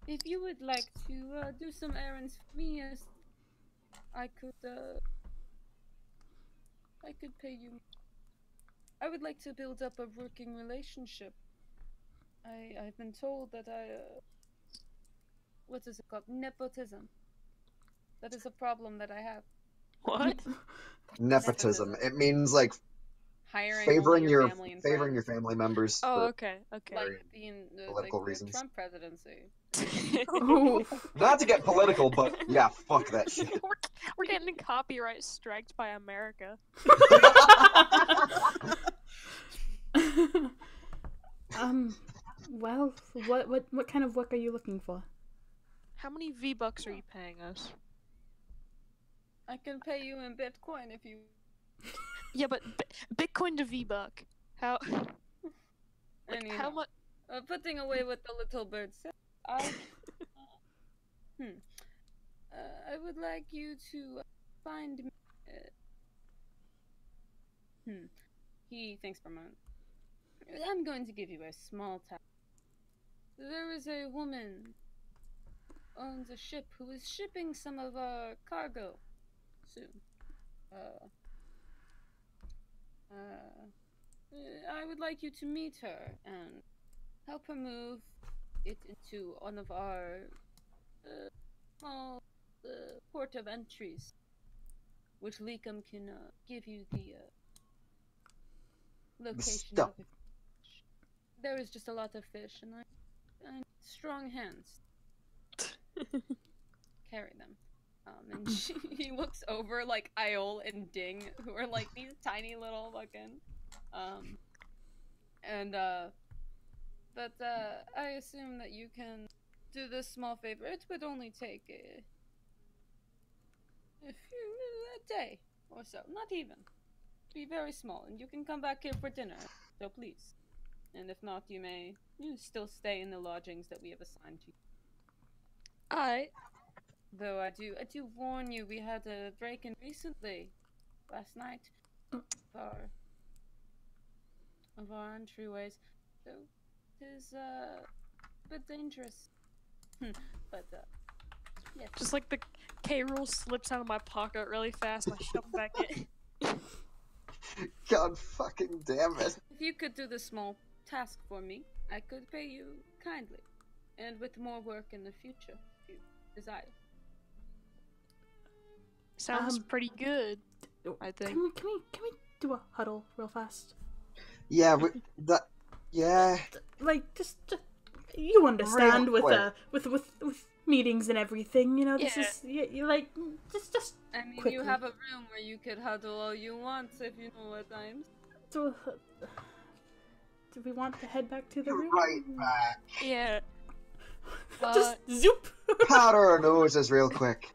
if you would like to do some errands for me, I could pay you. I would like to build up a working relationship. I've been told that what is it called? Nepotism. That is a problem that I have. What? Nepotism. It means like Hiring favoring only your family and favoring your friends. family members. Oh, for okay. Like the political like reasons. The Trump presidency. Oh. Not to get political, but yeah, fuck that shit. We're getting copyright striked by America. Well, what kind of work are you looking for? How many V-Bucks are you paying us? I can pay you in Bitcoin if you. Yeah, but Bitcoin to V-Buck. How? Like, Anyhow, how much? putting away what the little bird said, I would like you to find me. He thinks for a moment. I'm going to give you a small task. There is a woman owns a ship who is shipping some of our cargo soon. I would like you to meet her and help her move it into one of our small port of entries, which Leakum can give you the location of it. There is just a lot of fish, and I need strong hands carry them. And he looks over like Iole and Ding, who are like these tiny little fucking, but I assume that you can do this small favor. It would only take a day or so, not even. Be very small, and you can come back here for dinner, so please. And if not, you may still stay in the lodgings that we have assigned to you. Alright. Though I do warn you, we had a break-in recently, last night, of our entryways, so it is a bit dangerous. But yes. Just like the K-roll slips out of my pocket really fast, and I shove it back in. God fucking damn it. If you could do this small task for me, I could pay you kindly, and with more work in the future, if you desire. Sounds pretty good, I think. Can we do a huddle real fast? Yeah, yeah. Like just you understand Real with meetings and everything, you know. This Yeah. is you like just. I mean, quickly. you have a room where you could huddle all you want, if you know what I'm. Do we want to head back to the room? Right back. Yeah. Just zoop. Powder our noses real quick.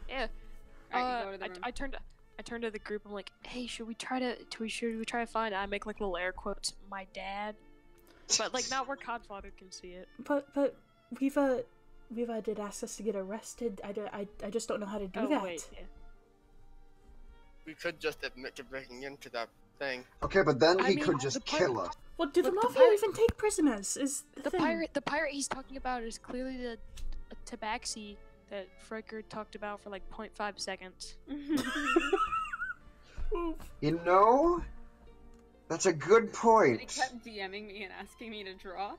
Yeah. Alright, you go to the room. I turned to the group. I'm like, hey, should we try to find? I make like little air quotes. My dad, but like not where Codfather can see it. But Viva did ask us to get arrested. I just don't know how to do that. Wait, yeah. We could just admit to breaking into that thing. Okay, but then I he mean, could just the kill us. Well, do the Look, the mafia pirate- even take prisoners? Is the thing. The pirate he's talking about is clearly the tabaxi that Fricker talked about for like 0.5 seconds. You know, that's a good He point. kept DMing me and asking me to draw.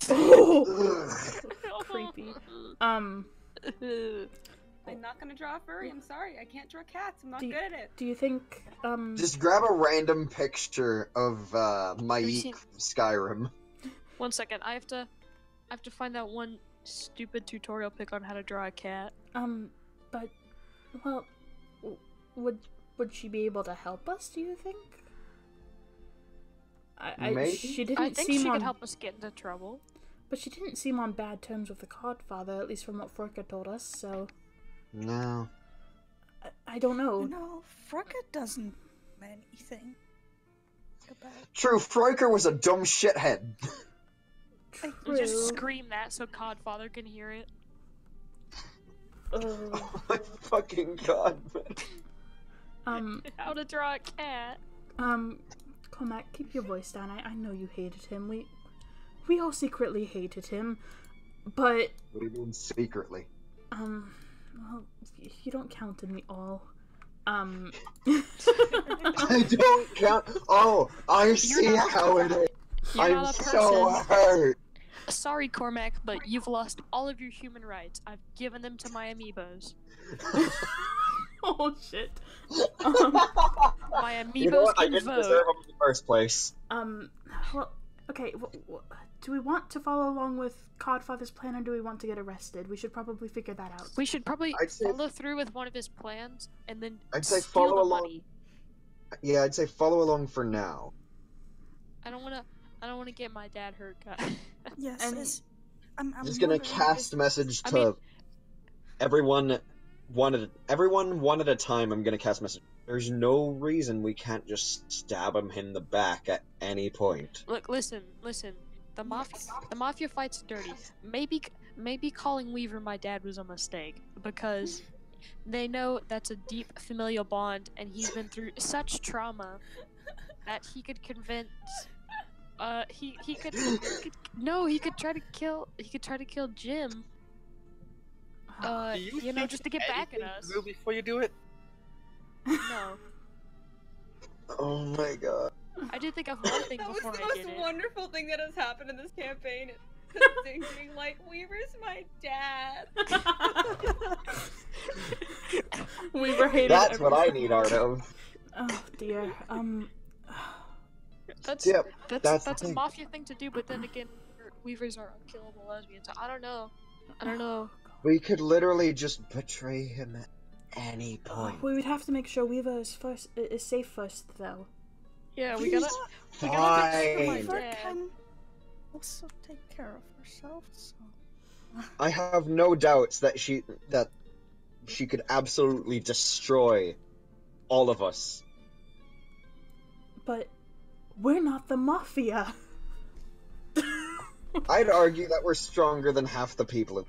Ugh. Creepy. I'm not gonna draw a furry. I'm sorry. I can't draw cats. I'm not Do you- good at it. Do you think Just grab a random picture of you Maik seen- from Skyrim. 1 second, I have to find that one stupid tutorial pic on how to draw a cat. but well, would she be able to help us? Do you think? Maybe? She didn't I think seem she on, could help us get into trouble. but she didn't seem on bad terms with the Godfather, at least from what Forka told us. So No. I don't know. No, Freka doesn't do anything about True, Froiker was a dumb shithead. And True. just scream that so Godfather can hear it. Oh my fucking god, man. How to draw a cat. Cormac, keep your voice down. I know you hated him. We all secretly hated him, but What do you mean secretly? well, you don't count in the all. I don't count. Oh, I see how it is. You're I'm not a so person. hurt. Sorry, Cormac, but you've lost all of your human rights. I've given them to my amiibos. Oh shit. My amiibos You know what? I can didn't vote. deserve him in the first place. Well, okay. Do we want to follow along with Godfather's plan, or do we want to get arrested? We should probably figure that out. We should probably I'd say- follow through with one of his plans and then I'd say steal follow the along. money. Yeah, I'd say follow along for now. I don't wanna get my dad hurt, guys. Yes, And- I'm Just gonna wondering cast if- message I to mean- everyone one at a time. I'm gonna cast message. There's no reason we can't just stab him in the back at any point. Look, listen. The mafia fight's dirty. Maybe calling Weaver my dad was a mistake because they know that's a deep familial bond, and he's been through such trauma that he could convince. He could try to kill Jim. Do you think Just to get back at anything us. through before you do it? No, Oh my god. I did think of one thing That was before the I most did it. wonderful thing that has happened in this campaign. Thinking like, Weaver's my dad. We were hated. That's every what I single need one. art of. Oh dear. That's Yep, that's the a thing. mafia thing to do, but then again, Weavers are unkillable lesbians. So I don't know. We could literally just betray him at any point. We would have to make sure Weaver is safe first, though. Yeah, we He's gotta make sure my fine. Freka dad. can also take care of herself, so... I have no doubts that she could absolutely destroy all of us. But we're not the mafia. I'd argue that we're stronger than half the people.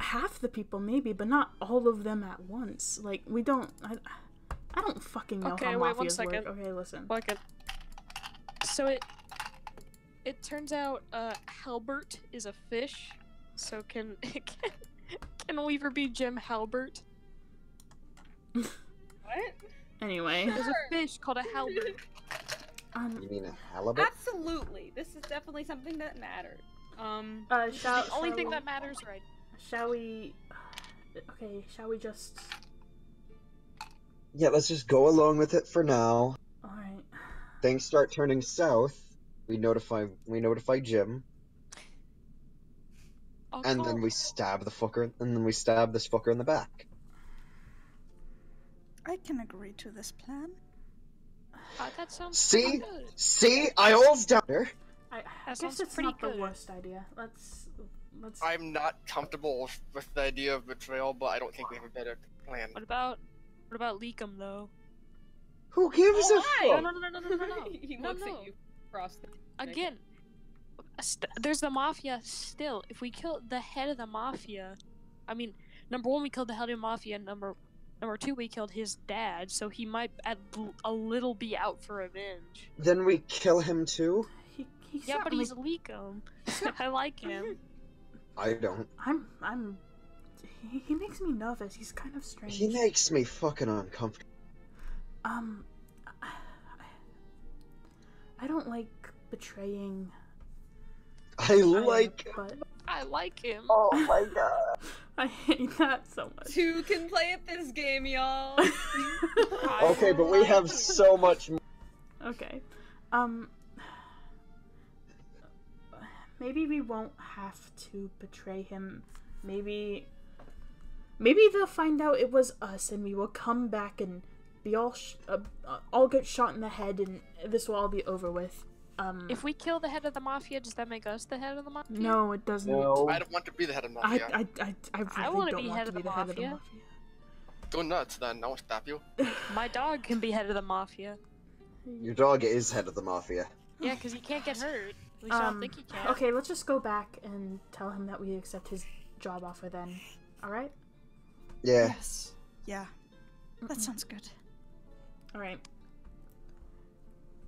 Half the people, maybe, but not all of them at once. Like, we don't. I don't fucking know Okay, how wait, one mafias work. second. Okay, listen. So it turns out Halbert is a fish. So can Weaver be Jim Halbert? What? Anyway, There's a fish called a Halbert. You mean a halibut? Absolutely. This is definitely something that matters. shall The only thing we- that matters, right? Shall we? Okay, shall we just? Yeah, let's just go along with it for now. All right. Things start turning south. We notify Jim, I'll and call- then we stab the fucker, and then we stab this fucker in the back. I can agree to this plan. that sounds See? pretty good. See, Iole's down there. I sounds guess it's pretty not the good. worst idea. Let's. I'm not comfortable with the idea of betrayal, but I don't think we have a better plan. What about Leakum though? Who gives a No, fuck? no. He No, looks no. at you across the Again, there's the mafia still. If we kill the head of the mafia, I mean, number one, we killed the head of the mafia. Number Number 2, we killed his dad, so he might a little be out for revenge. Then we kill him too? He Yeah, but certainly- he's Leakum. I like him. I don't. He makes me nervous. He's kind of strange. He makes me fucking uncomfortable. I don't like betraying. I like him. But I like him. Oh my god. I hate that so much. Two can play at this game, y'all. Okay, but we have so much more. Okay. Maybe we won't have to betray him. Maybe they'll find out it was us, and we will come back and be all get shot in the head, and this will all be over with. If we kill the head of the mafia, does that make us the head of the mafia? No, it doesn't. No. I don't want to be the head of the mafia. I really I wanna don't be want head to of be the the head of the mafia. mafia. Go nuts then, I won't stop you. My dog can be head of the mafia. Your dog is head of the mafia. Yeah, because he can't get hurt. At least I don't think he can. Okay, let's just go back and tell him that we accept his job offer then. Alright? Yeah. Yes. Yeah. That sounds good. Alright.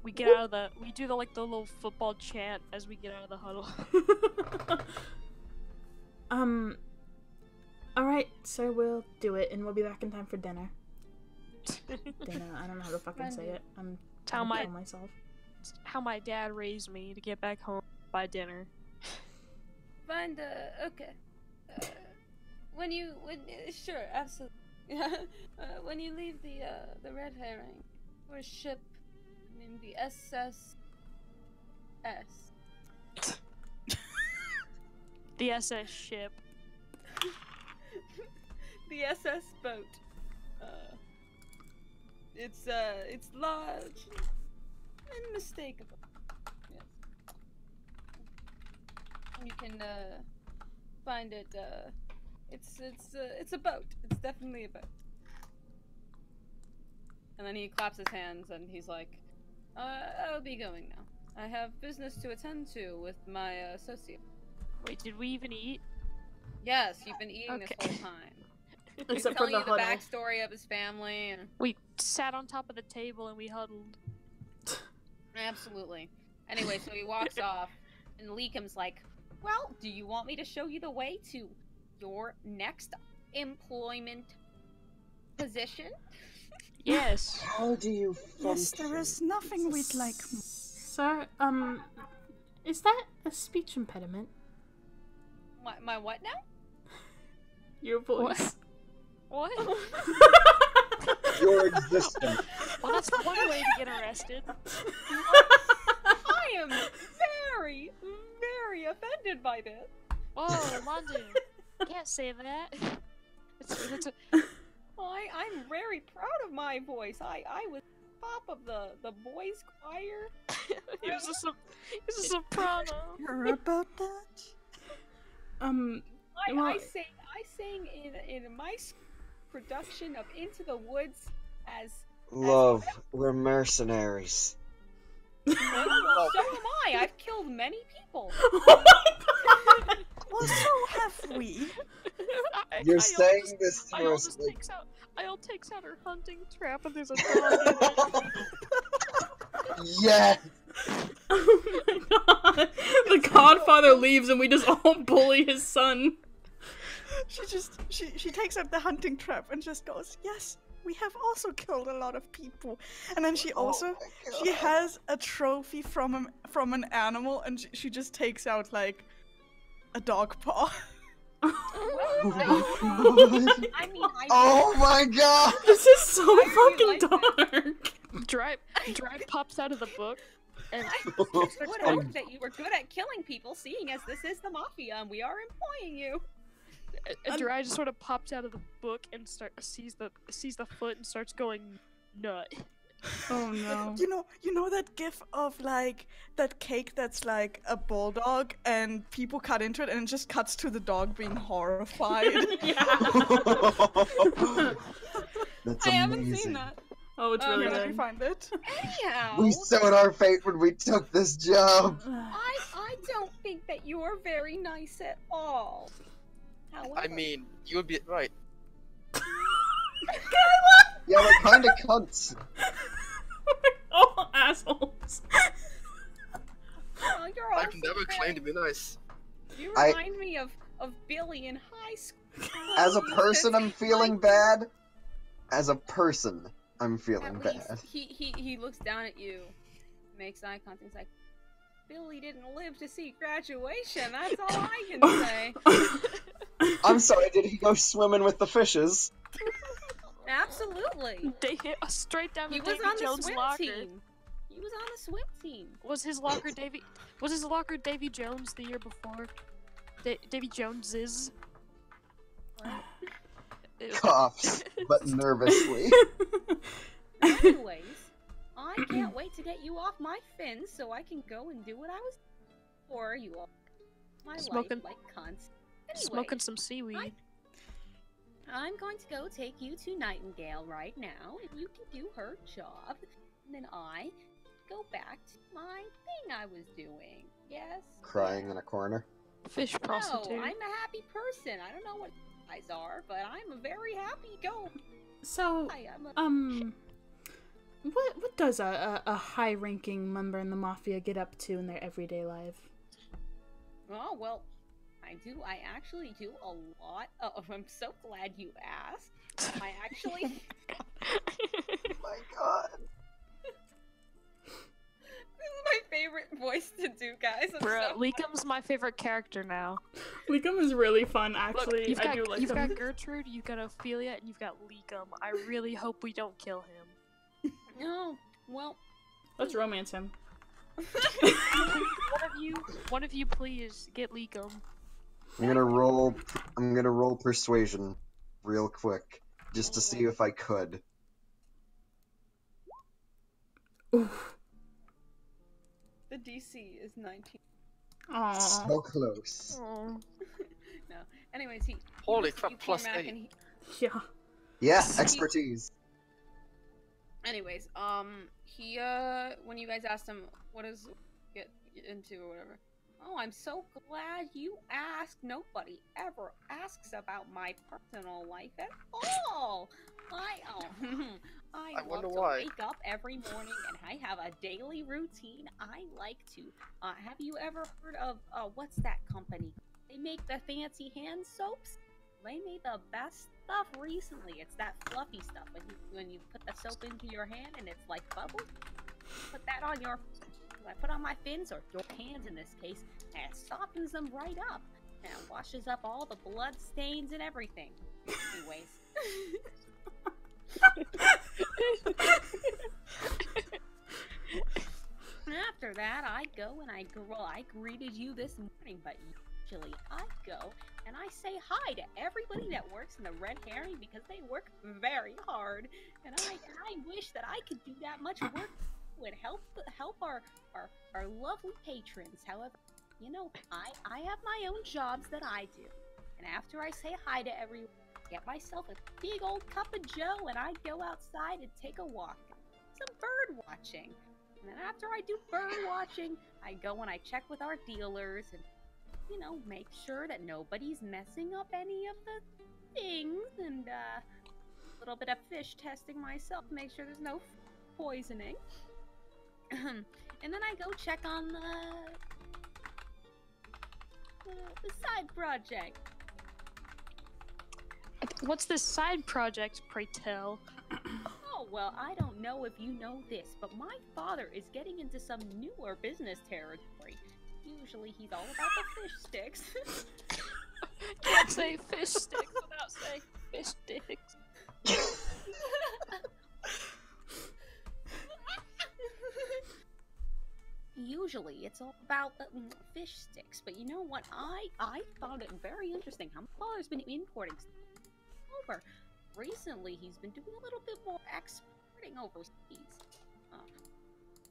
We get out of the. We do the little football chant as we get out of the huddle. Alright, so we'll do it and we'll be back in time for dinner. Dinner, I don't know how to fucking say it. I'm Tell trying to my kill myself. how my dad raised me to get back home by dinner. Find okay. Sure, absolutely. When you leave the red herring for a ship named the SSS. The SS ship. The SS boat. It's large and unmistakable. Yes. You can find it. It's a boat. It's definitely a boat. And then he claps his hands and he's like, "I'll be going now. I have business to attend to with my associate." Wait, did we even eat? Yes, you've been eating Okay. this whole time. Except for Telling the you the huddle. backstory of his family and We sat on top of the table and we huddled. absolutely. Anyway, so he walks off, and Leakum's like, "Well, do you want me to show you the way to your next employment position?" Yes. How do you Yes, there is nothing we'd like. Sir, is that a speech impediment? My what now? Your voice. What? Your existence. Well, that's one way to get arrested. I am very, very offended by this. Whoa, London. Can't say that. It's a... I'm very proud of my voice. I was top of the boys' choir. He was a soprano. Heard about that? I Well- sang in my production of Into the Woods as Love, we're mercenaries. so am I. I've killed many people. Well, so have we. You're saying this to Iole us just like... takes out her hunting trap and there's a dog in it. Yeah! Oh my god. The godfather leaves and we just all bully his son. She takes out the hunting trap and just goes, "Yes, we have also killed a lot of people." And then she also she has a trophy from an animal, and she just takes out like a dog paw. I mean, Oh my god! This is so I fucking really like dark. Drive pops out of the book and I would hope that you were good at killing people, seeing as this is the mafia and we are employing you. Dry just sort of pops out of the book and sees the foot and starts going nut. Oh no. You know that gif of like that cake that's like a bulldog and people cut into it and it just cuts to the dog being horrified. That's I haven't amazing. seen that. Oh, it's really Yeah, let me good. find it. Anyhow, We sowed our fate when we took this job. I don't think that you're very nice at all. However, I mean, you would be right. Yeah, we're kind of cunts. Oh, assholes. Oh, you're I've also never very- claimed to be nice. You remind me of Billy in high school. As a He person, says, I'm feeling "Like, bad. As a person, I'm feeling At bad. least he looks down at you, makes eye contact, he's like, Billy didn't live to see graduation, that's all I can say. I'm sorry, did he go swimming with the fishes? Absolutely. They hit straight down He to was Davy on the Jones' swim locker. team. He was on the swim team. Was his locker Davy Jones the year before? Davy Jones's. Coughs, but nervously. Anyways, I can't wait to get you off my fins so I can go and do what I was for you all. My Smoking- life like cunts. Anyways, Smoking some seaweed. I'm going to go take you to Nightingale right now, and you can do her job. And then I go back to my thing I was doing. Yes? Crying in a corner. Fish prostitute. No, I'm a happy person. I don't know what you guys are, but I'm a very happy So, I am a... what does a high-ranking member in the Mafia get up to in their everyday life? Oh, well, I actually do a lot of... I'm so glad you asked. I actually... My God. This is my favorite voice to do, guys. I'm Bruh, so... Leakum's my favorite character now. Leakum is really fun, actually. Look, I do like you've him. got Gertrude, you've got Ophelia, and you've got Leakum. I really hope we don't kill him. No, well... Let's romance him. One of you please get Leakum. I'm gonna roll persuasion real quick. Just to see if I could. Oof. The DC is 19. Aww. So close. Aw. No. Anyways, he... Holy looks at crap, you, plus Cormac, 8. and he... Yeah. Yeah, expertise. Anyways, when you guys asked him what does get into or whatever, oh, I'm so glad you asked. Nobody ever asks about my personal life at all. I wonder love to why. wake up every morning and I have a daily routine. I like to. Have you ever heard of what's that company? They make the fancy hand soaps. They made the best stuff recently. It's that fluffy stuff when you put the soap into your hand and it's like bubbles. Put that on your... I put on my fins, or your hands in this case, and it softens them right up. And it washes up all the blood stains and everything. Anyways. After that, I go and I greeted you this morning, but usually I go and I say hi to everybody that works in the Red Herring because they work very hard, and I wish that I could do that much work and help our lovely patrons. However, you know, I have my own jobs that I do, and after I say hi to everyone, get myself a big old cup of joe, and I go outside and take a walk, some bird watching. And then after I do bird watching, I go and I check with our dealers and, you know, make sure that nobody's messing up any of the things, and a little bit of fish testing myself, make sure there's no poisoning. And then I go check on the side project. What's this side project, pray tell? Oh, well, I don't know if you know this, but my father is getting into some newer business territory. Usually he's all about the fish sticks. Can't say fish sticks without saying fish sticks. Usually it's all about the fish sticks, but you know what? I found it very interesting how my father's been importing over. Recently, he's been doing a little bit more exporting overseas.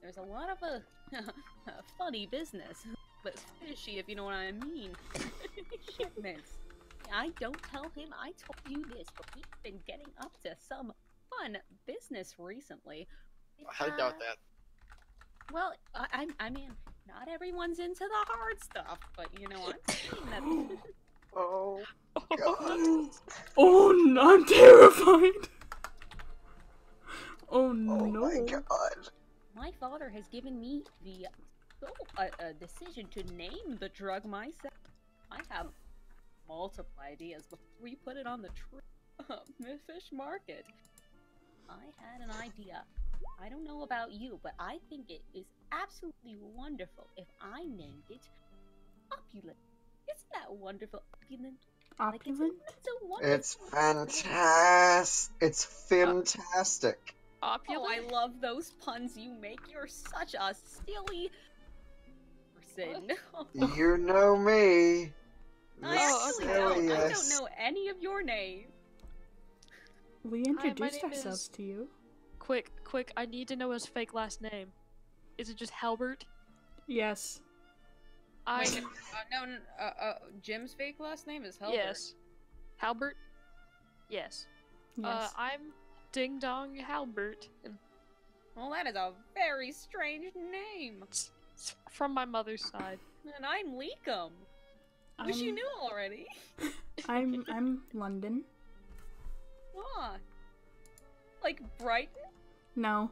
There's a lot of a funny business, but fishy, if you know what I mean. Shipments. I don't tell him I told you this, but we've been getting up to some fun business recently. I doubt that. Well, I mean, not everyone's into the hard stuff, but you know, I'm seeing that. Oh, God. Oh, no, I'm terrified. Oh Oh no. my god. My father has given me the decision to name the drug myself. I have multiple ideas before we put it on the fish market. I had an idea. I don't know about you, but I think it is absolutely wonderful if I named it Opulent. Isn't that wonderful? Opulent. Opulent? It's fantastic. It's fantastic. Opulent? Oh, I love those puns you make. You're such a silly person. You know me. I Miss actually don't. I don't Silliest. know any of your names. We my introduced name ourselves is- to you. Quick, I need to know his fake last name. Is it just Halbert? Yes. I'm... Jim's fake last name is Helbert. Yes. Halbert? Yes. Yes. I'm Ding Dong Halbert. And Well, that is a very strange name. it's from my mother's side. And I'm Leakum. Wish you knew already. I'm London. Ah. Like Brighton? No.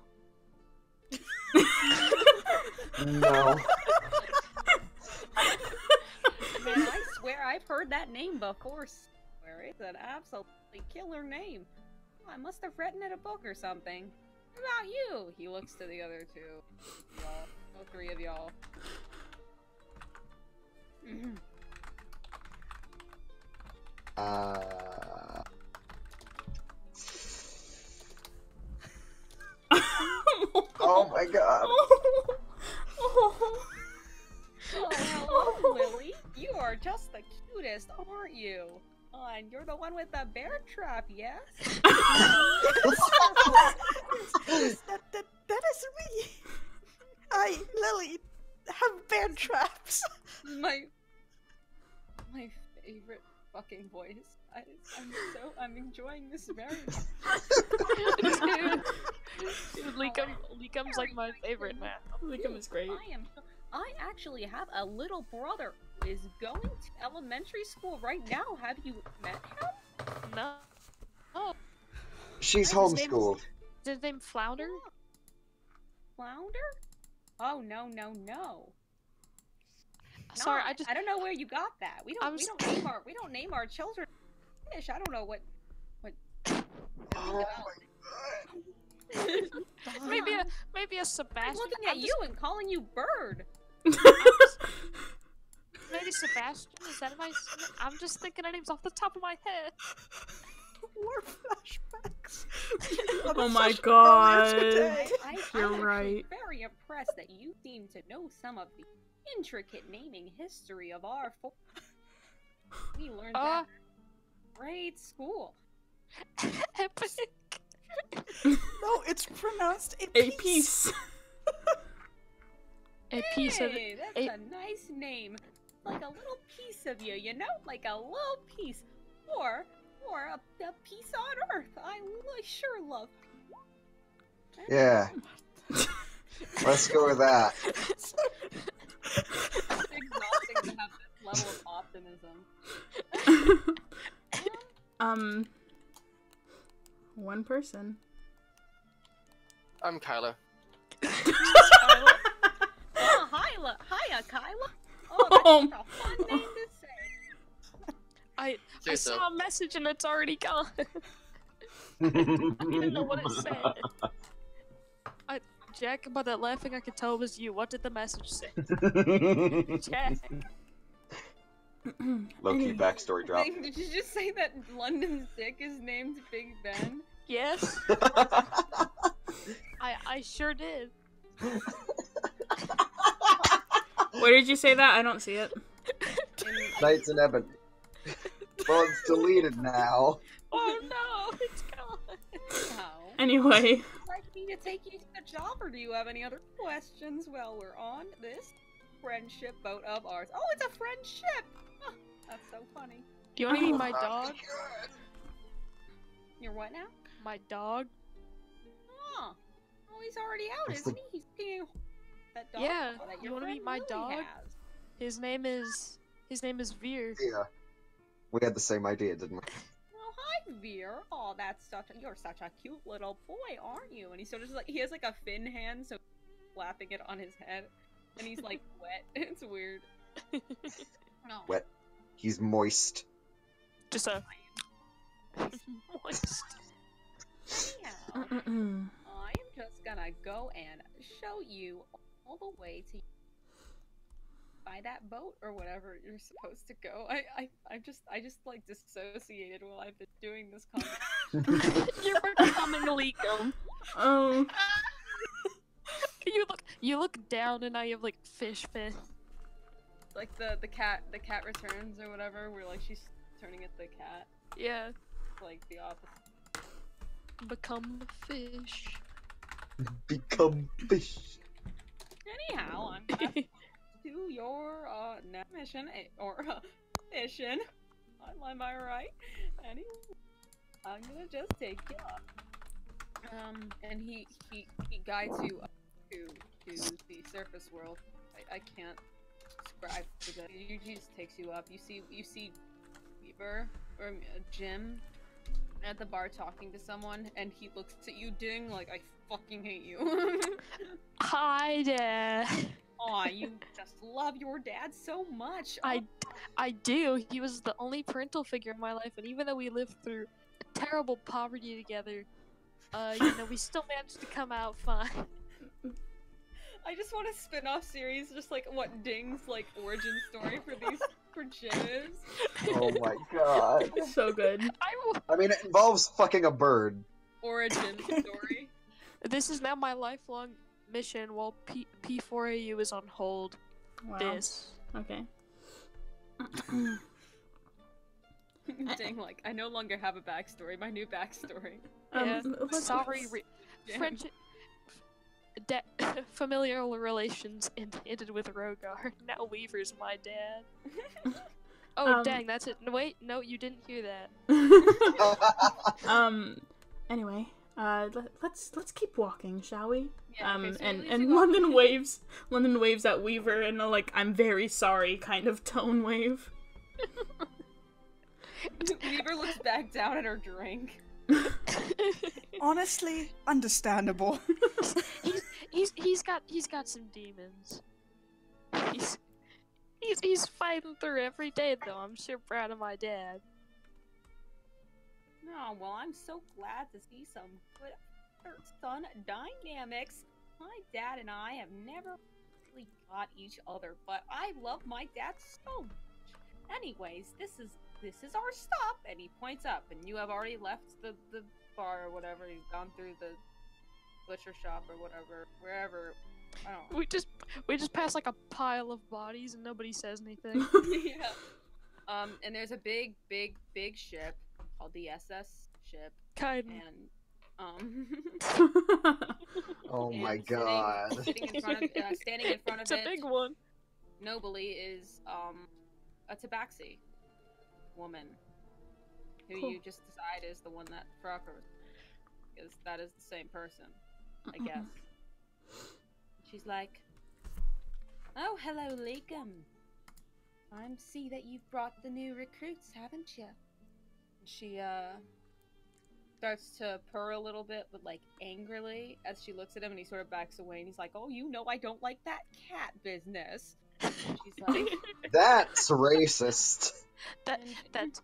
No. Man, I swear I've heard that name before. Swear it's an absolutely killer name. Oh, I must have read it in a book or something. What about you? He looks to the other two. Y'all. All three of y'all. Oh my god. Oh. Oh, hello, Lily. You are just the cutest, aren't you? Oh, and you're the one with the bear trap, yes? That is me. I, Lily, have bear traps. My favorite fucking voice. I'm enjoying this very much. Dude, Leakum's like my favorite man. Leakum is great. I actually have a little brother who is going to elementary school right now. Have you met him? No. Oh, She's His name is- homeschooled. is his name Flounder? Flounder? Oh no. Sorry, No, I don't know where you got that. We I'm don't name our children fish. I don't know what Oh maybe a I'm Sebastian. looking at you and calling you bird. Maybe Sebastian. Is that nice? I'm just thinking of names off the top of my head. War flashbacks. Oh my Earlier god. today. I'm You're actually right. very impressed that you seem to know some of the intricate naming history of our We learned that in grade school. Epic. No, it's pronounced A piece. A piece of Hey, that's a nice name. Like a little piece of you, you know? Like a little piece. Or a piece on Earth. I sure love people. Yeah. Let's go with that. It's exhausting to have this level of optimism. One person. I'm Kyla. Oh, hiya, Kyla. Oh, that's such a fun name to say. I Say so. saw a message and it's already gone. I didn't know what it said. Jack, by that laughing, I could tell it was you. What did the message say? Jack. Low-key backstory drop. Did you just say that London's dick is named Big Ben? Yes. I sure did. Where did you say that? I don't see it. Knights in Ebony. Well, it's deleted now. Oh no, it's gone. Wow. Anyway. Would you like me to take you to the job, or do you have any other questions while we're on this friendship boat of ours? Oh, it's a friendship! Oh, that's so funny. Do you want to meet my dog? You're what now? My dog? Oh, he's already out, What's isn't he? He's being that dog Yeah, that you your wanna friend meet my Lily dog? has. His name is Veer. Yeah. We had the same idea, didn't we? Oh, hi, Veer. Oh, you're such a cute little boy, aren't you? And he's sort of just like, he has like a fin hand, so slapping it on his head, and he's like wet. It's weird. No. Wet. He's moist. Just a moist. Anyhow, I'm just gonna go and show you all the way to by that boat or whatever you're supposed to go. I just like dissociated while I've been doing this conversation. You're becoming Leakum. Oh. You look down and now you have like fish fin. Like the cat returns or whatever, where like she's turning at the cat. Yeah. Like the opposite. Become a fish. Become fish. Anyhow, I'm gonna do your mission or mission. Am I right? Anyway, I'm gonna just take you up. And he guides you up to the surface world. I can't describe it. He just takes you up. You see Weaver or Jim at the bar talking to someone, and he looks at you doing like, I fucking hate you. Hi, Dad. Aw, you just love your dad so much. I do. He was the only parental figure in my life, and even though we lived through terrible poverty together, we still managed to come out fine. I just want a spin-off series, just like what Ding's like origin story for Jim is. Oh my god. So good. I mean, it involves fucking a bird. Origin story. This is now my lifelong mission while P4AU is on hold. Wow. This. Okay. Ding, like, I no longer have a backstory. My new backstory. Yeah. Sorry. Friendship. Familial relations ended with Rogar. Now Weaver's my dad. Oh, dang, that's it. No, wait, no, you didn't hear that. Anyway, let's keep walking, shall we? Yeah, okay, so and London waves at Weaver in a like I'm very sorry kind of tone wave. Weaver looks back down at her drink. Honestly, understandable. He's got some demons. He's fighting through every day though. I'm sure proud of my dad. Oh, well, I'm so glad to see some good son dynamics. My dad and I have never really got each other, but I love my dad so much. Anyways, this is our stop, and he points up, and you have already left the bar or whatever. You've gone through the butcher shop or whatever, wherever. I don't know. We just pass like a pile of bodies and nobody says anything. Yeah. And there's a big ship called the SS ship. Kyla. And Oh and my god. standing in front of It's a big one. nobly is a tabaxi woman who Cool. you just decide is the one that Frocker, because that is the same person, I guess. She's like, oh, hello, Lakem. I see that you've brought the new recruits, haven't you? She starts to purr a little bit, but like angrily, as she looks at him, and he sort of backs away, and he's like, oh, you know I don't like that cat business. And she's like, That's racist. That's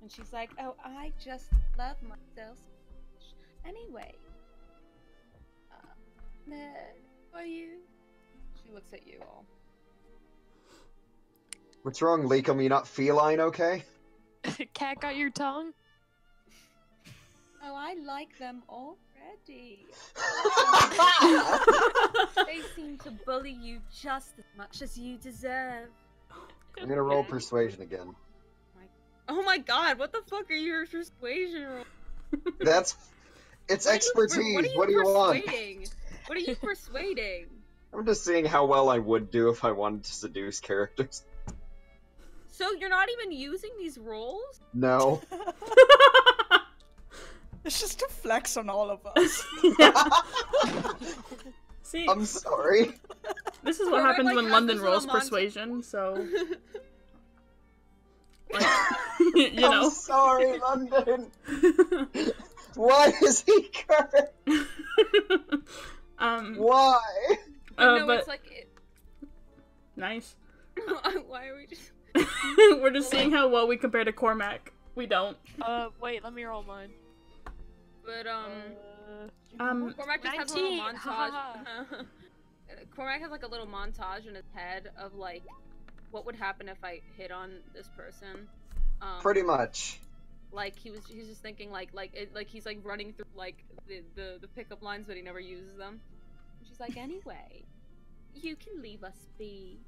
and she's like, oh, I just love myself. Anyway, are you? She looks at you all. What's wrong, Leakum? You not feline, okay? Cat got your tongue? Oh, I like them already. They seem to bully you just as much as you deserve. I'm gonna roll persuasion again. Oh my god, what the fuck are your persuasion rolls? It's expertise. What do you want? What are you persuading? I'm just seeing how well I would do if I wanted to seduce characters. So you're not even using these rolls? No. It's just a flex on all of us. See, I'm sorry. this is what Cormac, happens like, when has London this little rolls persuasion, so... Like, you know. I'm sorry, London. Why is he cursed? Why? No, but it's like nice. Why are we just? We're just seeing how well we compare to Cormac. We don't. Wait, let me roll mine. But Cormac just has a 19, little montage. Cormac has like a little montage in his head of like what would happen if I hit on this person. Pretty much. Like he's just thinking like he's like running through like the pickup lines, but he never uses them. And she's like, anyway, you can leave us be.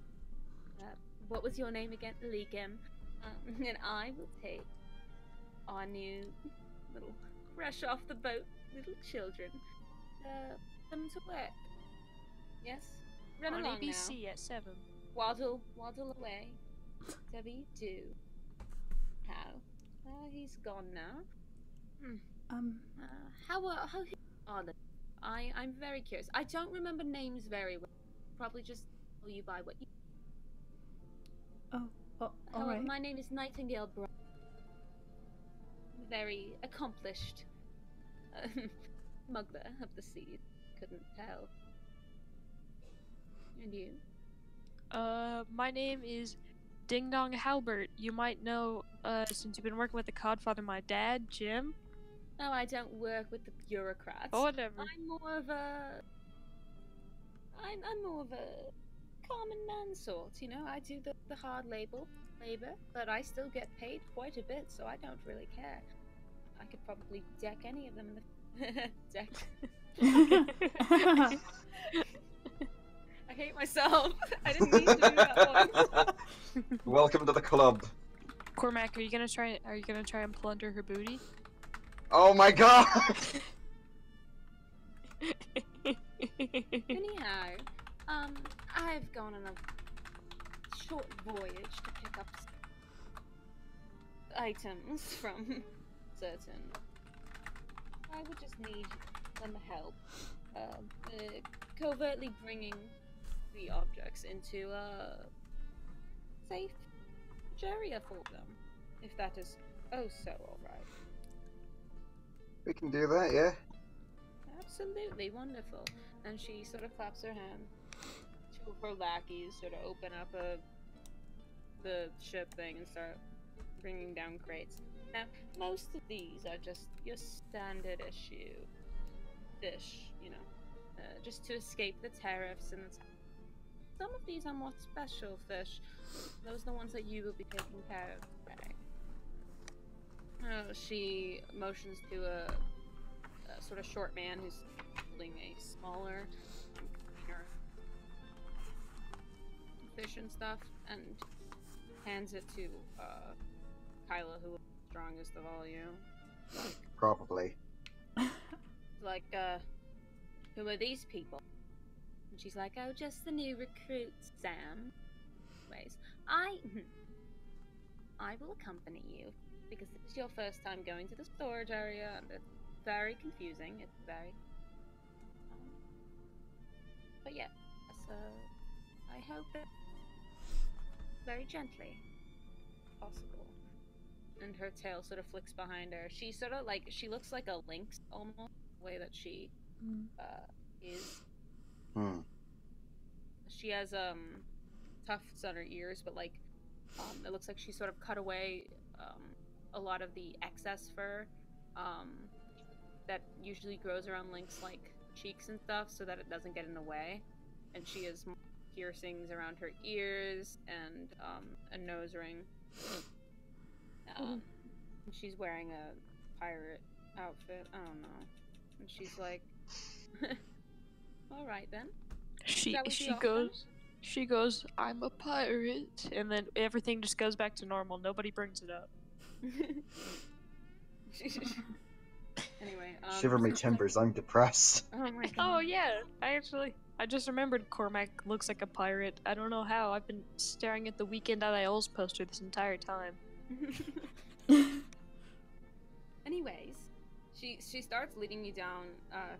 What was your name again? Legem. And I will take our new little fresh off the boat little children. Them to work. Yes? Run On along ABC now. at 7. Waddle away. Whatever you do. How? He's gone now. How are they? I'm very curious. I don't remember names very well. Probably just tell you by what you. All right. My name is Nightingale Brown. Very accomplished smuggler of the sea. Couldn't tell. And you? My name is Ding Dong Halbert. You might know, since you've been working with the Codfather, my dad, Jim. No, I don't work with the bureaucrats. Oh, whatever. I'm more of a common man sort, you know. I do the hard labor, but I still get paid quite a bit, so I don't really care. I could probably deck any of them in the deck. I hate myself. I didn't mean to do that one. Welcome to the club. Cormac, are you gonna try and plunder her booty? Oh my god! Anyhow, I've gone on a short voyage to pick up items from certain. I would just need some help, covertly bringing the objects into a safe area for them, if that is oh so alright. We can do that, yeah? Absolutely wonderful. And she sort of claps her hand. Two of her lackeys sort of open up the ship thing and start bringing down crates. Now, most of these are just your standard issue fish, you know, just to escape the tariffs and some of these are more special fish. Those are the ones that you will be taking care of today. She motions to a sort of short man who's holding a smaller, cleaner fish and stuff, and hands it to Kyla, who is the strongest of all you. Probably. Like, who are these people? And she's like, oh, just the new recruits, Sam. Anyways, I will accompany you, because this is your first time going to the storage area, and it's very confusing. It's very... but yeah, so I hope that very gently, if possible. And her tail sort of flicks behind her. She sort of like, she looks like a lynx almost, the way that she is. She has tufts on her ears, but like it looks like she sort of cut away a lot of the excess fur that usually grows around lynx like cheeks and stuff, so that it doesn't get in the way. And she has piercings around her ears and a nose ring. And she's wearing a pirate outfit. I don't know. And she's like, all right then. She goes, I'm a pirate, and then everything just goes back to normal. Nobody brings it up. Anyway, Shiver me timbers, I'm depressed. oh my god. Oh yeah, I just remembered Cormac looks like a pirate. I don't know how. I've been staring at the Weekend at Iole's poster this entire time. Anyways, she starts leading you down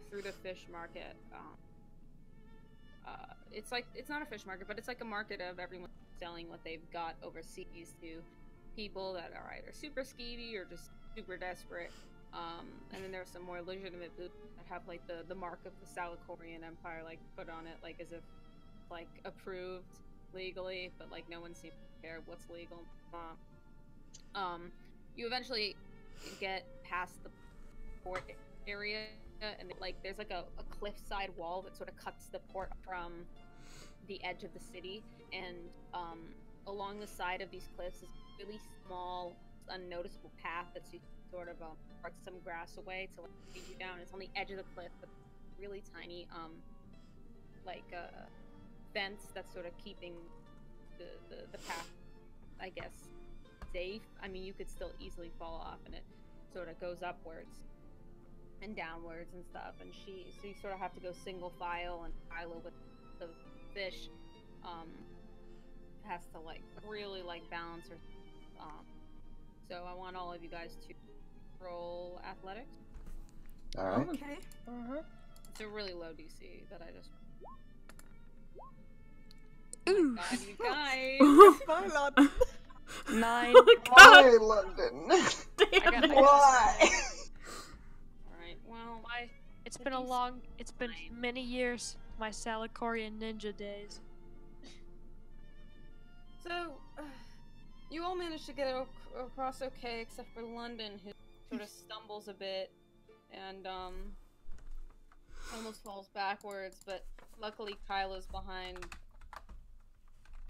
through the fish market. It's like, it's not a fish market, but it's like a market of everyone selling what they've got overseas to people that are either super skeevy or just super desperate. And then there's some more legitimate boots that have like the mark of the Salicorian Empire like put on it, like as if like approved legally, but like no one seems to care what's legal. You eventually get past the port area, and like there's like a cliffside wall that sort of cuts the port from the edge of the city, and along the side of these cliffs is a really small, unnoticeable path that's sort of parts some grass away to like lead you down. It's on the edge of the cliff, but really tiny fence that's sort of keeping the path, I guess, safe. I mean, you could still easily fall off, and it sort of goes upwards and downwards and stuff. And so you sort of have to go single file, and Kyla with the fish has to like really like balance her. So I want all of you guys to roll athletics. All right. Okay. It's a really low DC that I just. Ooh. God, you guys. Bye, London. 9. Why, London? Damn. Why? Alright, well, It's been many years. My Salicorian ninja days. so you all managed to get across okay, except for London, who sort of stumbles a bit and almost falls backwards, but luckily Kyla's behind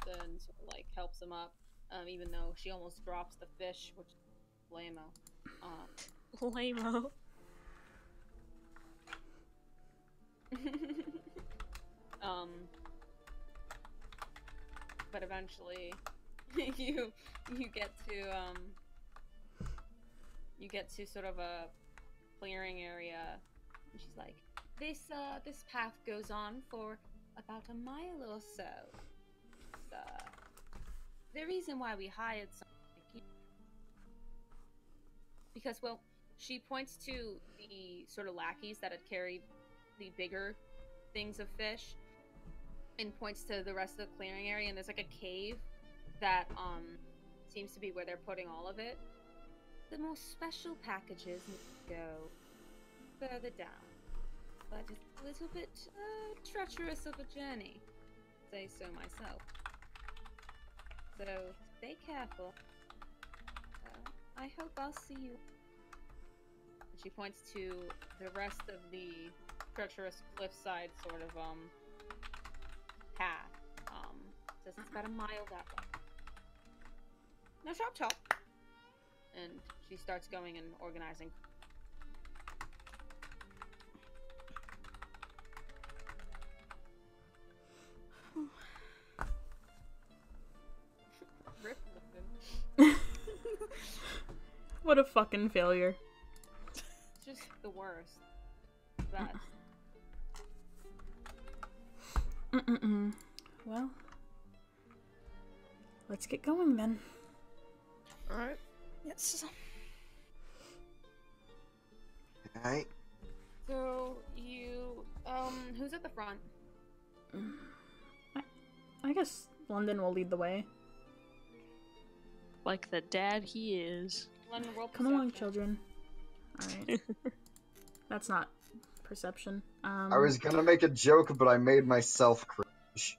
and sort of like helps him up, even though she almost drops the fish, which is lame-o. Lame-o. But eventually you get to sort of a clearing area, and she's like, this path goes on for about a mile or so. The reason why we hired someone, because, well, she points to the sort of lackeys that had carried the bigger things of fish, and points to the rest of the clearing area, and there's like a cave that seems to be where they're putting all of it. The most special packages need to go further down, but it's a little bit treacherous of a journey, say so myself. So stay careful. I hope I'll see you. And she points to the rest of the treacherous cliffside sort of path. Says it's about a mile that way. No, chop. And she starts going and organizing. Rip Lipton. What a fucking failure. It's just the worst. Best. Well, let's get going then. Alright. Yes. Alright. So you who's at the front? I guess London will lead the way. Like the dad he is. London, roll Come along, perception. children. Alright. That's not perception. I was gonna make a joke, but I made myself cringe.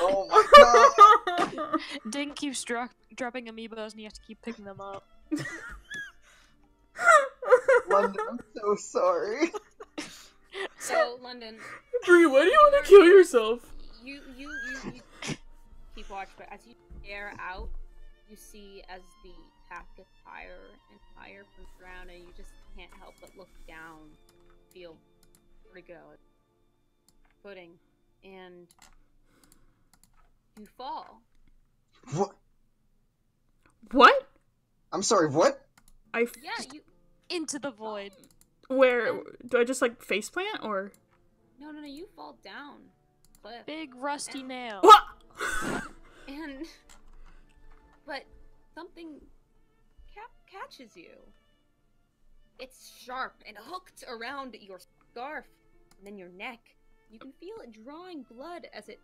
Oh my god! Ding keeps dropping amiibos and you have to keep picking them up. London, I'm so sorry. So London, Bree, why do you want to kill yourself? you keep watch, but as you stare out, you see as the path gets higher and higher from the ground, and you just can't help but look down, feel pretty good footing, and you fall. What? What? I'm sorry, what? Yeah, you. Into the void. Where? Do I just, like, faceplant, or? No, you fall down. Cliff. Big rusty nail. What? And. But something catches you. It's sharp and hooked around your scarf and then your neck. You can feel it drawing blood as it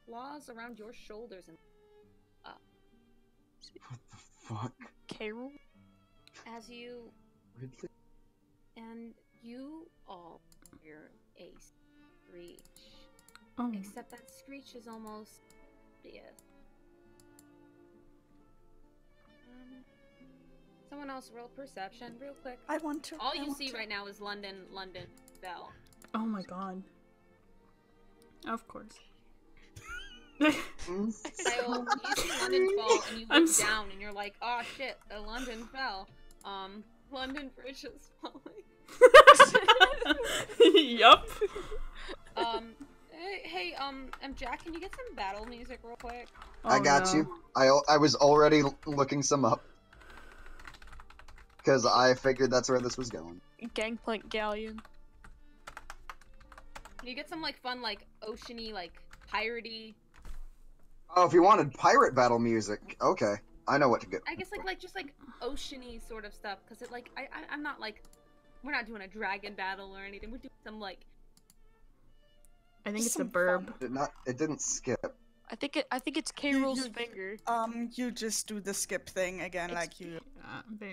claws around your shoulders and up. What the fuck? Carol? As you Ridley? and you all hear a screech. Oh. Except that screech is almost obvious. Someone else roll perception real quick. I want to. All I you want see to. right now is London fell. Oh my god. Of course. Iole, you see London fall and you look down and you're like, oh shit, the London fell. London Bridge is falling. Yup. Hey, Jack, can you get some battle music real quick? I got you. I was already looking some up. Because I figured that's where this was going. Gangplank Galleon. Can you get some, like, fun, like, oceany, like, piratey? Oh, if you wanted pirate battle music, okay. I know what to get. I guess, like just, like, oceany sort of stuff. Because, it, like, I'm not, like, we're not doing a dragon battle or anything. We're doing some, like... I think it's a Some burb. It didn't skip. I think it's Carol's finger. You just do the skip thing again, It's- like you.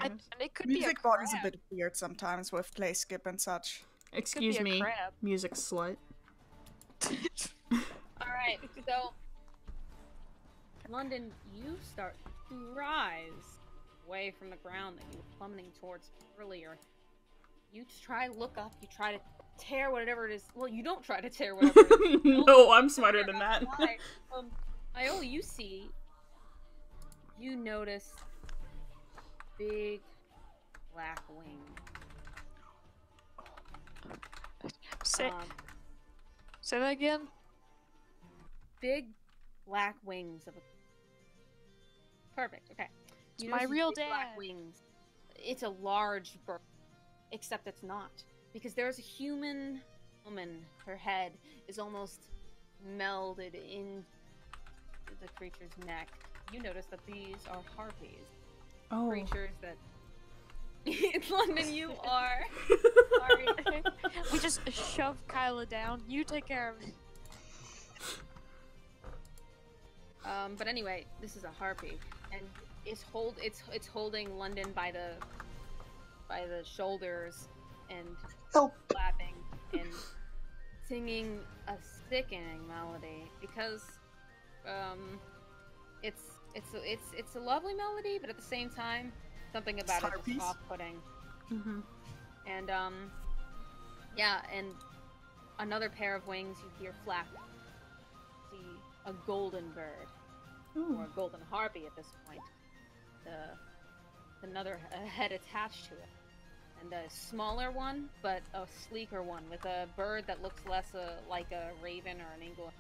And it could be a Music box is a crab. bit weird sometimes with play skip and such. Excuse Could be a me, crab. music slut. Alright, so... London, you start to rise away from the ground that you were plummeting towards earlier. You try look up, you try to tear whatever it is. Well, you don't try to tear whatever it is. No, I'm smarter than that. Iole, you notice big black wings. Say that again. Big black wings of a... Perfect, okay. It's You my notice these real big black dad. wings. It's a large bird, except it's not. Because there's a human woman. Her head is almost melded into the creature's neck. You notice that these are harpies. Oh. Creatures that... In London, you are... Sorry. We just shove Kyla down. You take care of it. But anyway, this is a harpy, and it's holding London by the shoulders and Help. clapping and singing a sickening melody because it's a lovely melody, but at the same time something about it is off-putting. Mm-hmm. And yeah, and another pair of wings you hear flap. See a golden bird. Ooh. Or a golden harpy at this point. Another head attached to it. And a smaller one, but a sleeker one, with a bird that looks less like a raven or an eagle,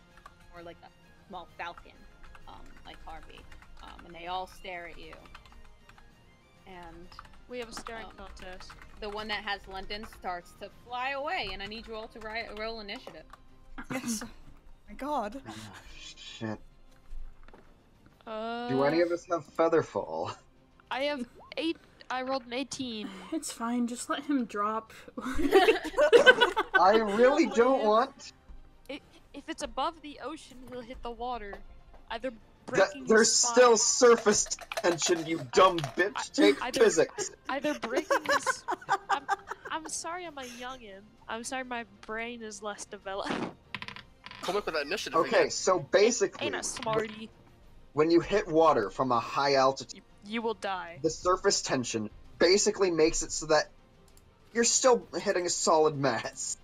or like a small falcon, like harpy. And they all stare at you. And We have a staring contest. the one that has London starts to fly away, and I need you all to roll initiative. Yes. My god. Oh, shit. Uh, Do any of us have Featherfall? I have 8. I rolled an 18. It's fine, just let him drop. I really don't want. If it's above the ocean, he'll hit the water. Either breaking There's his spine, still surface tension, you dumb bitch. Take Either- physics. either breaking his. I'm sorry, I'm a youngin. I'm sorry, my brain is less developed. Come up with that initiative. Okay, again. so basically, Ain't a smarty. when you hit water from a high altitude, You will die. the surface tension basically makes it so that you're still hitting a solid mass.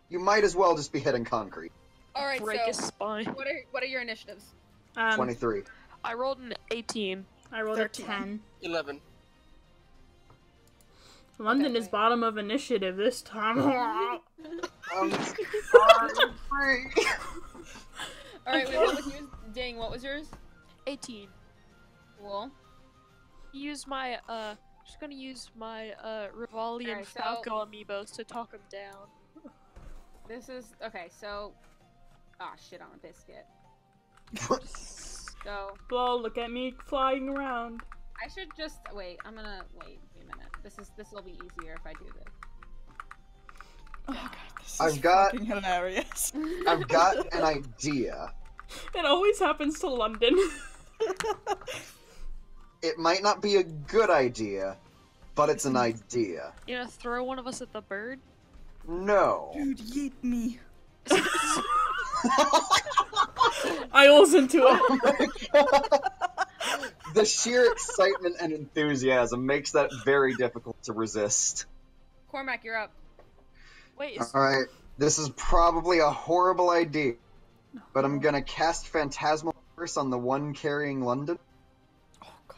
You might as well just be hitting concrete. All right, Break his so spine. what are your initiatives? 23. I rolled an 18. I rolled 13. a 10. 11. London is wait. bottom of initiative this time. I'm sorry. All right, wait, what was yours? Dang, what was yours? 18. Cool. Use my just gonna use my Rivali and Alright, so- Falco amiibos to talk him down. This is okay. So, shit on a biscuit. So Lol, look at me flying around. I should just wait. I'm gonna wait a minute. This will be easier if I do this. Oh god, this I've is got- fucking hilarious. I've got an idea. It always happens to London. It might not be a good idea, but it's an idea. You know, throw one of us at the bird? No. Dude, yeet me. Iole's into it. Oh my god. The sheer excitement and enthusiasm makes that very difficult to resist. Cormac, you're up. Wait, is... Alright, this is probably a horrible idea, but I'm gonna cast Phantasmal Curse on the one carrying London. Oh god.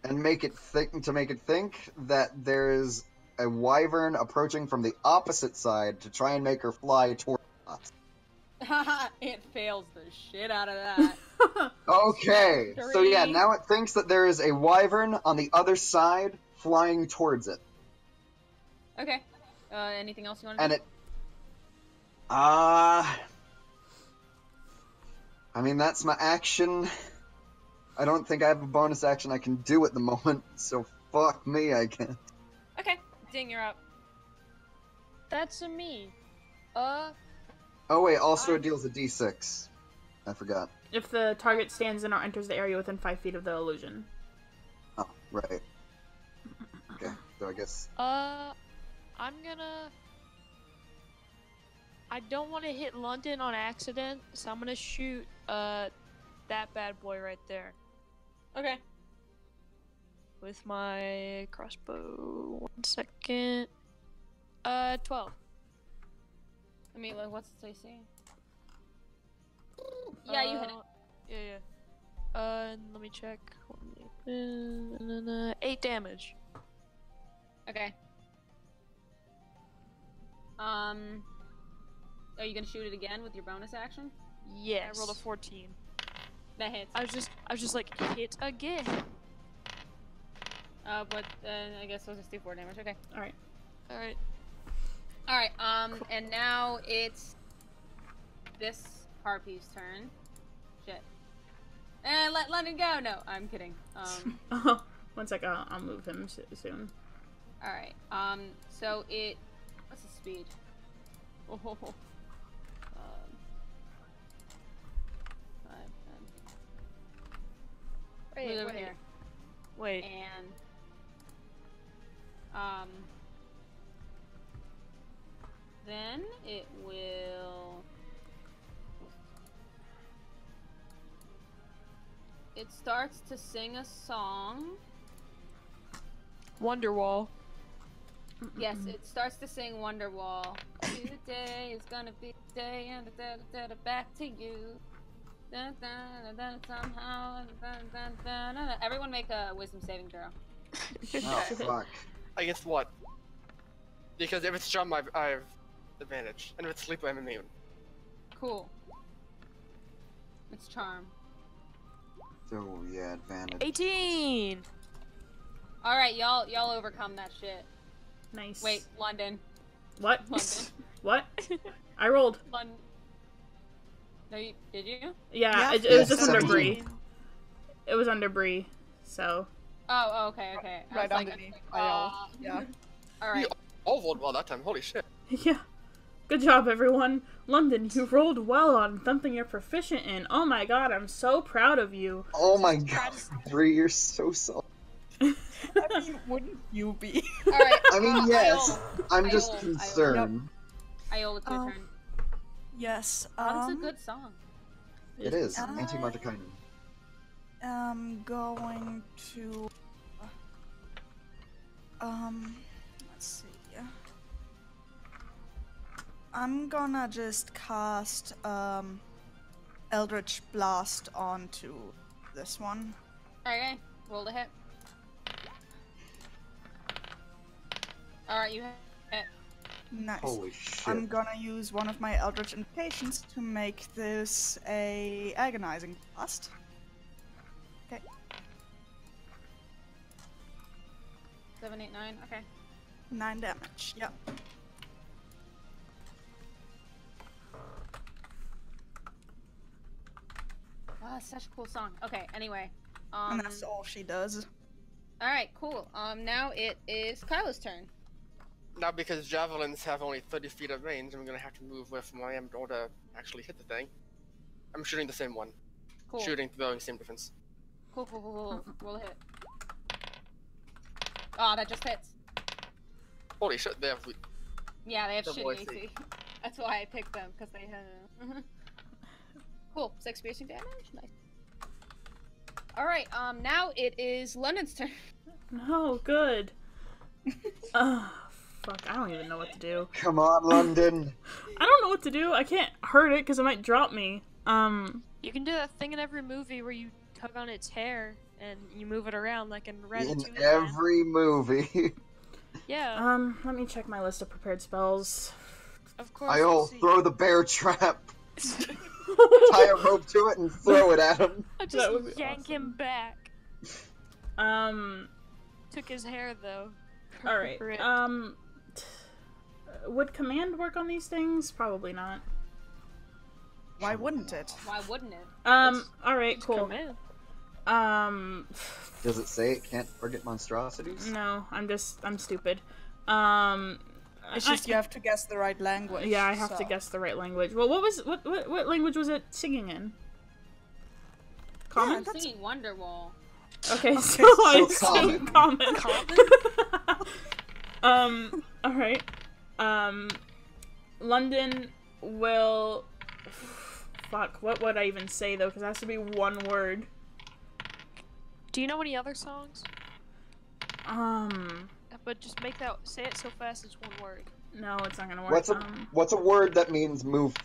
And make it think that there's a wyvern approaching from the opposite side to try and make her fly toward us. It fails the shit out of that. Okay, so yeah, 3. now it thinks that there is a wyvern on the other side flying towards it. Okay. Anything else you want to And do? it... I mean, that's my action. I don't think I have a bonus action I can do at the moment, so fuck me, I guess. Okay. Ding, you're up. That's a me. Oh wait, also it deals a d6. I forgot. If the target stands in or enters the area within 5 feet of the illusion. Oh, right. Okay, so I guess... I'm gonna... I don't want to hit London on accident, so I'm gonna shoot, that bad boy right there. Okay. With my crossbow. 1 second. 12. I mean, like, what's the AC? Yeah, you hit it. Yeah. Let me check. 8 damage. Okay. Are you gonna shoot it again with your bonus action? Yes. I rolled a 14. That hits. I was just like, hit again. But I guess it was just do 4 damage. Okay. Alright. Alright, and now it's this harpy's turn. Shit. And let London go! No, I'm kidding. 1 sec, I'll move him soon. Alright, so it... What's the speed? Oh, 5, 10. Move over here. Wait. And... then it will... It starts to sing a song. Wonderwall. Yes, it starts to sing Wonderwall. Today is gonna be the day and back to you. Somehow. Everyone make a wisdom saving throw. Oh, fuck. I guess what? Because if it's jump, I have advantage, and if it's sleep, I'm immune. Cool. It's charm. So, yeah, advantage. 18! Alright, y'all overcome that shit. Nice. Wait, London. What? London. What? I rolled. London. No, did you? Yeah, Yeah. it was just Yeah, under 17. Bree. It was under Bree, so. Oh, okay. I Right was like, underneath Iole. Yeah. Alright. All rolled well that time. Holy shit. Yeah. Good job, everyone. London, you rolled well on something you're proficient in. Oh my god, I'm so proud of you. Oh my god, Bree, you're so soft. I mean, wouldn't you be? Alright. I mean, yes. Iole. I'm just Iole. concerned. Iole, it's your Oh. turn. Yes. Oh, that's a good song. It is. Uh, Anti-Martikainen. I'm going to... let's see. I'm gonna just cast, Eldritch Blast onto this one. Okay, roll the hit. Alright, you hit. Nice. Holy shit. I'm gonna use one of my Eldritch Invocations to make this a Agonizing Blast. Okay. 7, 8, 9, okay. 9 damage, yep. Oh, it's such a cool song. Okay, anyway. And that's all she does. Alright, cool. Now it is Kyla's turn. Now, because javelins have only 30 feet of range, I'm gonna have to move where from where I am in order to actually hit the thing. I'm shooting the same one. Cool. Shooting, throwing, same difference. Cool. Roll a hit. Oh, that just hits. Holy shit, they have. Yeah, they have Double shitty AC. AC. That's why I picked them, because they have... Cool. 6 piercing damage. Nice. Alright, now it is London's turn. No, good. Fuck, I don't even know what to do. Come on, London. I don't know what to do. I can't hurt it because it might drop me. You can do that thing in every movie where you tug on its hair and you move it around like in In Ratatouille. every movie. Yeah, let me check my list of prepared spells. of course. Iole, see. throw the bear trap. Tie a rope to it and throw it at him. I That just would be yank awesome. him back. Took his hair though. Alright, Rip. would command work on these things? Probably not. Why wouldn't it? Why wouldn't it? Alright, cool. Command. Does it say it can't target monstrosities? No, I'm stupid. It's just you have to guess the right language. Yeah, I have to so. guess the right language. Well, what language was it singing in? Common? I'm singing Wonderwall. Okay, so I so assume common. Alright. London will... Fuck, what would I even say, though? Because it has to be one word. Do you know any other songs? But just say it so fast it's one word. No, it's not gonna work. What's a word that means move?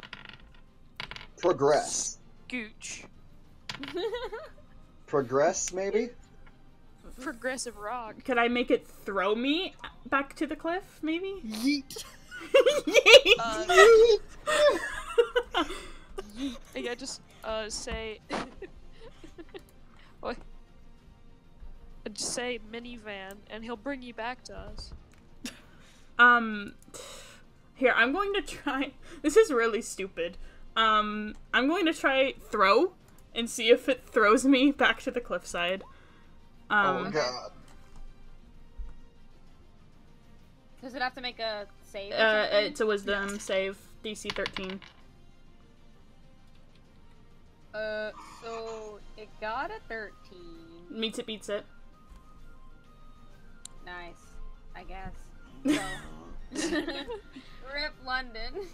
Progress. Gooch. Progress, maybe? Progressive rock. Could I make it throw me back to the cliff, maybe? Yeet. Yeet! Yeah, just say what? Just say minivan and he'll bring you back to us. Here, I'm going to try. This is really stupid. I'm going to try throw and see if it throws me back to the cliffside. Oh god. Does it have to make a save? It's a wisdom save, DC 13. So it got a 13. Meets it, beats it. Nice, I guess. So, rip London.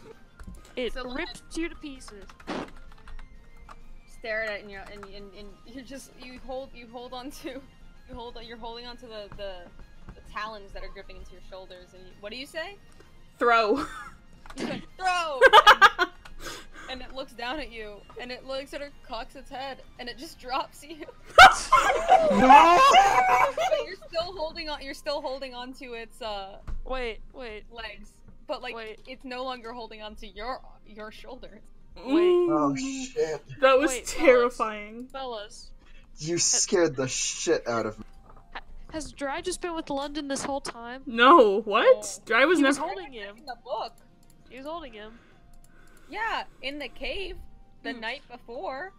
It So ripped you to pieces. Stare at it and you're holding onto the talons that are gripping into your shoulders and what do you say? Throw. You said, throw! And it looks down at you, and it looks at her, cocks its head, and it just drops you. No! But you're still holding on to its Wait. legs. But like Wait. it's no longer holding onto your shoulders. Oh shit. That was Wait, terrifying. Fellas, You scared the shit out of me. has Dry just been with London this whole time? No, what? I was He was never. holding him. In the book. He was holding him. Yeah, in the cave the night before.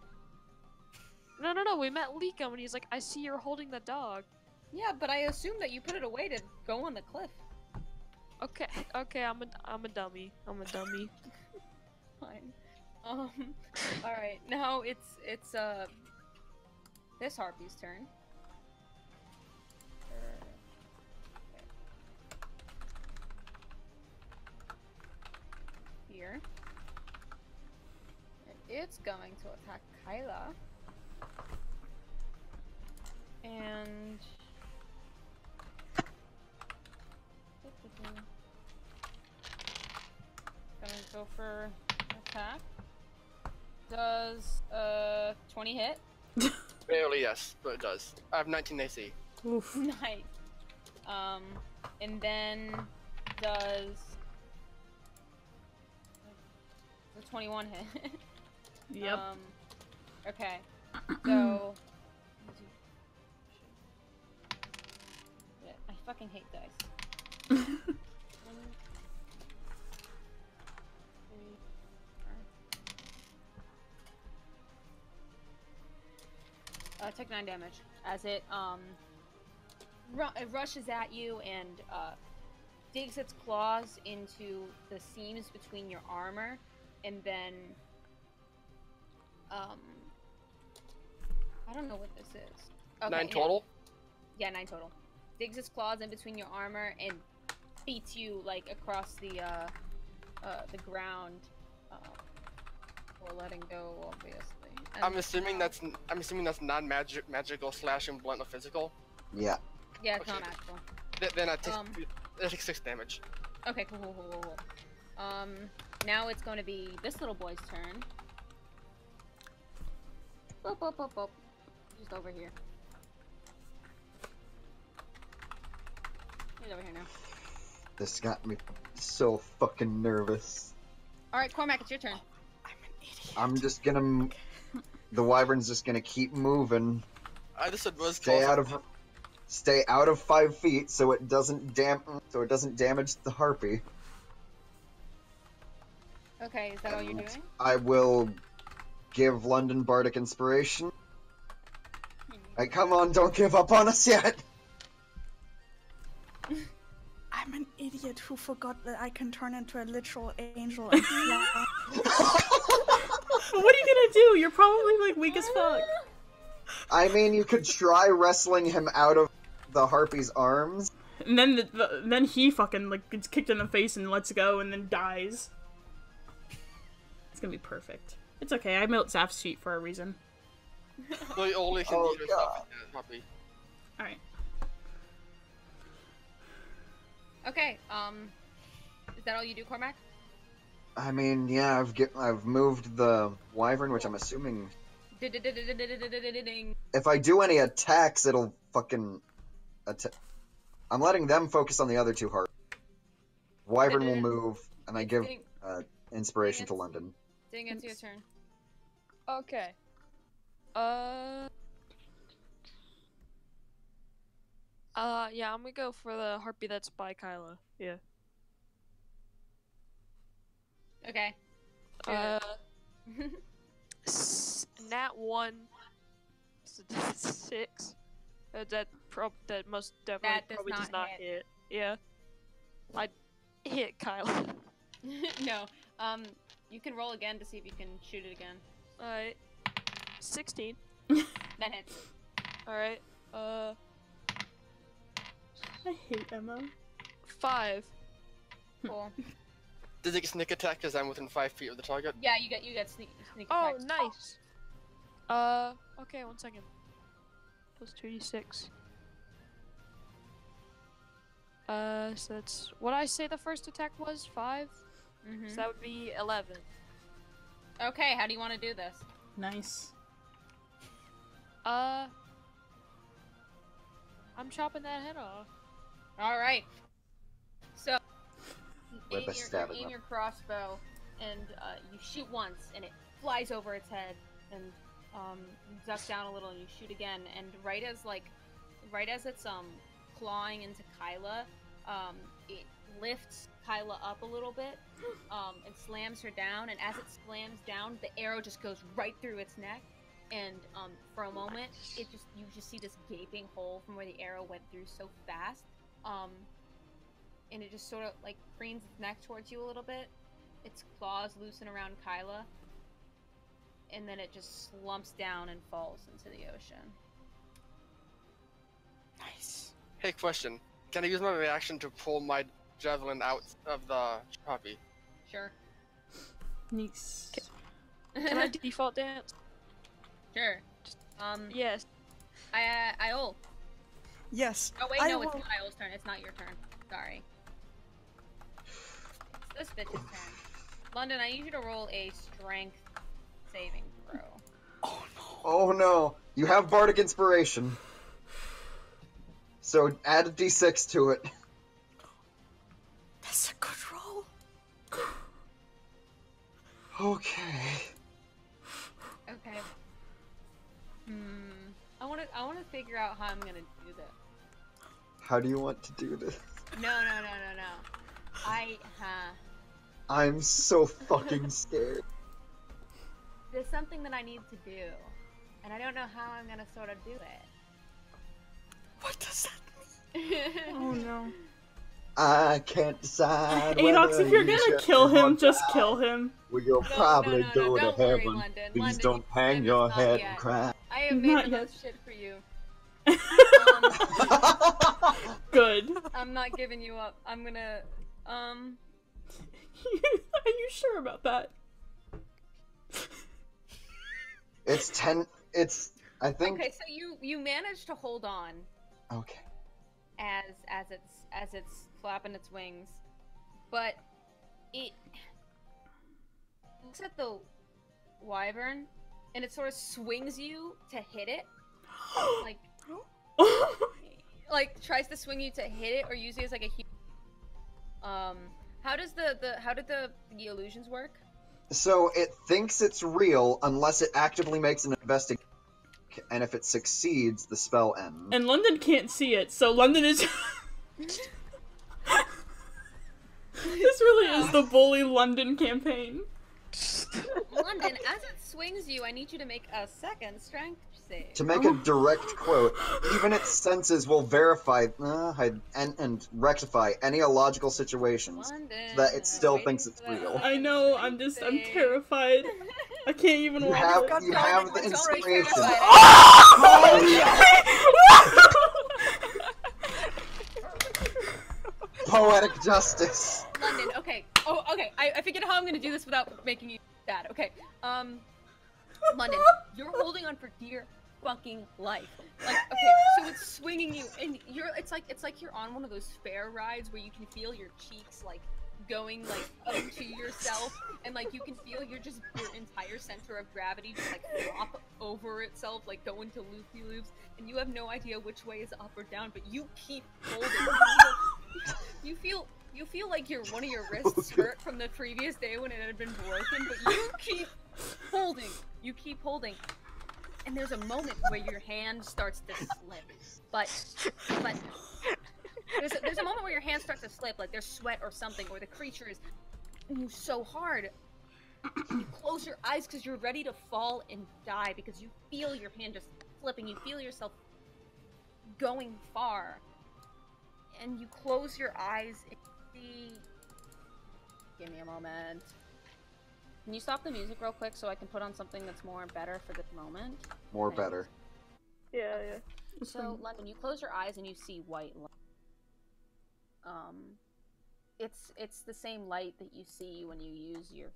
No, we met Leakum and he's like, I see you're holding the dog. Yeah, but I assume that you put it away to go on the cliff. Okay, I'm a dummy. Fine. Alright, now it's this harpy's turn. Here. And it's going to attack Kyla. And gonna go for attack. Does 20 hit? Barely, yes, but it does. I have 19 AC. Oof. Nice. And then does the 21 hit? Yep. Okay. So yeah, I fucking hate dice. 1, 2, 3, 4. Took 9 damage as it it rushes at you and digs its claws into the seams between your armor, and then I don't know what this is. Okay, 9 total? Yeah, 9 total. Digs its claws in between your armor and beats you like across the ground. Or letting go, obviously. And I'm assuming that's non-magical slashing, blunt, or physical. Yeah. Yeah, it's Okay. not magical. Then I take 6 damage. Okay, cool. Now it's going to be this little boy's turn. Boop. Just over here. He's over here now. This got me so fucking nervous. Alright, Cormac, it's your turn. I'm an idiot. I'm just gonna. The wyvern's just gonna keep moving. I just said was Stay out of 5 feet so it doesn't damage the harpy. Okay, is that all you're doing? I will give London Bardic Inspiration. Hey, come on, don't give up on us yet! I'm an idiot who forgot that I can turn into a literal angel and fly. What are you gonna do? You're probably like weak as fuck. I mean, you could try wrestling him out of the harpy's arms. And then then he fucking like gets kicked in the face and lets go and then dies. It's gonna be perfect. It's okay. I built Zaf's sheet for a reason. So you only can Oh, use yourself God. as a puppy. All right. Okay, is that all you do, Cormac? I mean, yeah, I've moved the wyvern, which I'm assuming Ding. if I do any attacks, it'll fucking I'm letting them focus on the other 2 harpies. Wyvern will move, and I give inspiration to London. Ding, it's your turn. Okay. Yeah, I'm gonna go for the harpy that's by Kyla. Yeah. Okay. Nat 1. 6. That most definitely That does probably does not not hit. Yeah. I hit Kyla. No. You can roll again to see if you can shoot it again. Alright. 16. That hits. Alright. I hate Emma. 5. Cool. Does it get sneak attack because I'm within 5 feet of the target? Yeah, you get sneak Oh, attack. nice. Okay, 1 second. Plus 2d6. So that's what I say the first attack was 5. So that would be 11. Okay, how do you want to do this? Nice. I'm chopping that head off. Alright. So, you With a stab aim it your crossbow, and you shoot once, and it flies over its head, and you duck down a little, and you shoot again, and right as it's clawing into Kyla, it lifts Kyla up a little bit, and slams her down, and as it slams down, the arrow just goes right through its neck, and for a moment, you just see this gaping hole from where the arrow went through so fast, and it just sort of like cranes its neck towards you a little bit. Its claws loosen around Kyla, and then it just slumps down and falls into the ocean. Nice. Hey, question. Can I use my reaction to pull my javelin out of the puppy? Sure. Nice. Can I default dance? Sure. Yes. Iole. Yes. Oh wait, I no, it's will- Iole's turn. It's not your turn. Sorry. It's this bitch's turn. London, I need you to roll a strength saving throw. Oh no. Oh no, you have Bardic Inspiration. So add a d6 to it. That's a good roll. Okay. Okay. I want to figure out how I'm gonna do this. How do you want to do this? No. I'm so fucking scared. There's something that I need to do, and I don't know how I'm gonna sort of do it. What does that mean? Oh no. I can't decide. Adox, whether if you're you gonna should kill live or him, just die. kill him. Well, you'll No, probably no, go to don't worry, heaven. London. Please London, don't hang London, your not head yet. and cry. I have Not made yet. enough shit for you. Good. I'm not giving you up. I'm gonna, Are you sure about that? It's 10. It's. I think. Okay, so you managed to hold on Okay. as it's flapping its wings, but it looks at the wyvern and it sort of swings you to hit it, like tries to swing you to hit it or use it as like a how did the illusions work? So it thinks it's real unless it actively makes an investigation, and if it succeeds, the spell ends. And London can't see it, so London is. This really is the bully London campaign. London, as it swings you, I need you to make a second strength save. To make a direct quote, even its senses will verify and rectify any illogical situations London, so that it still waiting thinks for it's that real. I know, I'm terrified. I can't even You watch have, it. you have the inspiration. Poetic justice. London, okay. Oh, okay. I figured out how I'm gonna do this without making you sad. Okay. London, you're holding on for dear fucking life. Like, okay, so it's swinging you, and it's like you're on one of those fair rides where you can feel your cheeks like going like into yourself, and like you can feel your entire center of gravity just like flop over itself, like go into loopy loops, and you have no idea which way is up or down, but you keep holding. You feel like one of your wrists hurt from the previous day when it had been broken, but you keep holding. You keep holding. And there's a moment where your hand starts to slip. But there's a moment where your hand starts to slip, like there's sweat or something, or the creature is moves so hard. You close your eyes because you're ready to fall and die because you feel your hand just flipping. You feel yourself going far. And you close your eyes and see... Give me a moment. Can you stop the music real quick so I can put on something that's more and better for this moment? More Thanks. better. Yeah, yeah. So, London, you close your eyes and you see white light. It's the same light that you see when you use your...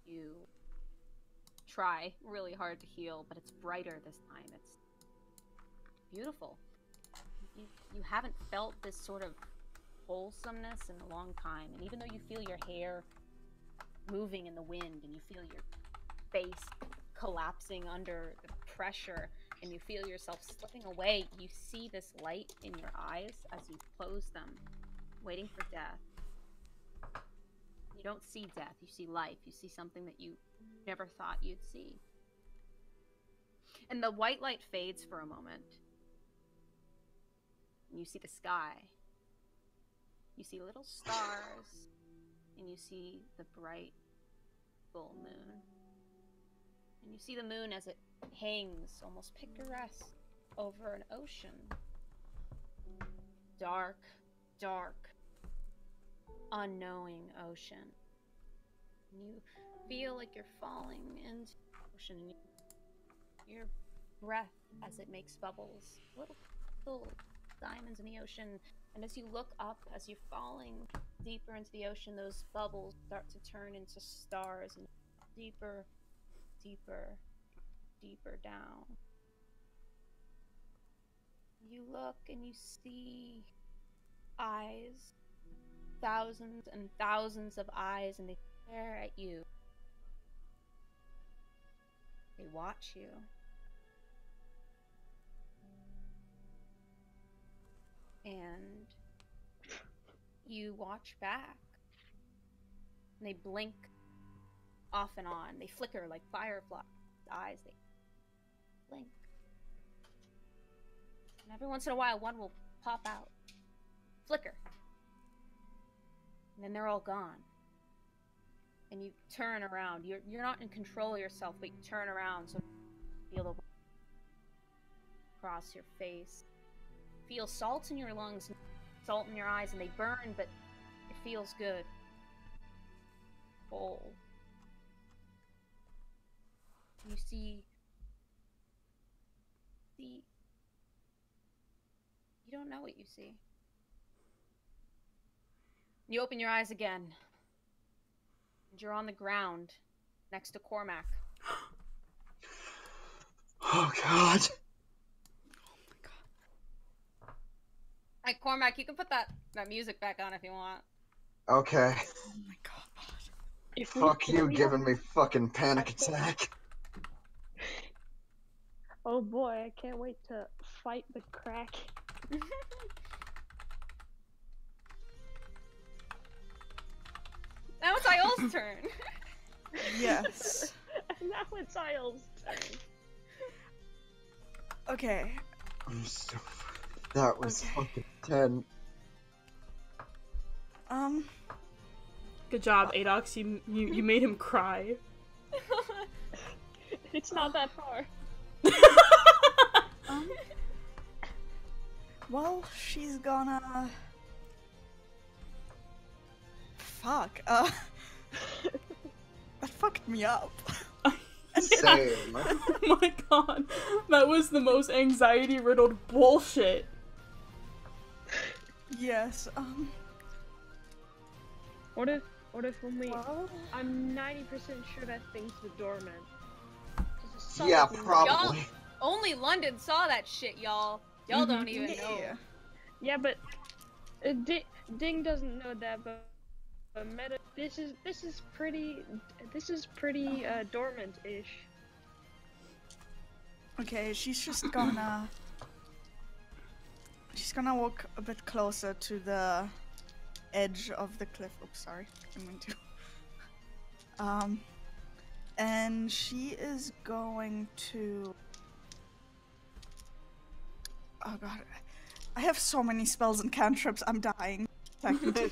You try really hard to heal, but it's brighter this time. It's beautiful. You haven't felt this sort of wholesomeness in a long time, and even though you feel your hair moving in the wind and you feel your face collapsing under the pressure and you feel yourself slipping away, you see this light in your eyes as you close them, waiting for death. You don't see death, you see life. You see something that you never thought you'd see. And the white light fades for a moment. And you see the sky. You see little stars. And you see the bright full moon. And you see the moon as it hangs, almost picturesque, over an ocean. Dark, dark, unknowing ocean. And you feel like you're falling into the ocean. And your breath as it makes bubbles. Little diamonds in the ocean. And as you look up, as you're falling deeper into the ocean, those bubbles start to turn into stars and deeper, deeper, deeper down. You look and you see eyes, thousands and thousands of eyes, and they stare at you. They watch you. And you watch back. And they blink off and on. They flicker like fireflies. Eyes, they blink. And every once in a while, one will pop out. Flicker. And then they're all gone. And you turn around. You're not in control of yourself, but you turn around so you feel the wind across your face. Feel salt in your lungs, salt in your eyes and they burn, but it feels good. Full. You see... You don't know what you see. You open your eyes again. And you're on the ground next to Cormac. Oh god. Hey, Cormac, you can put that music back on if you want. Okay. Oh my god. Fuck you giving me fucking panic attack. Oh boy, I can't wait to fight the crack. Now it's Iole's turn. Yes. Now it's Iole's turn. Okay. That was fucking 10. Good job, Adox. You made him cry. It's not that far. Well, she's gonna... Fuck, that fucked me up. Same. Oh my god. That was the most anxiety-riddled bullshit. Yes, What if when we... well... I'm 90% sure that thing's the doorman. Yeah, probably. Only London saw that shit, y'all. Y'all don't even know. Yeah, but Ding doesn't know that, but Meta, this is pretty dormant-ish. Okay, she's just gonna... She's gonna walk a bit closer to the edge of the cliff. Oops, sorry. I didn't mean to. And she is going to... Oh god. I have so many spells and cantrips, I'm dying. Technically.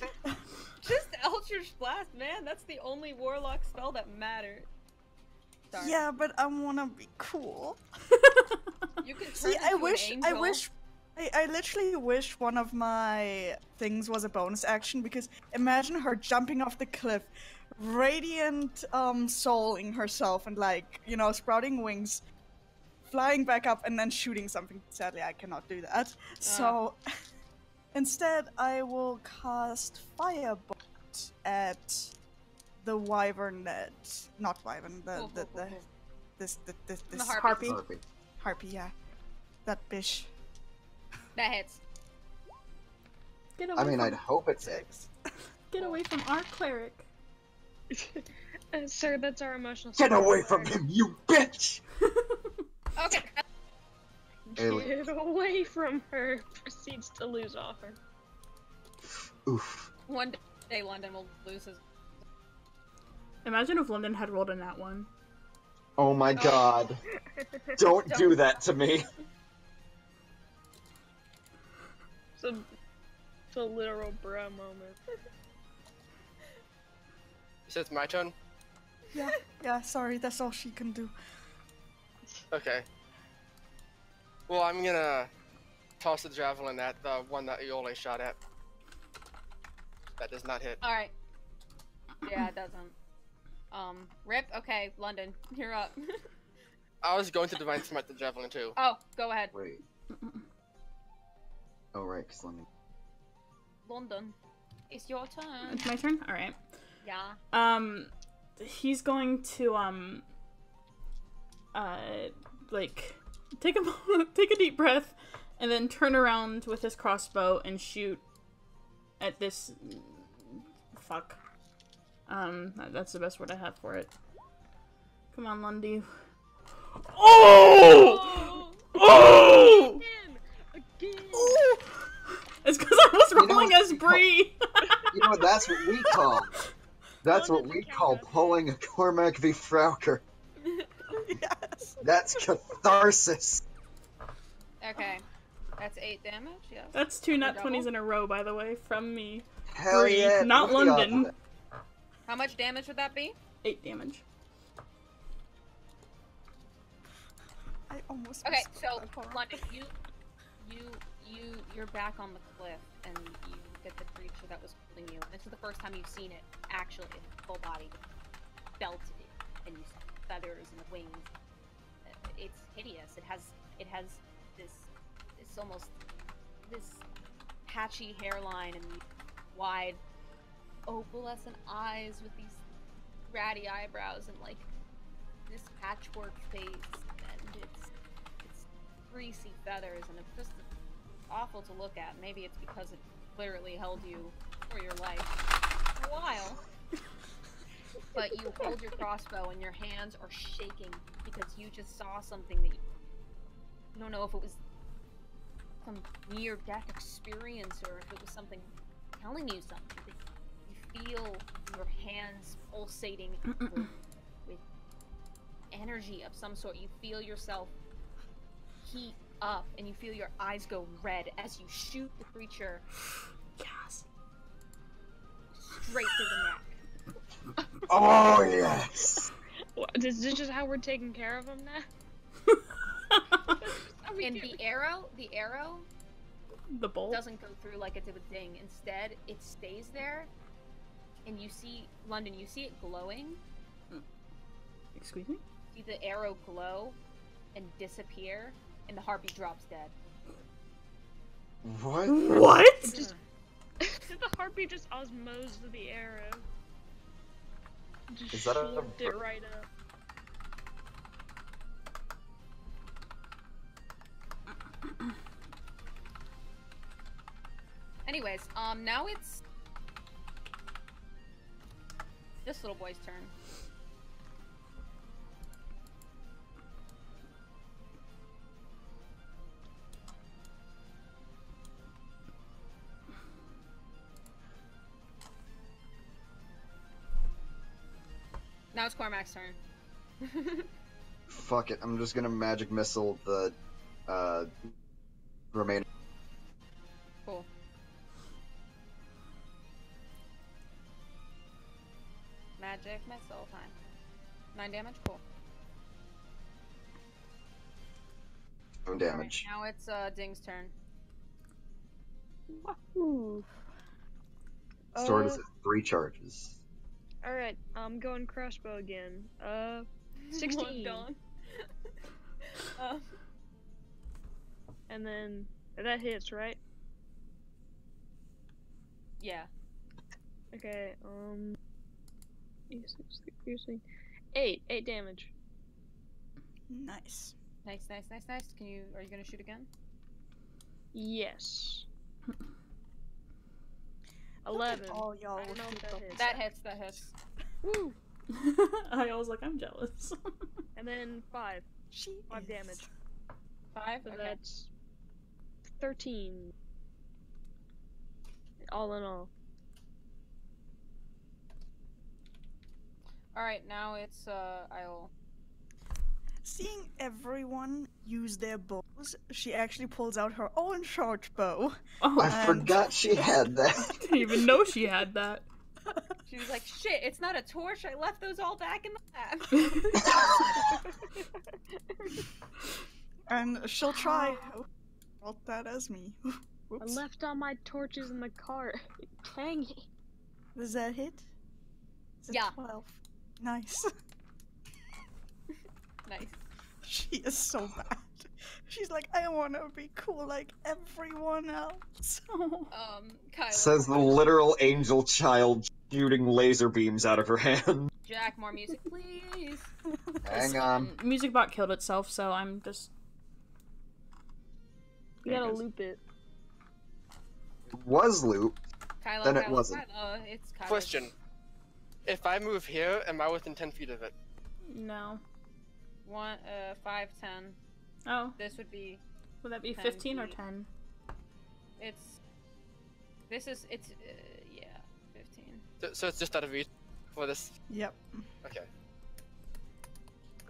Just Eldritch Blast, man. That's the only warlock spell that matters. Sorry. Yeah, but I wanna be cool. You can turn See, into an angel. I literally wish one of my things was a bonus action, because imagine her jumping off the cliff, radiant souling herself and, like, you know, sprouting wings, flying back up and then shooting something. Sadly, I cannot do that. So instead, I will cast Firebolt at the wyvern not wyvern, this Harpy. harpy, yeah, that bish. That hits. Get away I mean, from, I'd hope it hits. Get away from our cleric. Sir, that's our emotional Get support away from card. him, you bitch! Okay. Get away from her. Proceeds to lose offer. Oof. One day London will lose his... Imagine if London had rolled a nat 1. Oh my god. Don't do that to me. It's a literal bruh moment. So it's my turn? Yeah, sorry, that's all she can do. Okay. Well, I'm gonna toss the javelin at the one that Iole shot at. That does not hit. Alright. Yeah, it doesn't. Rip? Okay, London, you're up. I was going to Divine Smite the javelin too. Oh, go ahead. Wait. Oh, right, because let me... London, it's your turn. It's my turn? Alright. Yeah. He's going to, like, take a deep breath, and then turn around with his crossbow and shoot at this... Fuck. That's the best word I have for it. Come on, Lundy. Oh! Oh! Again! Oh! It's because I was rolling as Bree! You know, that's what we call... That's what we call pulling a Cormac v. Frauker. Yes. That's catharsis. Okay. That's 8 damage, yes. That's 2 nat Double? 20s in a row, by the way, from me. Hell Bree, yeah. not look at the odds London. of it. How much damage would that be? 8 damage. I almost Okay, missed so that part. London, you you're back on the cliff, and you get the creature that was holding you. This is the first time you've seen it actually, full body, belted, and you see feathers and the wings. It's hideous. It has this almost this patchy hairline and wide opalescent eyes with these ratty eyebrows and like this patchwork face, and it's greasy feathers, and it's just awful to look at. Maybe it's because it literally held you for your life for a while. But you hold your crossbow and your hands are shaking because you just saw something that you don't know if it was some near-death experience or if it was something telling you something. You feel your hands pulsating with energy of some sort. You feel yourself heat up and you feel your eyes go red as you shoot the creature. Yes. Straight through the neck. Oh yes. What, is this just how we're taking care of him now? And the arrow The bolt? doesn't go through like it did with Ding. Instead, it stays there, and you see, London, you see it glowing. Excuse me? See the arrow glow and disappear, and the harpy drops dead. What? What? It just, did the harpy just osmose the arrow? Just Is that a- slurped it right up. Anyways, now it's this little boy's turn. Now it's Cormac's turn. Fuck it. I'm just gonna magic missile the remaining. Cool. Magic missile time. 9 damage? Cool. No damage. Now it's Ding's turn. Wahoo! Sword is at 3 charges. Alright, I'm going crossbow again. 16. And then that hits, right? Yeah. Okay, 8 damage. Nice. Nice. Are you gonna shoot again? Yes. Look 11. at all y'all I don't know if that hits. That hits. Woo! I was like, I'm jealous. And then 5 She 5 is. damage. 5? So Okay. that's 13. All in all. Alright, now it's Iole. Seeing everyone use their bows, she actually pulls out her own short bow. Oh, I I forgot she had that. didn't even know she had that. She was like, shit, it's not a torch, I left those all back in the lab. And she'll try. Oh, felt that as me. I Whoops. left all my torches in the cart. Dang it. Does that hit? Is it Yeah. 12? Nice. Nice. She is so bad. She's like, I want to be cool like everyone else. Kyla. Says the literal angel child shooting laser beams out of her hand. Jack, more music, please. Hang on. Music bot killed itself, so I'm just. You There it gotta goes. loop it. It was loop. Kyla, Then it Kyla, wasn't. Kyla, it's Kyla. Question. If I move here, am I within 10 feet of it? No. 5, 10. Oh, This would be, would that be 10 15 or feet. 10? it's, yeah, 15. So it's just out of reach for this. Yep. Okay.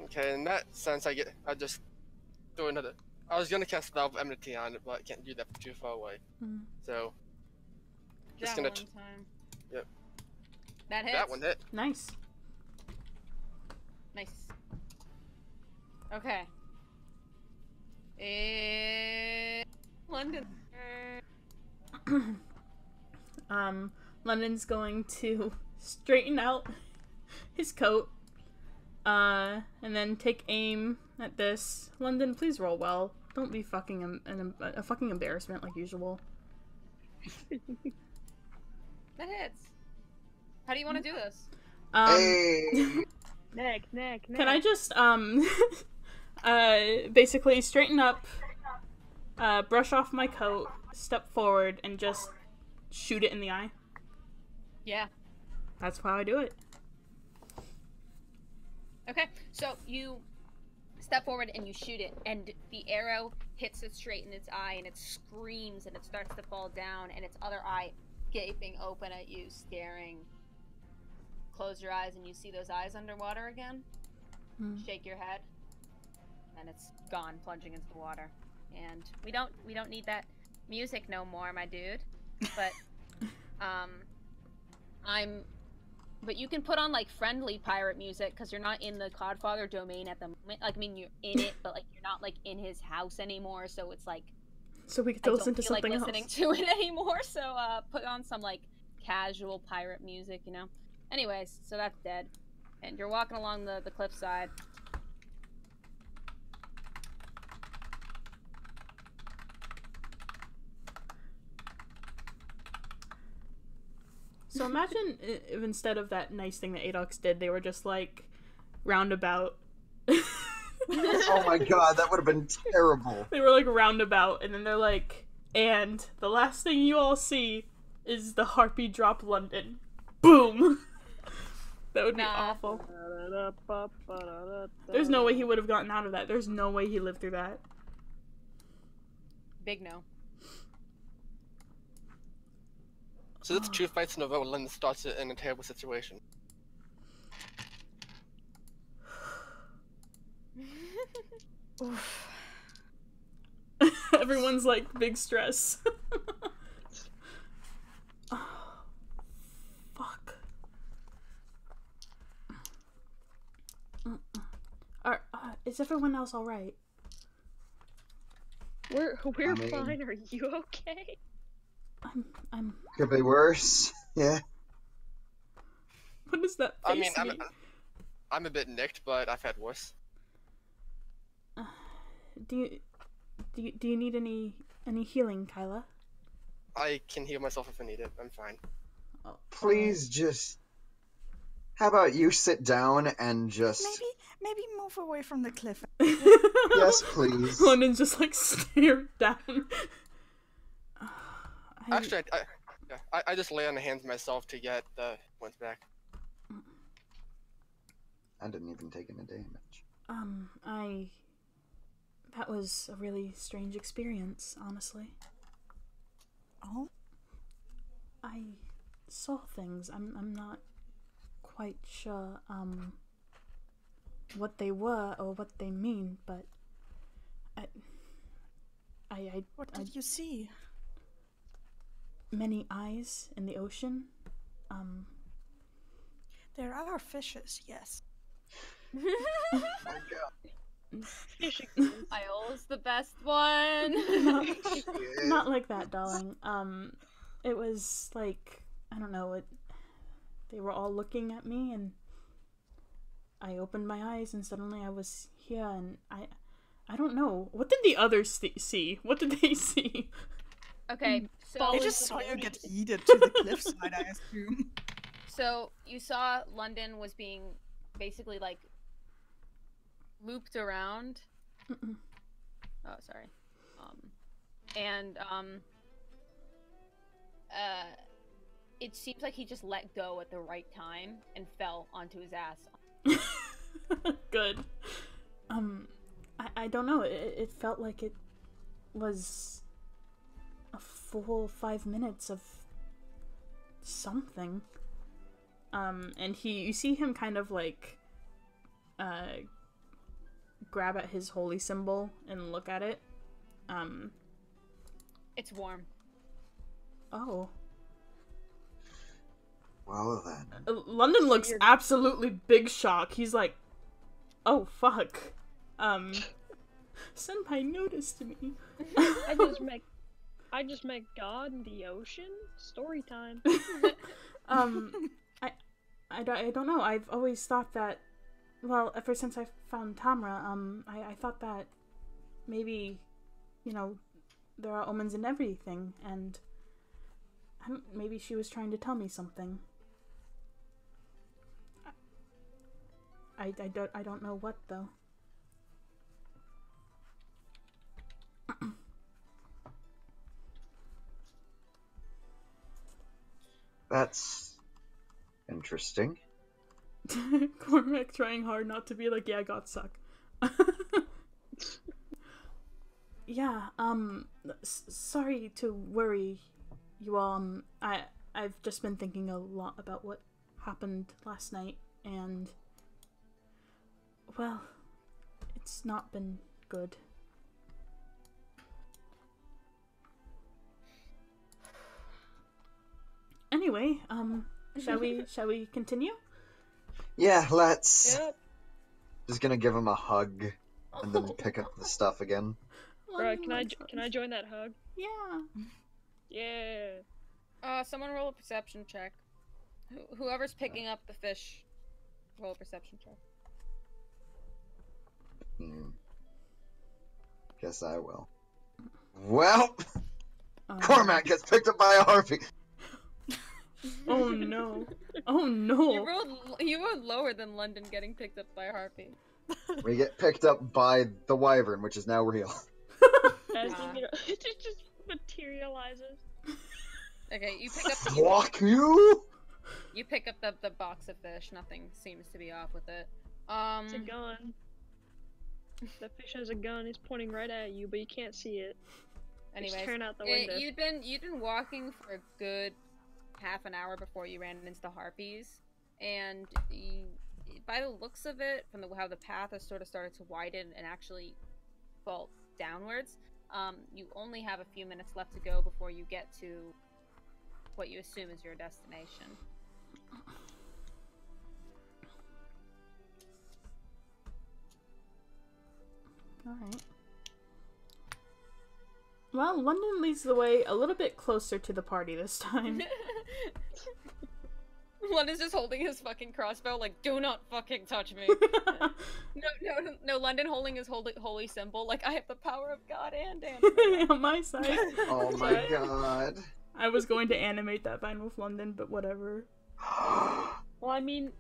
Okay, in that sense, I just do another. I was gonna cast Valve Enmity on it, but I can't do that from too far away. Mm. So just gonna. Javelin time. Yep. That hits. That one hit. Nice. Nice. Okay. London. London's going to straighten out his coat, and then take aim at this. London, please roll well. Don't be fucking a fucking embarrassment like usual. That hits. How do you want to do this? Hey! Neg. Can I just basically straighten up, brush off my coat, step forward, and just shoot it in the eye? Yeah. That's how I do it. Okay, so you step forward and you shoot it, and the arrow hits it straight in its eye, and it screams, and it starts to fall down, and its other eye gaping open at you, staring. Close your eyes, and you see those eyes underwater again. Shake your head, and it's gone, plunging into the water. And we don't need that music no more, my dude. But but you can put on like friendly pirate music because you're not in the Codfather domain at the moment. Like, I mean, you're in it, but like you're not like in his house anymore. So it's like, so we get to listen to something like else. Listening to it anymore. So put on some like casual pirate music, you know. Anyways, so that's dead, and you're walking along the cliffside. So imagine if instead of that nice thing that Adox did, they were just like roundabout. Oh my god, that would have been terrible. They were like roundabout, and then they're like, and the last thing you all see is the harpy drop London. Boom! That would be awful. There's no way he would have gotten out of that. There's no way he lived through that. Big no. So this truth fights in a vote, London starts it in a terrible situation. Everyone's like, big stress. Oh, fuck. Is everyone else alright? We're I mean- fine. Are you okay? I'm. Could be worse. Yeah. What does that I face mean, mean? I'm a bit nicked, but I've had worse. Do you need any healing, Kyla? I can heal myself if I need it. I'm fine. Oh, Please just... How about you sit down and just... Maybe move away from the cliff. Yes, please. London just like stared down. Actually, I just lay on the hands myself to get the points back. I didn't even take any damage. That was a really strange experience, honestly. Oh? I saw things. I'm not quite sure, what they were or what they mean, but What did you see? Many eyes in the ocean. There are fishes, yes. Oh my god. Iole's the best one. Not like that, darling. It was like, I don't know, they were all looking at me, and I opened my eyes, and suddenly I was here, and I don't know. What did the others see? What did they see? Okay, so They just saw you get yeeted to the cliffside, I assume. So you saw London was being basically like looped around. Oh, sorry. It seems like he just let go at the right time and fell onto his ass. Good. I don't know. It felt like it was a full 5 minutes of something. And you see him kind of like grab at his holy symbol and look at it. It's warm. Oh. Well then. London looks absolutely big shock. He's like, oh fuck. Senpai noticed me. I just make I just met God in the ocean? Story time. I don't know. I've always thought that, well, ever since I found Tamra, I thought that maybe, you know, there are omens in everything, and maybe she was trying to tell me something. I don't know what, though. That's interesting. Cormac trying hard not to be like, yeah, God suck. Yeah, sorry to worry you all. I've just been thinking a lot about what happened last night, and, well, it's not been good. Anyway, shall we continue? Yeah, let's. Yep. Just gonna give him a hug and then pick up the stuff again. Bro, can I join that hug? Yeah. Yeah. Someone roll a perception check. Whoever's picking up the fish, roll a perception check. Guess I will. Well, Cormac gets picked up by a harpy. Oh no! Oh no! You rolled lower than London getting picked up by a harpy. We get picked up by the wyvern, which is now real. It just materializes. Okay, you pick up the Fuck you! You pick up the box of fish. Nothing seems to be off with it. It's a gun. The fish has a gun. It's pointing right at you, but you can't see it. Anyways, just turn out the window. You'd been walking for a good half an hour before you ran into the harpies, and by the looks of it, from how the path has sort of started to widen and actually fall downwards, you only have a few minutes left to go before you get to what you assume is your destination. Alright. Well, London leads the way a little bit closer to the party this time. London's just holding his fucking crossbow, like, do not fucking touch me. No, London holding his holy symbol, like, I have the power of God and anime. On my side. Oh my god. I was going to animate that vine with London, but whatever. Well, I mean,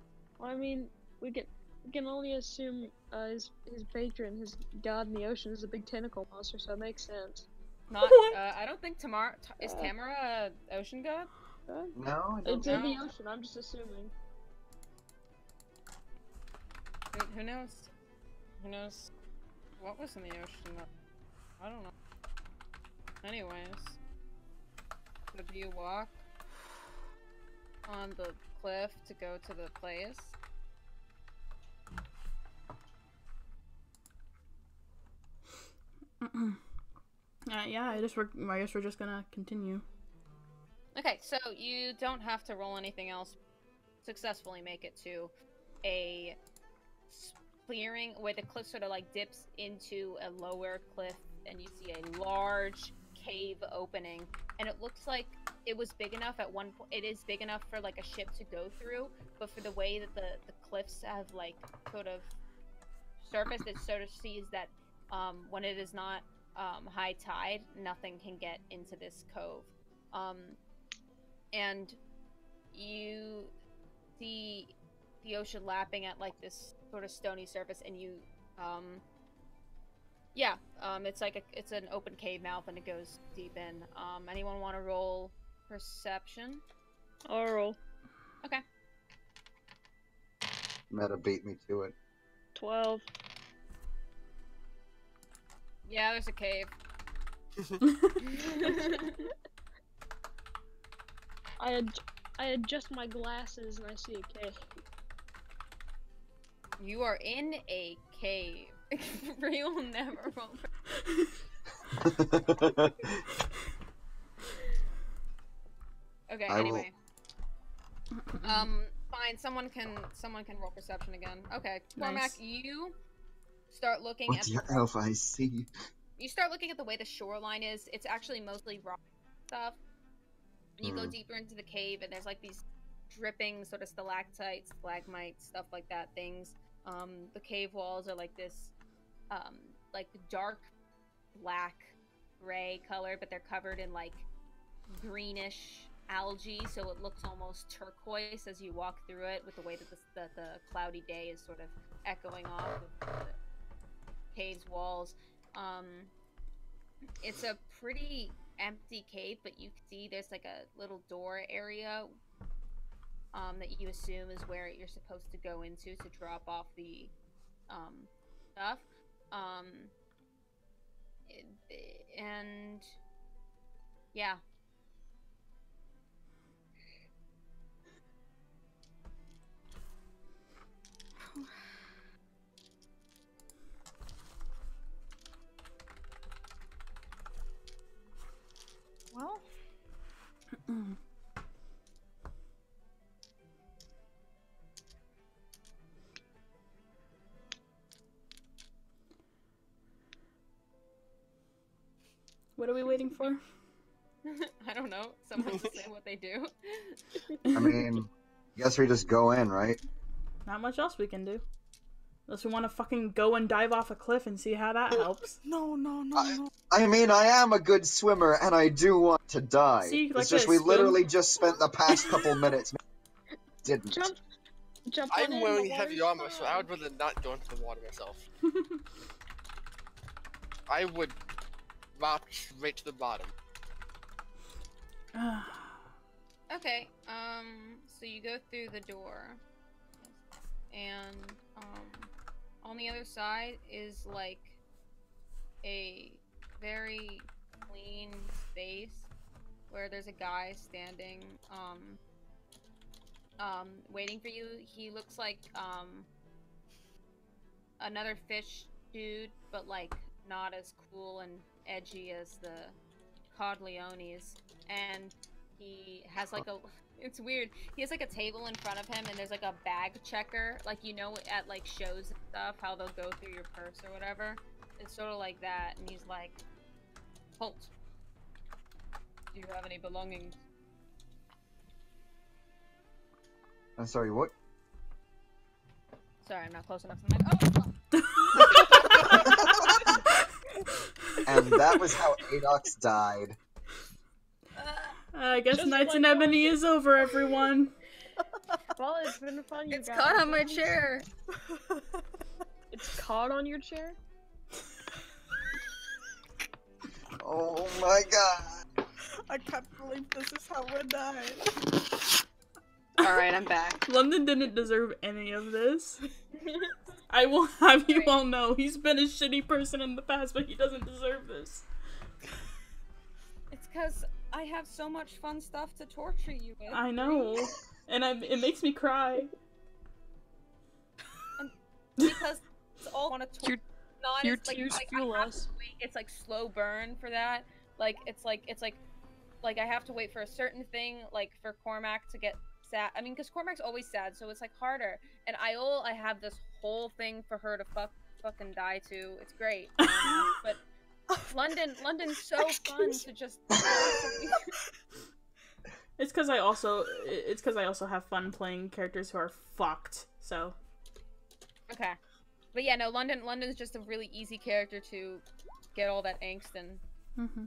we can only assume his patron, his god in the ocean, is a big tentacle monster, so it makes sense. I don't think is Tamara a ocean god? No, I don't It's know. in the ocean. I'm just assuming. Who knows? Who knows what was in the ocean? I don't know. Anyways, so do you walk on the cliff to go to the place? Yeah, I guess we're just gonna continue. Okay, so you don't have to roll anything else. Successfully make it to a clearing where the cliff sort of like dips into a lower cliff, and you see a large cave opening, and it looks like it was big enough at one point. It is big enough for like a ship to go through, but for the way that the cliffs have like sort of surfaced, it sort of sees that when it is not high tide, nothing can get into this cove. And you see the ocean lapping at like this sort of stony surface, and you it's an open cave mouth, and it goes deep in. Anyone want to roll perception? I'll roll. Okay. Meta beat me to it. 12. Yeah, there's a cave. I adjust my glasses and I see a cave. You are in a cave. Real never roll. Okay, anyway. Fine, someone can roll perception again. Okay, Cormac, you start looking What's your elf I see? you start looking at the way the shoreline is, it's actually mostly rock stuff. And you go deeper into the cave, and there's like these dripping sort of stalactites, stalagmites, stuff like that, things. The cave walls are like this, like dark black gray color, but they're covered in like greenish algae, so it looks almost turquoise as you walk through it, with the way that the cloudy day is sort of echoing off of the cave's walls. It's a pretty empty cave, but you can see there's like a little door area that you assume is where you're supposed to go into to drop off the stuff. And yeah. Well. What are we waiting for? I don't know. Someone to say what they do. I mean, guess we just go in, right? Not much else we can do. Unless we want to fucking go and dive off a cliff and see how that helps. No. I mean, I am a good swimmer, and I do want to die. See, like it's just this, we literally just spent the past couple minutes didn't. Jump on I'm in, wearing the heavy water's armor, so fine. I would rather not go into the water myself. I would drop straight to the bottom. Okay, so you go through the door, and, on the other side is, like, a very clean space where there's a guy standing, waiting for you. He looks like, another fish dude, but, like, not as cool and edgy as the Codleones, and he has like a, it's weird, he has like a table in front of him, and there's like a bag checker, like, you know, at like shows and stuff, how they'll go through your purse or whatever. It's sort of like that, and he's like, halt, do you have any belongings? I'm sorry, what? Sorry, I'm not close enough to the mic. Oh, And that was how Adox died. I guess Just Nights like in Ebony is over, everyone. Well, it's been fun, you it's guys. caught on my chair. It's caught on your chair? Oh my god. I can't believe this is how we're dying. Alright, I'm back. London didn't deserve any of this. I will have you all know, he's been a shitty person in the past, but he doesn't deserve this. It's because I have so much fun stuff to torture you with. I know. And it makes me cry. Because it's all want to torture. Your tears fuel us. It's like slow burn for that. Like it's like I have to wait for a certain thing, like for Cormac to get sad. I mean, because Cormac's always sad, so it's like harder. And Iole, I have this whole thing for her to fucking die to. It's great. But London's so fun to just. It's because I also have fun playing characters who are fucked. So. Okay. But yeah, no, London's just a really easy character to get all that angst and. Mm-hmm.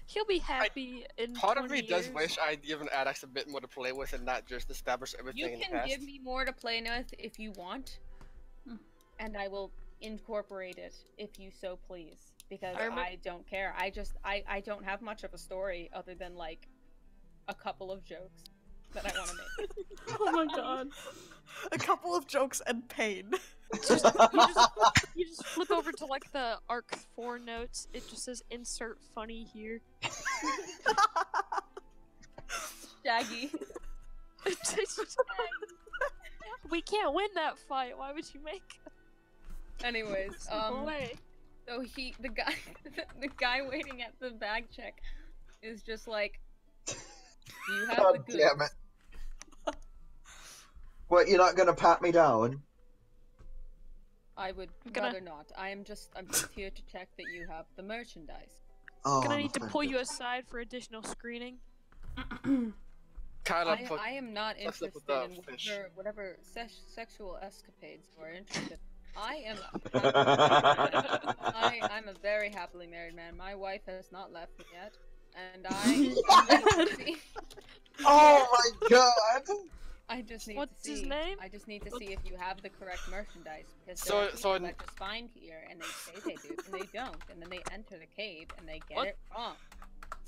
He'll be happy in Part of 20 me does years. wish I'd given Adox a bit more to play with and not just establish everything You in the can past. give me more to play with if you want, and I will incorporate it if you so please. Because I don't care. I don't have much of a story other than like a couple of jokes that I want to make. Oh my god. A couple of jokes and pain. You just flip over to like the Arc 4 notes. It just says insert funny here. Shaggy. We can't win that fight. Why would you make? Anyways, No way. so the guy waiting at the bag check is just like, do you have the God goods? damn it. What, you're not gonna pat me down? I would rather not. I'm just here to check that you have the merchandise. Oh, Gonna need to pull you aside for additional screening. Kyla, I am not let's look interested at in the fish. whatever sexual escapades you are interested. I'm a very happily married man. My wife has not left me yet, and Oh my god! I just need What's to see. his name? I just need to see if you have the correct merchandise, because So- there are so people that just find here and they say they do and they don't, and then they enter the cave and they get it wrong.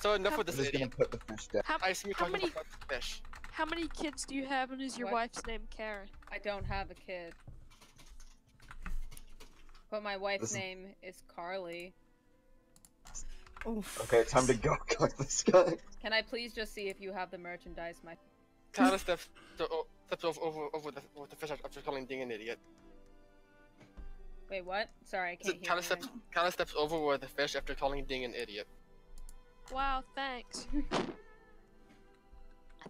So enough with I'm this just gonna idiot. put the fish down. How, I assume you're how talking many about the fish. how many kids do you have, and is your What? wife's name Karen? I don't have a kid, but my wife's name is Carly. Oof. Okay, time to go cook this guy. Can I please just see if you have the merchandise, my? Kyla steps over the fish after calling Ding an idiot. Wait, what? Sorry, I can't hear Kyla you. steps over with the fish after calling Ding an idiot. Wow, thanks. Let's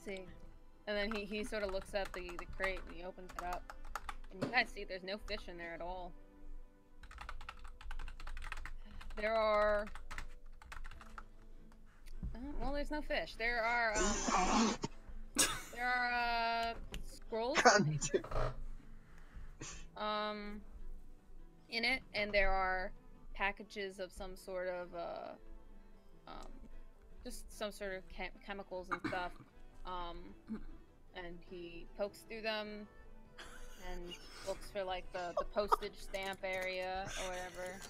see. And then he sort of looks at the crate and he opens it up. And you guys see there's no fish in there at all. There are... well, there's no fish. There are, scrolls in it, and there are packages of some sort of, just some sort of chemicals and stuff. And he pokes through them and looks for like the postage stamp area or whatever.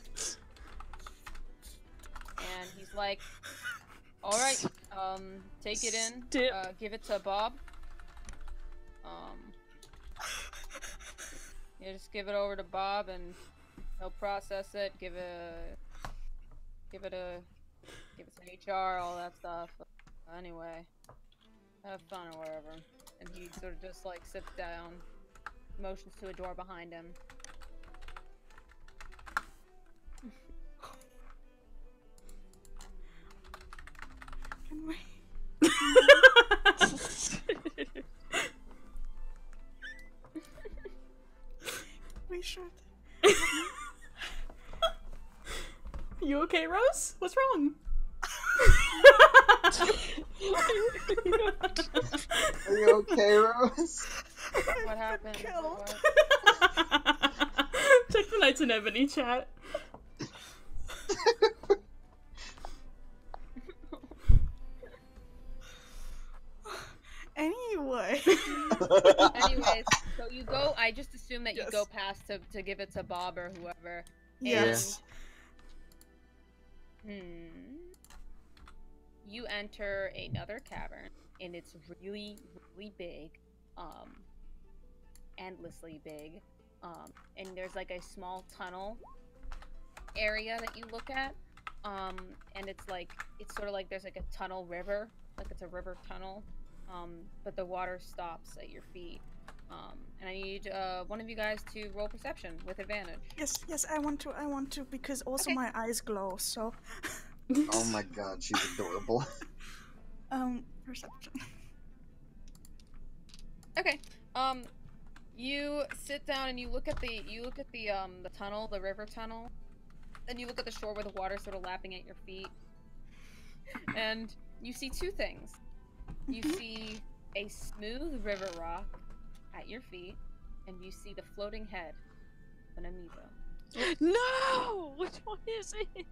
And he's like, "Alright, take it in, give it to Bob. Yeah, just give it over to Bob and he'll process it, give it to HR, all that stuff. Anyway, have fun or whatever." And he sort of just like sits down, motions to a door behind him. Can we? We should. You okay, Rose? What's wrong? Are you okay, Rose? What happened? Killed. What? Check the Knights in Ebony chat. Anyway. Anyways, so you go. I just assume that you Yes. go past to give it to Bob or whoever. Yes. You enter another cavern, and it's really, really big, endlessly big, and there's like a small tunnel area that you look at, and it's sort of like there's like a tunnel river, like it's a river tunnel, but the water stops at your feet. And I need one of you guys to roll perception with advantage. Yes, I want to, because also Okay. my eyes glow, so... Oh my god, she's adorable. Perception. Okay. You sit down and you look at the tunnel, the river tunnel, and you look at the shore where the water's sort of lapping at your feet, and you see two things. You see a smooth river rock at your feet, and you see the floating head of an amoeba. No! Which one is it?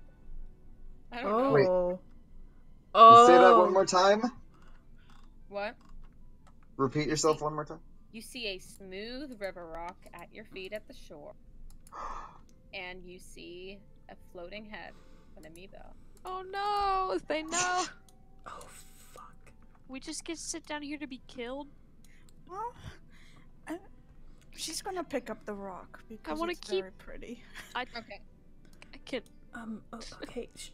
I don't know. Wait. Oh. Say that one more time. What? Repeat yourself one more time. You see a smooth river rock at your feet at the shore, and you see a floating head of an amoeba. Oh no! They know. Oh, fuck. We just get to sit down here to be killed. Well, she's gonna pick up the rock because wanna it's keep- very pretty. Okay. I can. Oh, okay, it's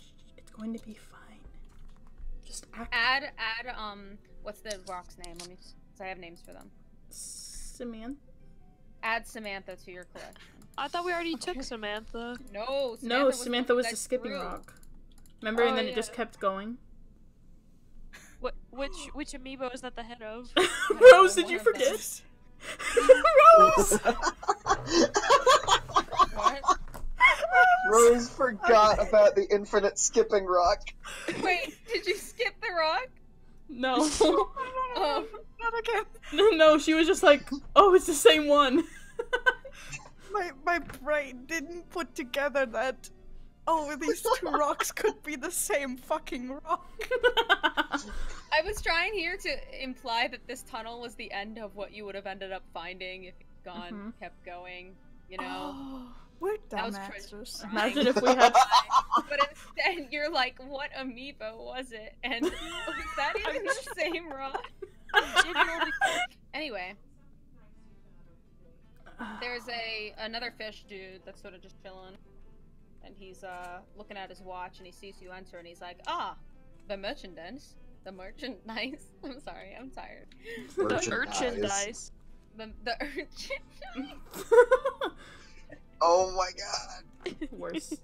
going to be fine. Just act. Add, what's the rock's name? Let me, so I have names for them. Samantha? Add Samantha to your collection. I thought we already took Samantha. No, No, Samantha was the the skipping rock. rock. Remember, Oh, and then yeah. it just kept going. Which amoeba is that the head of? Rose, did you one of them. forget? Rose! What? Rose forgot about the infinite skipping rock. Wait, did you skip the rock? No. Oh. Not again. No, she was just like, oh, it's the same one. My brain didn't put together that. Oh, these two rocks could be the same fucking rock. I was trying here to imply that this tunnel was the end of what you would have ended up finding if you'd gone, kept going, you know? Oh, we're That was dumbasses. Imagine if we had. But instead, you're like, what amoeba was it? And was that even the same rock? Anyway. There's another fish dude that's sort of just chilling. And he's looking at his watch and he sees you enter and he's like, ah, the merchandise. The merchandise. I'm sorry, I'm tired. The urchandise. The urchin. Oh my god. Worse.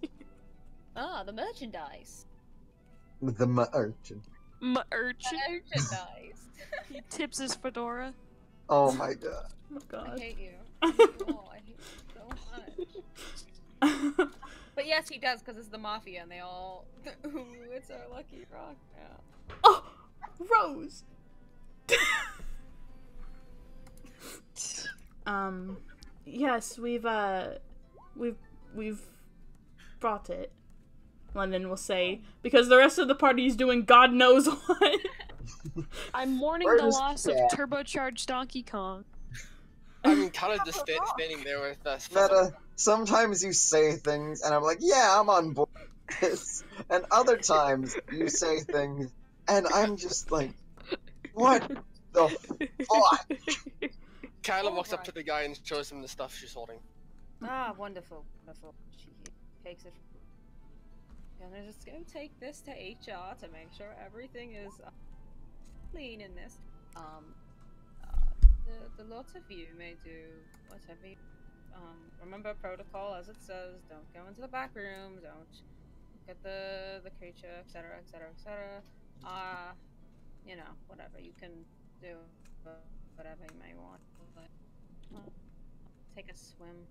Ah, the merchandise. The urchin. Urchin. The merchandise. He tips his fedora. Oh my god. Oh god. I hate you. I hate you all. I hate you so much. But yes, he does, because it's the mafia, and they all. Ooh, it's our lucky rock now. Oh, Rose. Yes, we've brought it. London will say, because the rest of the party is doing God knows what. I'm mourning the loss of turbocharged Donkey Kong. I mean, Kyla just standing there with us. Meta, sometimes you say things and I'm like, yeah, I'm on board with this. And other times you say things and I'm just like, what the fuck? Kyla walks up to the guy and shows him the stuff she's holding. Ah, wonderful, wonderful. She takes it. Gonna just go take this to HR to make sure everything is clean in this. The lot of you may do whatever you, remember protocol as it says, don't go into the back room, don't look at the creature, etc, etc, etc. You know, whatever, you can do whatever you may want. But, take a swim.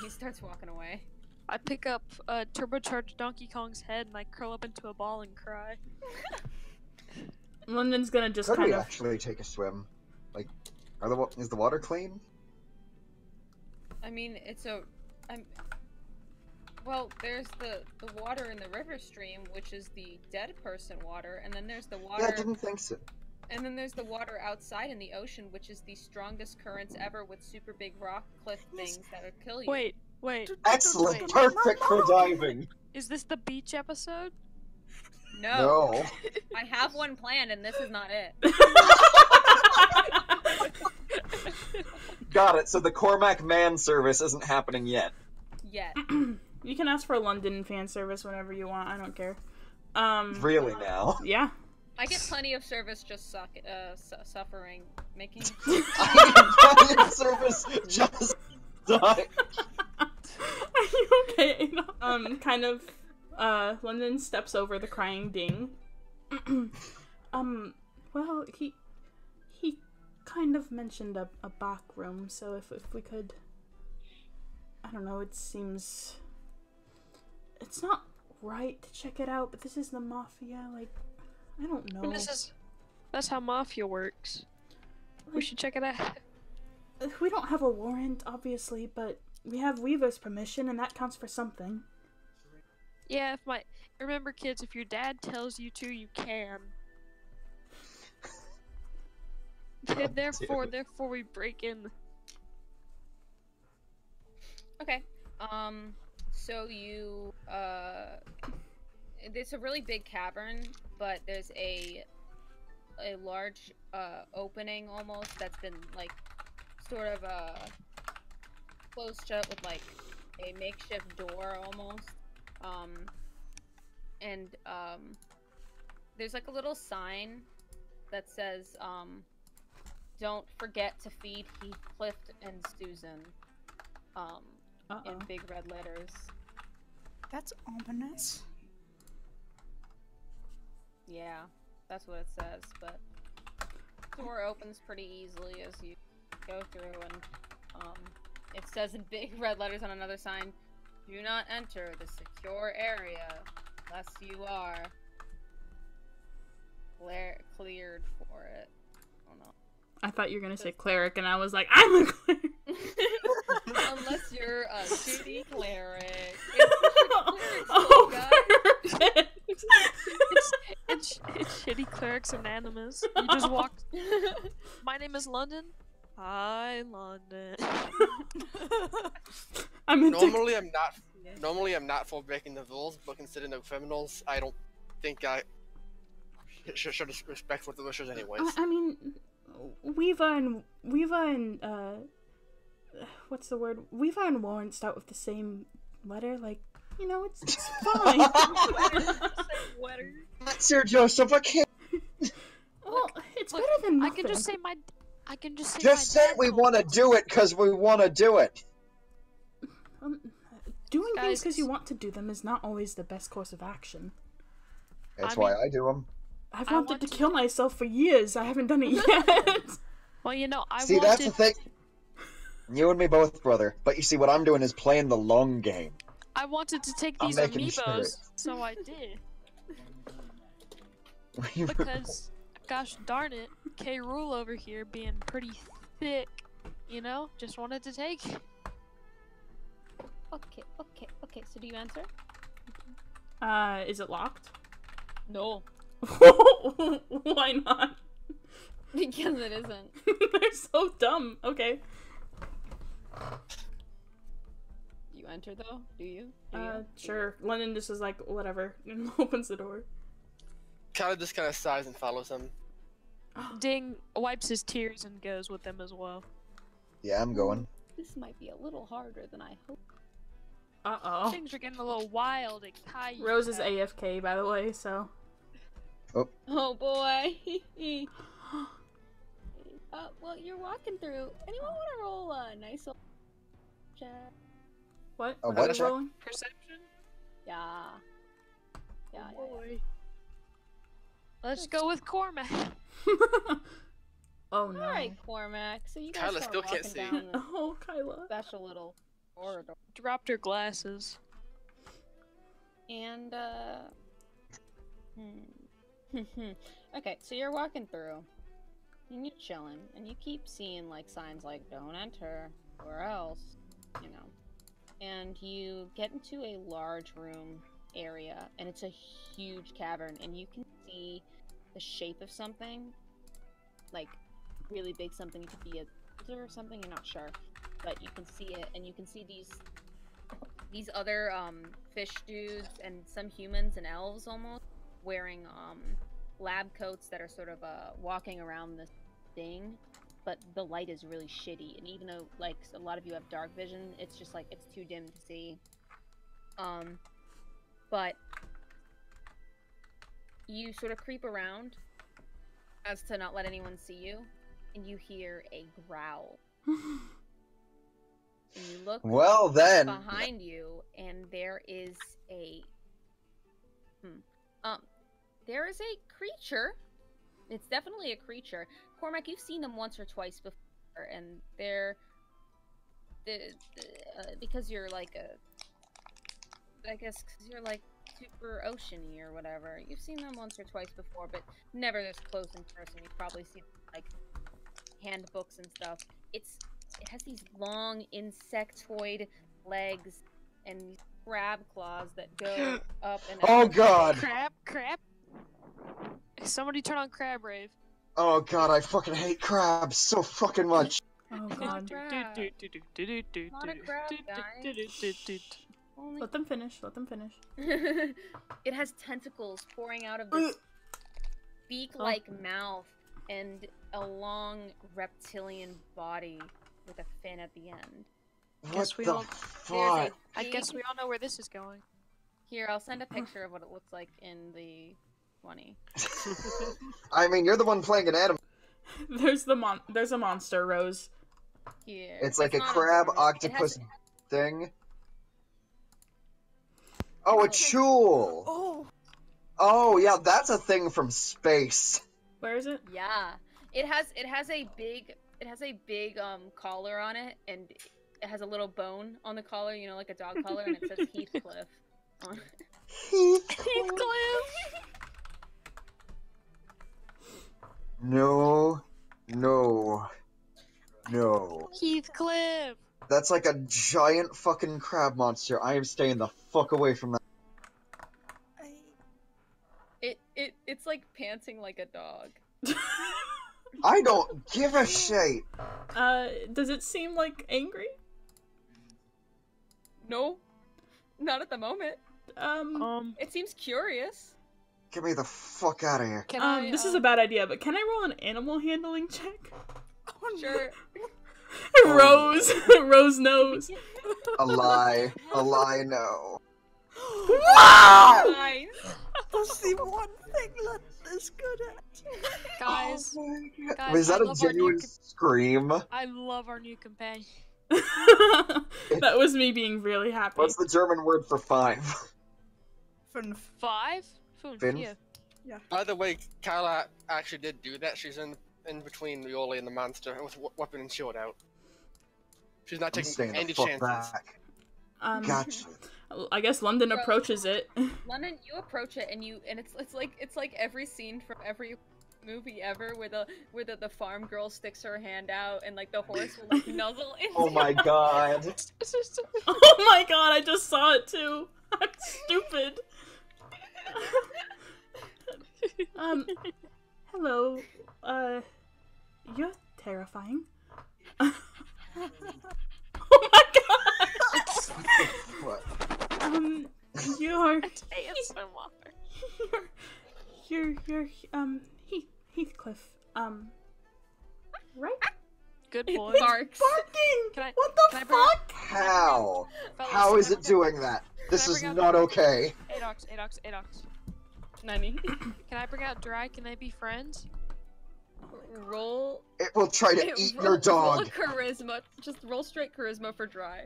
He starts walking away. I pick up turbocharged Donkey Kong's head and I curl up into a ball and cry. London's gonna just Could kind we of. actually take a swim? Like, is the water clean? I mean, well, there's the water in the river stream, which is the dead person water, and then there's the water. Yeah, I didn't think so. And then there's the water outside in the ocean, which is the strongest currents ever with super big rock cliff things that'll kill you. Wait. Excellent, perfect for diving. Is this the beach episode? No. I have one planned, and this is not it. Got it. So the Cormac man service isn't happening yet. Yet. You can ask for London fan service whenever you want. I don't care. Really now? Yeah. I get plenty of service just suffering, making. I get service just die. Are you okay? Kind of. London steps over the crying Ding. Well, he kind of mentioned a back room, so if we could, I don't know, it seems it's not right to check it out, but this is the mafia, like, I don't know. That's how mafia works. We should check it out. We don't have a warrant, obviously, but we have Weaver's permission, and that counts for something. Yeah, remember, kids, if your dad tells you to, you can. Therefore, we break in. Okay. So you, it's a really big cavern, but there's a large, opening almost that's been, like, sort of, closed shut with, like, a makeshift door almost. There's like a little sign that says, don't forget to feed Heathcliff and Susan, in big red letters. That's ominous. Yeah, that's what it says, but the door opens pretty easily as you go through, and, it says in big red letters on another sign, Do not enter the secure area unless you are cleared for it. Oh no. I thought you were gonna say cleric, and I was like, I'm a cleric. Unless you're a shitty cleric. Oh, guys. It's shitty clerics anonymous. You just walked. My name is London. Hi, London. Normally I'm not for breaking the rules, but considering they're criminals, I don't think I should respect what the wishes anyways. I mean, we've earned, what's the word? We've earned warrants out with the same letter, like, you know, it's fine. Sir Joseph, I can't. Well, it's better than nothing. I can just say my Just say we want to do it because we want to do it. Doing things Guys. because you want to do them is not always the best course of action. That's I why mean- I do them. I've I wanted want to to kill myself for years. I haven't done it yet. Well, you know, I See, wanted. that's the thing. You and me both, brother. But you see, what I'm doing is playing the long game. I wanted to take I'm these making amiibos, sure. so I did. Because, gosh darn it, K. Rule over here being pretty thick, you know, just wanted to take. Okay, so do you answer? Is it locked? No. Why not? Because it isn't. They're so dumb. Okay. You enter though? Do you? Do you? Sure. Lennon just is like, whatever, and opens the door. Kyla just kind of sighs and follows him. Ding wipes his tears and goes with them as well. Yeah, I'm going. This might be a little harder than I hoped. Uh-oh. Things are getting a little wild and Caillou. Rose is AFK, by the way, so... Oh boy. Well, you're walking through. Anyone want to roll a nice old check? What? A What what are we check? rolling? Perception? Yeah. Yeah. Boy. Let's go with Cormac. Oh no. Alright, Cormac. So you guys Kyla start still walking can't see. down the Oh, Kyla. special little corridor. Dropped her glasses. And, okay, so you're walking through, and you're chilling, and you keep seeing, like, signs like, don't enter, or else, you know. And you get into a large room area, and it's a huge cavern, and you can see the shape of something, like, really big something. It could be a or something, you're not sure, but you can see it, and you can see these other fish dudes and some humans and elves almost wearing lab coats that are sort of walking around this thing, but the light is really shitty, and even though like a lot of you have dark vision, it's just like it's too dim to see. But you sort of creep around as to not let anyone see you, and you hear a growl. And you look Well then. behind you, and there is a there is a creature. It's definitely a creature. Cormac, you've seen them once or twice before, and they're because you're like I guess because you're like super oceany or whatever. You've seen them once or twice before, but never this close in person. You've probably seen like handbooks and stuff. It has these long insectoid legs and these crab claws that go up and out. Oh god. Crab? Somebody turn on Crab Rave. Oh god, I fucking hate crabs so fucking much. Oh Not god. crab. Not a crab, guys. Only... Let them finish. Let them finish. It has tentacles pouring out of this beak-like mouth and a long reptilian body with a fin at the end. What Guess we the all- fuck? I guess we all know where this is going. Here, I'll send a picture of what it looks like in the 20. I mean, you're the one playing an anime. There's a monster, Rose. Here. It's like a not crab vermin. octopus It thing. Oh, a chul! Oh, Oh, yeah, that's a thing from space. Where is it? yeah. It has a big collar on it, and it has a little bone on the collar, you know, like a dog collar, and it says Heathcliff on it. Heathcliff! No. No. No. Heathcliff! That's like a giant fucking crab monster. I am staying the fuck away from that. It's like panting like a dog. I don't give a shit. Does it seem like angry? No, not at the moment. It seems curious. Get me the fuck out of here. Can I, This is a bad idea, but can I roll an animal handling check? Sure. Rose knows. A lie. A lie, no. Wow! Nice. That's the one thing London is good at. Guys, guys, Was that I a love our genuine new scream? I love our new companion. That was me being really happy. What's the German word for 5? Fünf. 5? Fünf, Fünf? yeah. By the way, Kyla actually did do that. She's in between Iole and the monster with weapon and shield out. She's not I'm taking staying any the fuck chances. back. Um, Gotcha. I guess London Bro. approaches it. London, you approach it and it's like every scene from every movie ever where the farm girl sticks her hand out and like the horse will like nuzzle into Oh my god. Oh my god, I just saw it too. I'm stupid. Hello. You're terrifying. Oh my god! What? You're Heathcliff. Right? Good It boy. barks. Barking! What the can I bring up- fuck? How? Fellas, How can is I it doing that? This I is bring up- not okay. Adox. Nani? Can I bring out Dry? Can they be friends? Roll. It will try to eat your Roll dog. a charisma. Just roll straight charisma for Dry.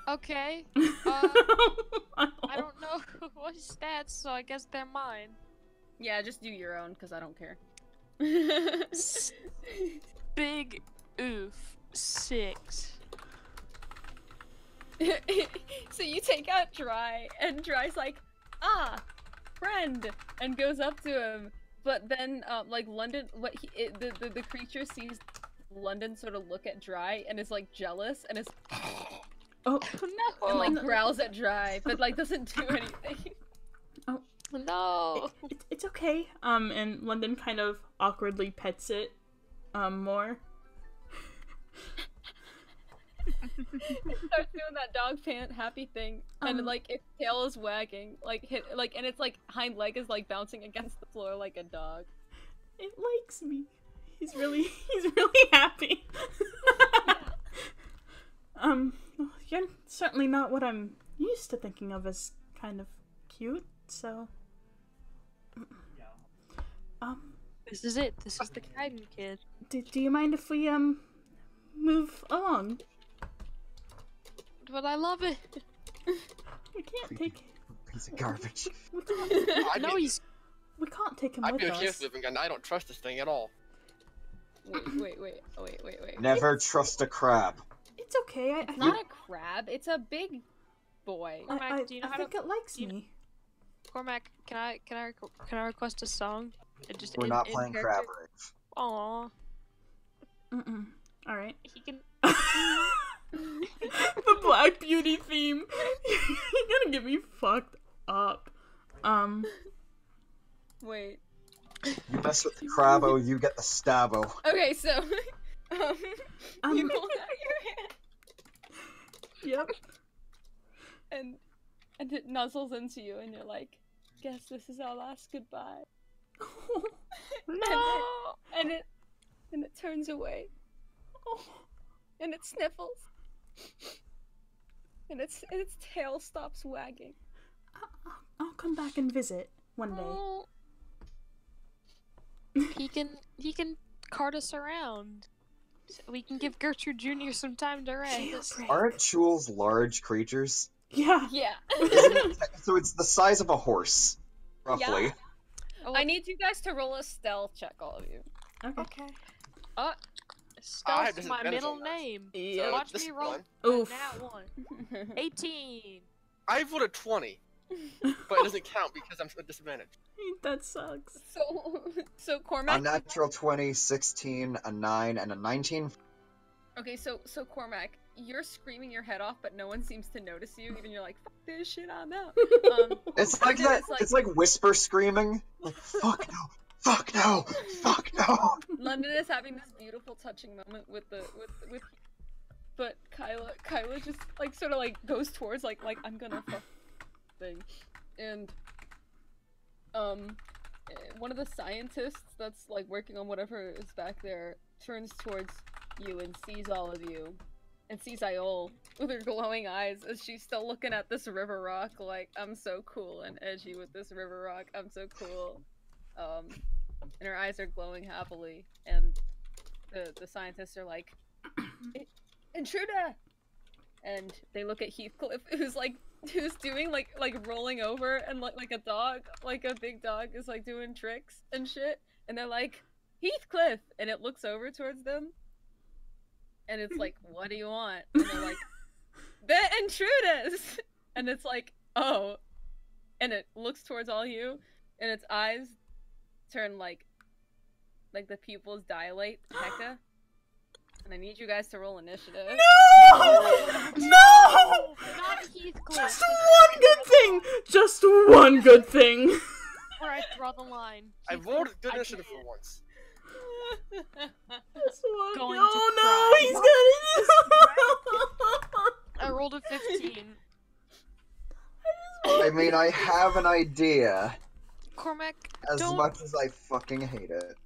Okay. I don't know what stats, so I guess they're mine. Yeah, just do your own, because I don't care. Big oof. 6. So you take out Dry, and Dry's like, ah, friend, and goes up to him. But then, like London, the creature sees London sort of look at Dry and is like jealous and is Oh No. and like growls at Dry, but like doesn't do anything. No. it's okay. And London kind of awkwardly pets it, more. Starts doing that dog pant happy thing, and like its tail is wagging, and its like hind leg is like bouncing against the floor like a dog. It likes me. He's really happy. You're certainly not what I'm used to thinking of as kind of cute, so. This is it. This is the Kaiden kid. Do you mind if we, move along? But I love it. We can't take. Piece of garbage. We can't, No, he's. we can't take him I'd with be okay us. with moving, and I don't trust this thing at all. Wait. Never trust a crab. It's okay. I It's not a crab. It's a big boy. Cormac, do you know how think to? it likes do you- me. Cormac, can I request a song? Just We're not playing Crab Rave. Aw, Mm-mm. All right. he can. The Black Beauty theme. You're gonna get me fucked up. Wait. You mess with the crabbo, you get the stabbo. Okay, so you Um, hold out your hand Yep. and it nuzzles into you, and you're like, "Guess this is our last goodbye." No. And it turns away. And it sniffles. And its tail stops wagging. I'll come back and visit one day. Oh. He can cart us around. So we can give Gertrude Jr. some time to rest. Aren't Chules large creatures? Yeah. Yeah. So it's the size of a horse, roughly. Yeah. I need you guys to roll a stealth check, all of you. Okay. Okay. have Stealth's my disadvantage middle on that. name. Yeah. Watch this me roll one. Oof. that one. 18. I rolled a 20, but it doesn't count because I'm at disadvantage. That sucks. So Cormac. Unnatural 20, 16, a 9, and a 19. Okay, so Cormac, you're screaming your head off, but no one seems to notice you. Even you're like, "Fuck this shit, I'm out." It's like that. It's like whisper screaming. Like, fuck no, fuck no, fuck no. London is having this beautiful, touching moment with but Kyla just like sort of like goes towards like I'm gonna fuck thing, and one of the scientists that's like working on whatever is back there turns towards you and sees all of you, and sees Iole with her glowing eyes as she's still looking at this river rock like, I'm so cool and edgy with this river rock, I'm so cool. And her eyes are glowing happily, and the scientists are like, intruder! And they look at Heathcliff, who's doing like rolling over, and like a dog, like a big dog is like doing tricks and shit, and they're like, Heathcliff! And it looks over towards them, and it's like, what do you want? And they're like, the intruders! And it's like, oh. And it looks towards all you, and its eyes turn like the pupils dilate, hecka. And I need you guys to roll initiative. No! No! Not Heathcliff. Just one good thing! Just one good thing! Alright, draw the line. I rolled good initiative for once. Just one. Going No, to no, cry. he's gonna. I rolled a 15. I mean, I have an idea. Cormac, As don't. much as I fucking hate it,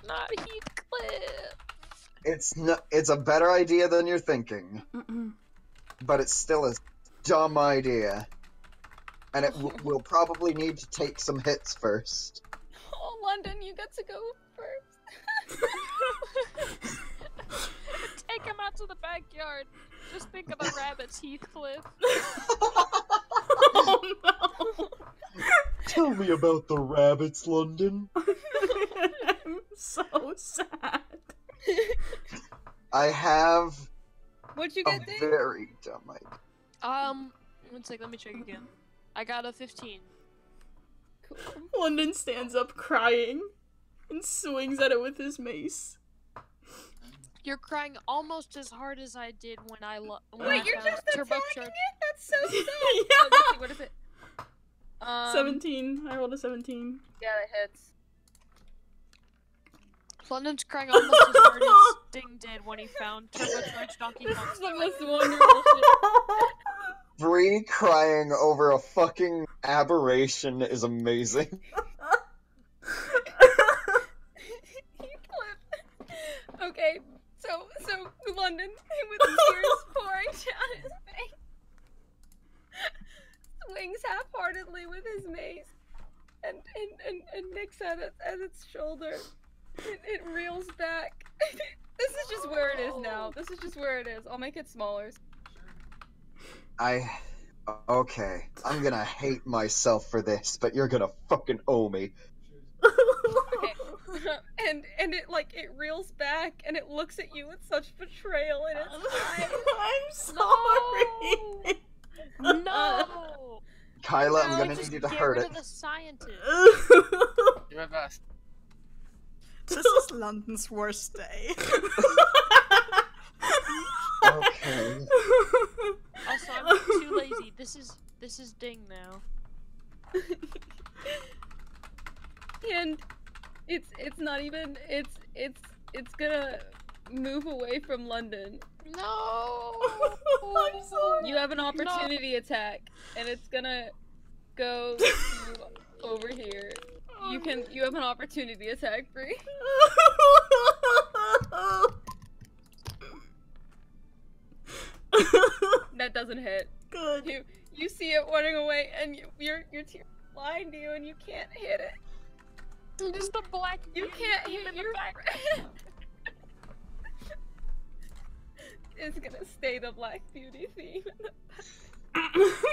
Not Heathcliff. it's a better idea than you're thinking, but it's still a dumb idea, and it will probably need to take some hits first. Oh, London, you get to go first. Take him out to the backyard. Just think of the rabbits, Heathcliff. Oh no! Tell me about the rabbits, London. I'm so sad. I have What'd you a get, Dave? very dumb idea. One sec, let me check again. I got a 15. Cool. London stands up crying and swings at it with his mace. You're crying almost as hard as I did when I Wait, you're just attacking turbocharged. it? That's so sad. Yeah. Oh, let's see, what is it? 17. I rolled a 17. Yeah, that hits. London's crying almost as hard as Ding did when he found turbocharged Donkey This Kong. is the most wonderful shit. Bree crying over a fucking aberration is amazing. Okay, so London, with tears pouring down his face, swings half-heartedly with his mace, and nicks at its shoulder. It reels back. This is just where it is now. This is just where it is. I'll make it smaller. Okay, I'm gonna hate myself for this, but you're gonna fucking owe me. Okay. and it reels back, and it looks at you with such betrayal in its eyes. I'm sorry. No! Kyla, I'm No, gonna just need you to get hurt rid it. of the scientist. Do my best. This is London's worst day. Okay. Also, I'm too lazy. This is Ding now. And it's not even it's gonna move away from London. No! I'm sorry. You have an opportunity attack, and it's gonna go to over here. You have an opportunity attack, Bree. That doesn't hit. Good. You see it running away, and your tears blind you, and you can't hit it. Just the black. You can't theme hit in the your background. It's gonna stay the Black Beauty theme.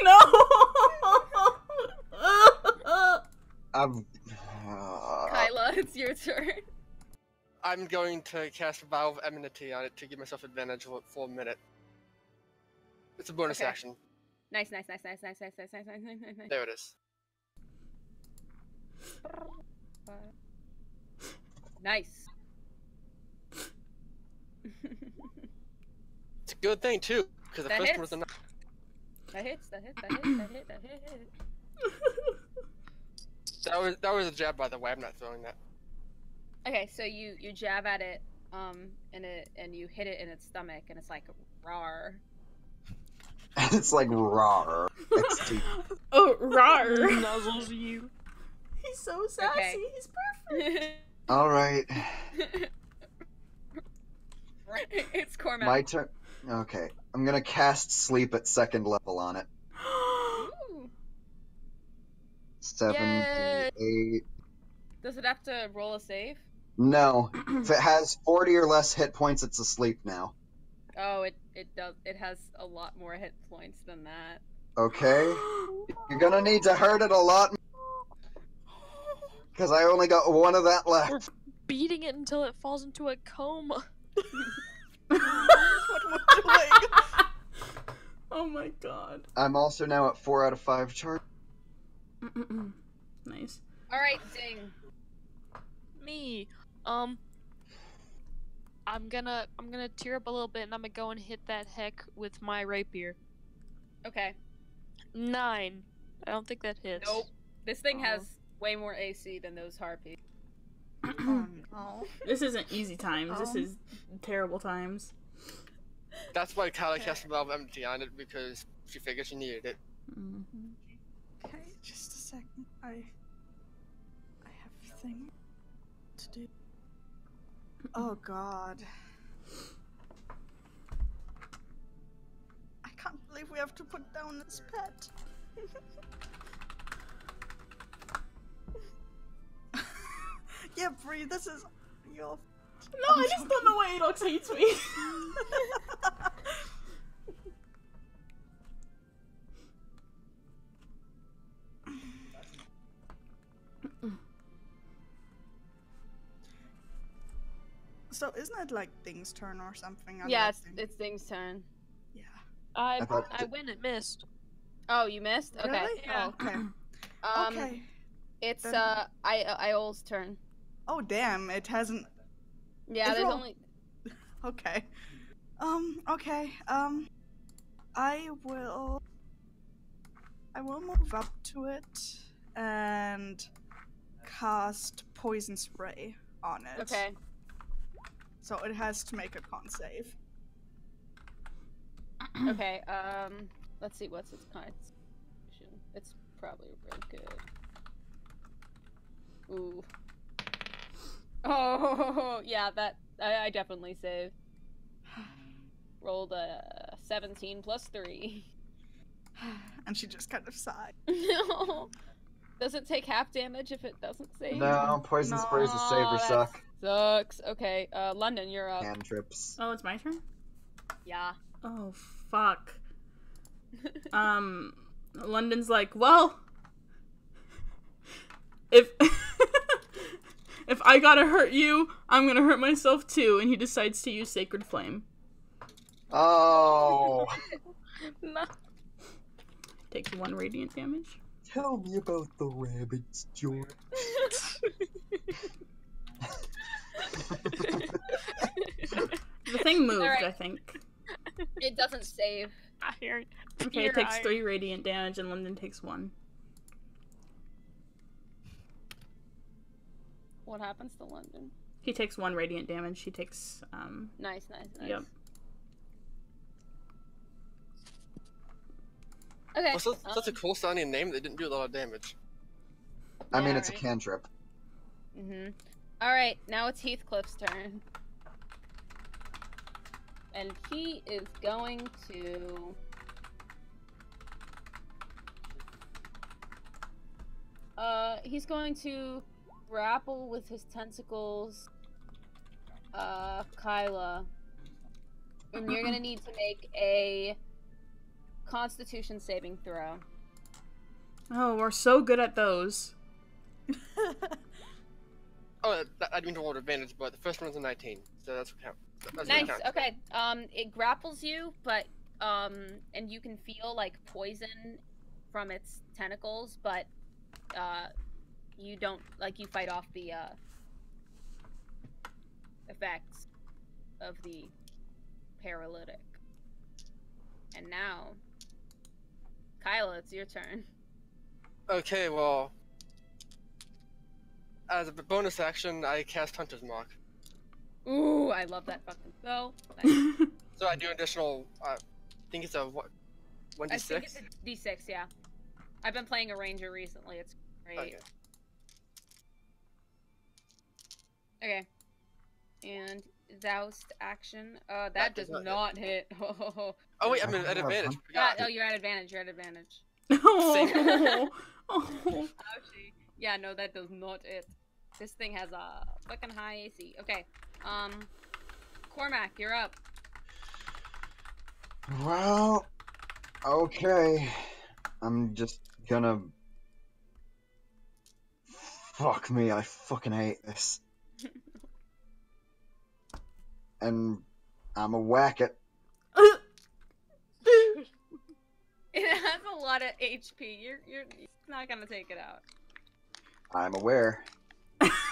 No. I'm. Kyla, it's your turn. I'm going to cast Valve Enmity on it to give myself advantage for a minute. It's a bonus Okay. action. Nice. There it is. Nice. It's a good thing too, because the That first hits. one was a That hits. that was a jab, by the way. I'm not throwing that. Okay, so you jab at it, and you hit it in its stomach, and it's like rawr. It's like rawr. XT. Oh, rar. Nuzzles you. He's so sassy. Okay. He's perfect. Alright. It's Cormac. My turn. Okay. I'm gonna cast sleep at 2nd level on it. Ooh. 7d8. Does it have to roll a save? No. If it has 40 or less hit points, it's asleep now. Oh, it does. It has a lot more hit points than that. Okay? You're gonna need to hurt it a lot. Because I only got one of that left. Beating it until it falls into a coma. What we're doing. Oh my god. I'm also now at 4 out of 5 charge. Nice. All right, Ding. Me. I'm gonna tear up a little bit and I'm gonna go and hit that heck with my rapier. Okay. 9. I don't think that hits. Nope. This thing has way more AC than those harpies. Oh no. This isn't easy times. This is terrible times. That's why Kyla cast Valve Enmity on it, because she figured she needed it. Okay, just a second. I have a thing to do. Oh god. I can't believe we have to put down this pet. Yeah, Bree, this is your. No, I just don't know why Adox hates me. So isn't it like Ding's turn or something? Yeah, it's Ding's turn. Yeah. I thought- win it missed. Oh, you missed? Okay. Really? Yeah. Oh, okay. Okay. It's Then- Iole's turn. Oh damn! It hasn't. Yeah, It's there's all- only Okay. Okay. I will move up to it and cast poison spray on it. Okay. So it has to make a con save. Okay, let's see what's its constitution. It's probably real good. Ooh. Oh, yeah, that I definitely saved. Rolled a 17 plus 3. And she just kind of sighed. No. Does it take half damage if it doesn't save? No, poison spray's a save or that suck. Sucks. Okay, London, you're up. Cantrips. Oh, it's my turn? Yeah. Oh, fuck. London's like, well, if if I gotta hurt you, I'm gonna hurt myself too, and he decides to use Sacred Flame. Oh! No. Takes 1 radiant damage. Tell me about the rabbits, George. The thing moved, Alright. I think. It doesn't save. I hear it. Okay, it takes 3 radiant damage, and London takes 1. What happens to London? He takes 1 radiant damage. He takes, Nice. Yep. Okay. Well, such a cool sounding name that didn't do a lot of damage. I mean, Yeah, it's a right. cantrip. Alright, now it's Heathcliff's turn. And he is going to... he's going to grapple with his tentacles, Kyla. And you're gonna need to make a Constitution saving throw. Oh, we're so good at those. Oh, I didn't roll advantage, but the first one's a 19, so that's what count. That's Nice. what counts. Okay. It grapples you, but and you can feel like poison from its tentacles, but you don't like you fight off the effects of the paralytic. And now, Kyla, it's your turn. Okay, well, as a bonus action, I cast Hunter's Mark. Ooh, I love that fucking spell. Nice. So I do additional. I think it's a what? 1d6. I think it's a D6. Yeah. I've been playing a ranger recently. It's great. Okay. Okay. And Doused action. That does not hit. Oh wait, I'm at advantage. Yeah, oh, you're at advantage. You're at advantage. Oh. Oh. Ouchie. Yeah, no, that does not hit. This thing has a fucking high AC. Okay. Cormac, you're up. Well, okay. I'm just gonna. Fuck me, I fucking hate this. And I'ma whack it. It has a lot of HP. You're not gonna take it out. I'm aware.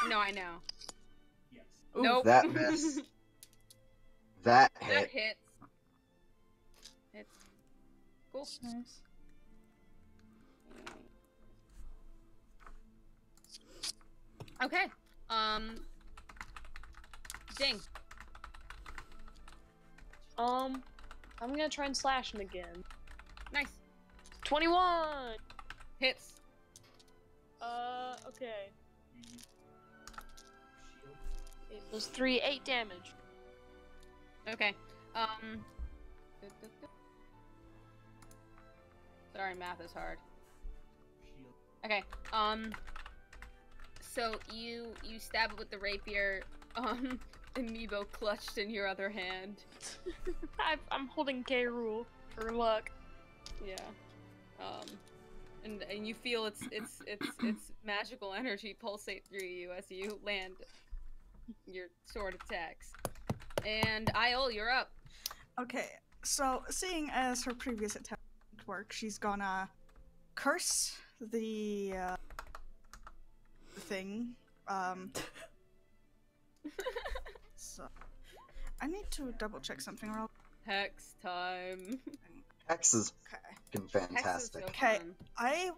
No, I know. Yes. Nope. That miss. That That hit. hits. Hits. Cool. Nice. Okay. Ding. I'm gonna try and slash him again. Nice. 21! Hits. Okay. It was 8 damage. Okay. Sorry, math is hard. Okay. So you stab it with the rapier. Amiibo clutched in your other hand. I'm holding K rule for luck. Yeah. And you feel its magical energy pulsate through you as you land your sword attacks. And Iole, you're up. Okay, so seeing as her previous attack didn't work, she's gonna curse the thing. So I need to double check something real. Hex time. Hex is Okay. fucking Hex is fantastic. so Okay. fun. I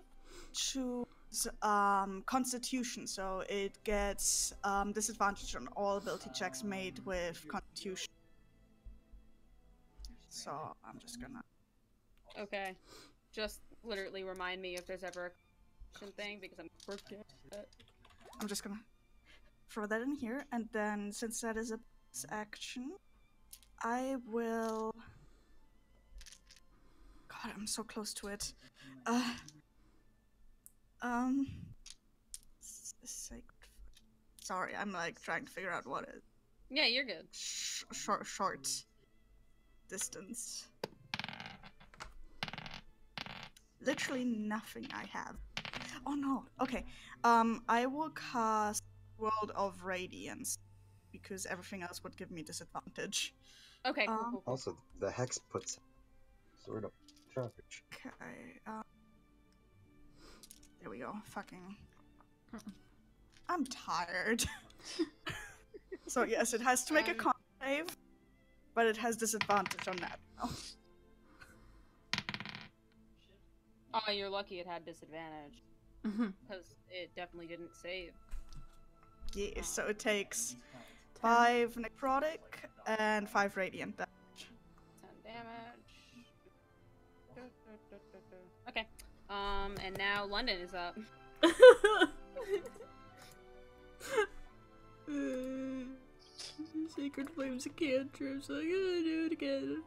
choose Constitution, so it gets disadvantage on all ability checks made with Constitution. So I'm just gonna. Okay. Just literally remind me if there's ever a question thing because I'm forget it. I'm just gonna throw that in here, and then since that is a bonus action, I will. God, I'm so close to it. Sacred. Sorry, I'm like trying to figure out what it. Yeah, you're good. Short distance. Literally nothing I have. Oh no. Okay. I will cast World of Radiance because everything else would give me disadvantage. Okay, cool, cool, cool. Also, the hex puts sort of charge. Okay. There we go. Fucking. I'm tired. So yes, it has to make a con save, but it has disadvantage on that now. Oh, you're lucky it had disadvantage. Mhm. Because it definitely didn't save. Yeah, so it takes 5 necrotic and 5 radiant damage. 10 damage. Okay. And now London is up. Sacred Flame's a cantrip, so I'm gonna do it again.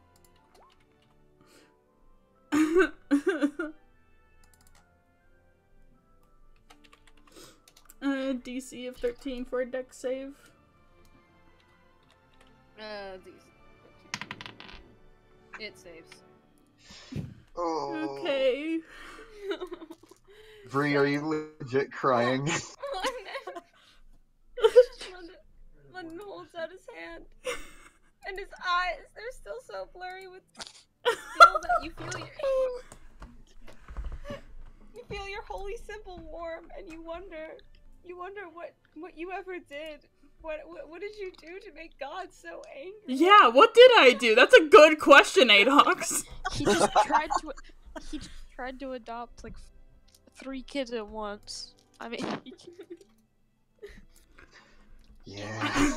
DC of 13 for a dex save. It saves. Oh. Okay. Bree, are you legit crying? arm, and you wonder what you ever did. What did you do to make God so angry? Yeah, what did I do? That's a good question, Adox. He just tried to adopt like 3 kids at once. I mean, Yeah.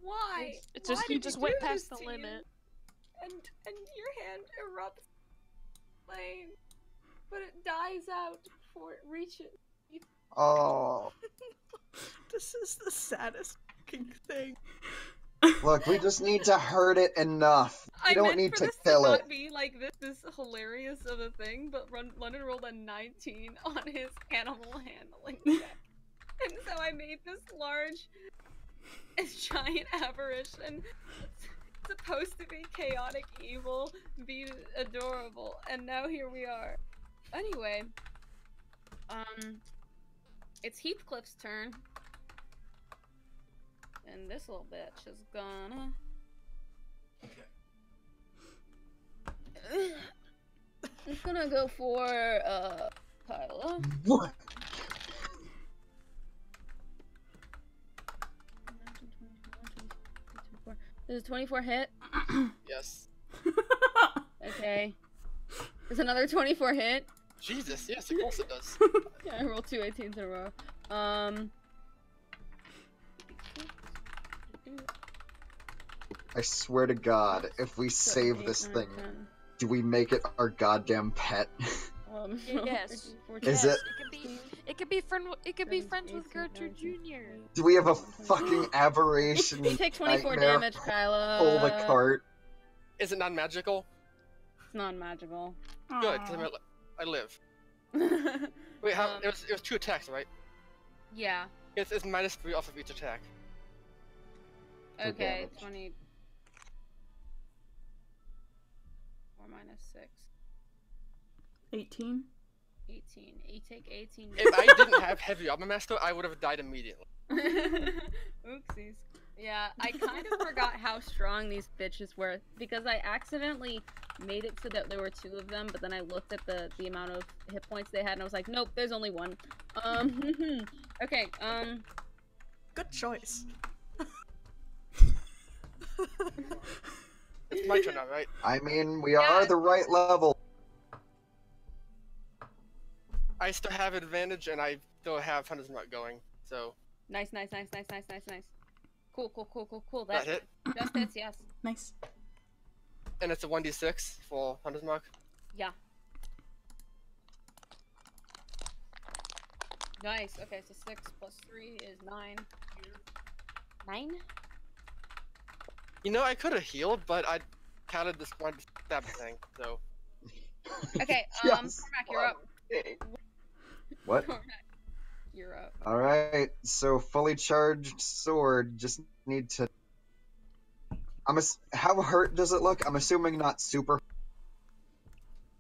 Why? it's just Why he did just you went do past this the to you? limit. And your hand erupts flame, but it dies out before it reaches. Oh. This is the saddest fucking thing. Look, we just need to hurt it enough. We don't need to kill it. Not be like this hilarious of a thing, but London rolled a 19 on his animal handling check. And so I made this large, giant apparition, supposed to be chaotic evil, be adorable, and now here we are. Anyway, it's Heathcliff's turn. And this little bitch is gonna... I'm gonna go for, Kyla. What? Does a 24 hit? Yes. Okay. Does another 24 hit? Jesus, yes, of course it does. Yeah, I rolled 2 18s in a row. I swear to God, if we save this thing, do we make it our goddamn pet? Yes. Is it? It could be friends with Gertrude Jr. Do we have a fucking aberration? You take 24 nightmare damage, Kyla. Pull the cart. Is it non-magical? It's non-magical. Good, because I live. Wait, how? It was 2 attacks, right? Yeah. It's -3 off of each attack. Okay, 20. 4 minus 6. 18. 18. You take 18. If I didn't have heavy armor master, I would have died immediately. Oopsies. Yeah, I kind of forgot how strong these bitches were because I accidentally made it so that there were 2 of them, but then I looked at the amount of hit points they had and I was like, nope, there's only 1. Okay, Good choice. It's my turn now, right? I mean, we are the right level. I still have advantage, and I still have Hunter's Mark going, so... Nice. Cool. That hit? Just hits, yes. Nice. And it's a 1d6 for Hunter's Mark? Yeah. Nice, okay, so 6 plus 3 is 9. 9? You know, I could have healed, but I counted this one stab thing, so... Okay, Yes. Cormac, you're up. What? Cormac, you're up. Alright, so fully charged sword, just need to... How hurt does it look? I'm assuming not super.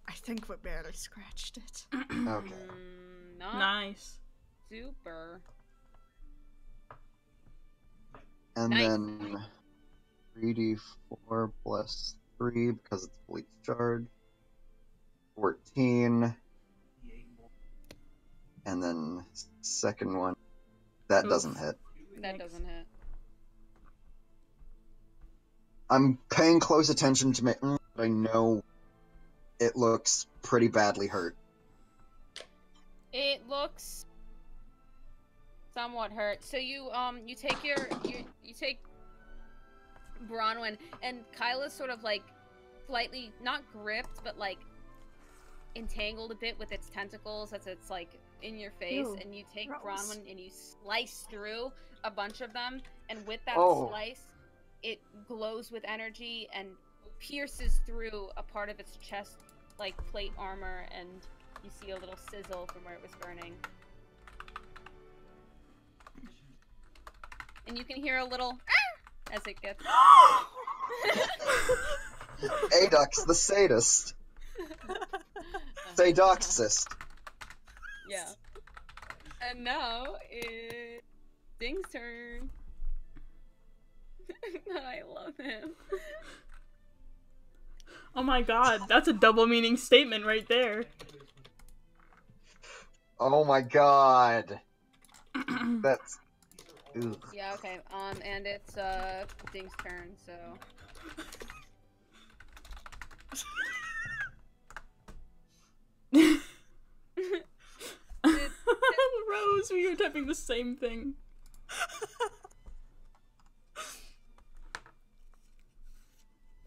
I think we barely scratched it. Okay. Not Nice. super. And Nice. then 3d4 plus 3 because it's fully charged. 14. And then second one. That Oof. doesn't hit. That doesn't hit. I'm paying close attention to my... but I know it looks pretty badly hurt. It looks somewhat hurt. So you take you take Bronwyn, and Kyla's sort of like slightly not gripped, but like entangled a bit with its tentacles as it's like in your face. Ew, and you take gross. Bronwyn and you slice through a bunch of them, and with that slice, it glows with energy and pierces through a part of its chest, like plate armor, and you see a little sizzle from where it was burning. And you can hear a little as it gets. Adox, the sadist. Sadoxist. Yeah. And now it's Ding's turn. I love him. Oh my god, that's a double meaning statement right there. Oh my god. That's. Ugh. Yeah, okay. And it's Ding's turn, so. Rose, we were typing the same thing.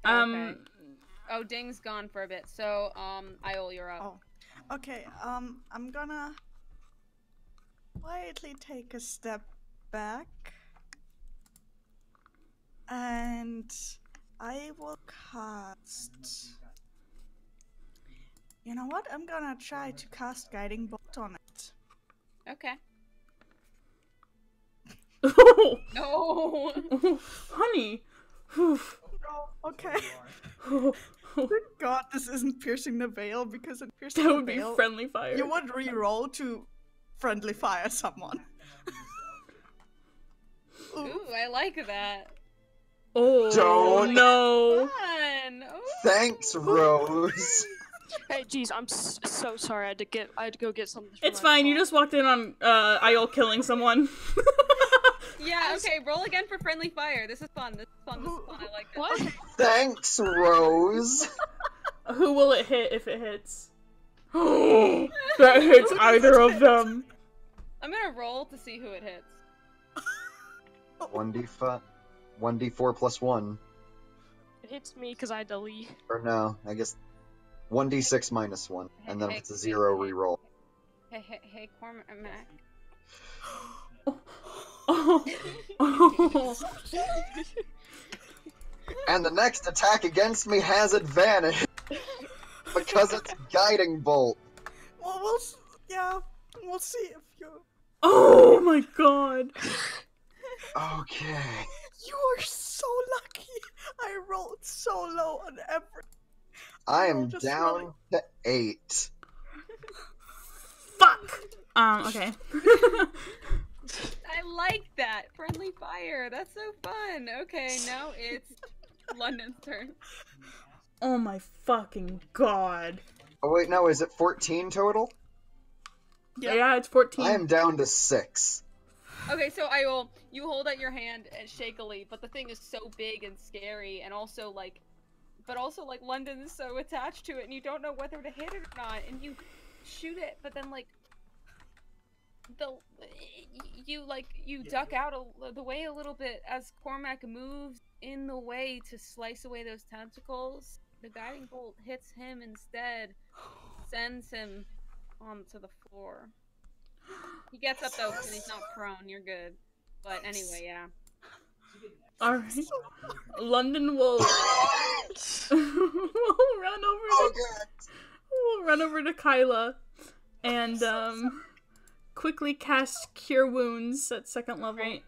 Okay. Oh, Ding's gone for a bit, so, Iole, you're up. Oh, okay, I'm gonna quietly take a step back, and I will cast... You know what? I'm gonna try to cast Guiding Bolt on it. Okay. No! No! Honey! Oh, okay. Thank God this isn't piercing the veil, because in piercing That the would be veil, friendly fire. you would re-roll to friendly fire someone. Ooh, I like that. Oh, Don't. no. Fun! Ooh. Thanks, Rose. Hey, geez, I'm so sorry. I had to go get something. It's fine, you just walked in on, Iole killing someone. Yeah, okay, roll again for friendly fire. This is fun, this is fun, this is fun, I like this. What? Thanks, Rose. Who will it hit if it hits? That hits either of them. I'm gonna roll to see who it hits. 1d5. 1d4 plus 1. It hits me because I delete. Or no, I guess 1d6 minus 1. And then if it's a 0, reroll. Hey, Cormac. Oh. And the next attack against me has advantage. Because it's Guiding Bolt. Well, we'll see if you... Oh my god. Okay. You are so lucky. I rolled so low on every... I am just down to 8. Fuck! Okay. I like that! Friendly fire, that's so fun! Okay, now it's London's turn. Oh my fucking god. Oh wait, no, is it 14 total? Yeah, it's 14. I am down to 6. Okay, so Iole, you hold out your hand shakily, but the thing is so big and scary, and also like, London is so attached to it, and you don't know whether to hit it or not, and you shoot it, but then like, you duck out the way a little bit as Cormac moves in the way to slice away those tentacles. The guiding bolt hits him instead, sends him onto the floor. He gets up though, and he's not prone. You're good. But anyway, yeah. Alright. London will run over to we'll run over to Kyla and quickly cast Cure Wounds at 2nd level. Right.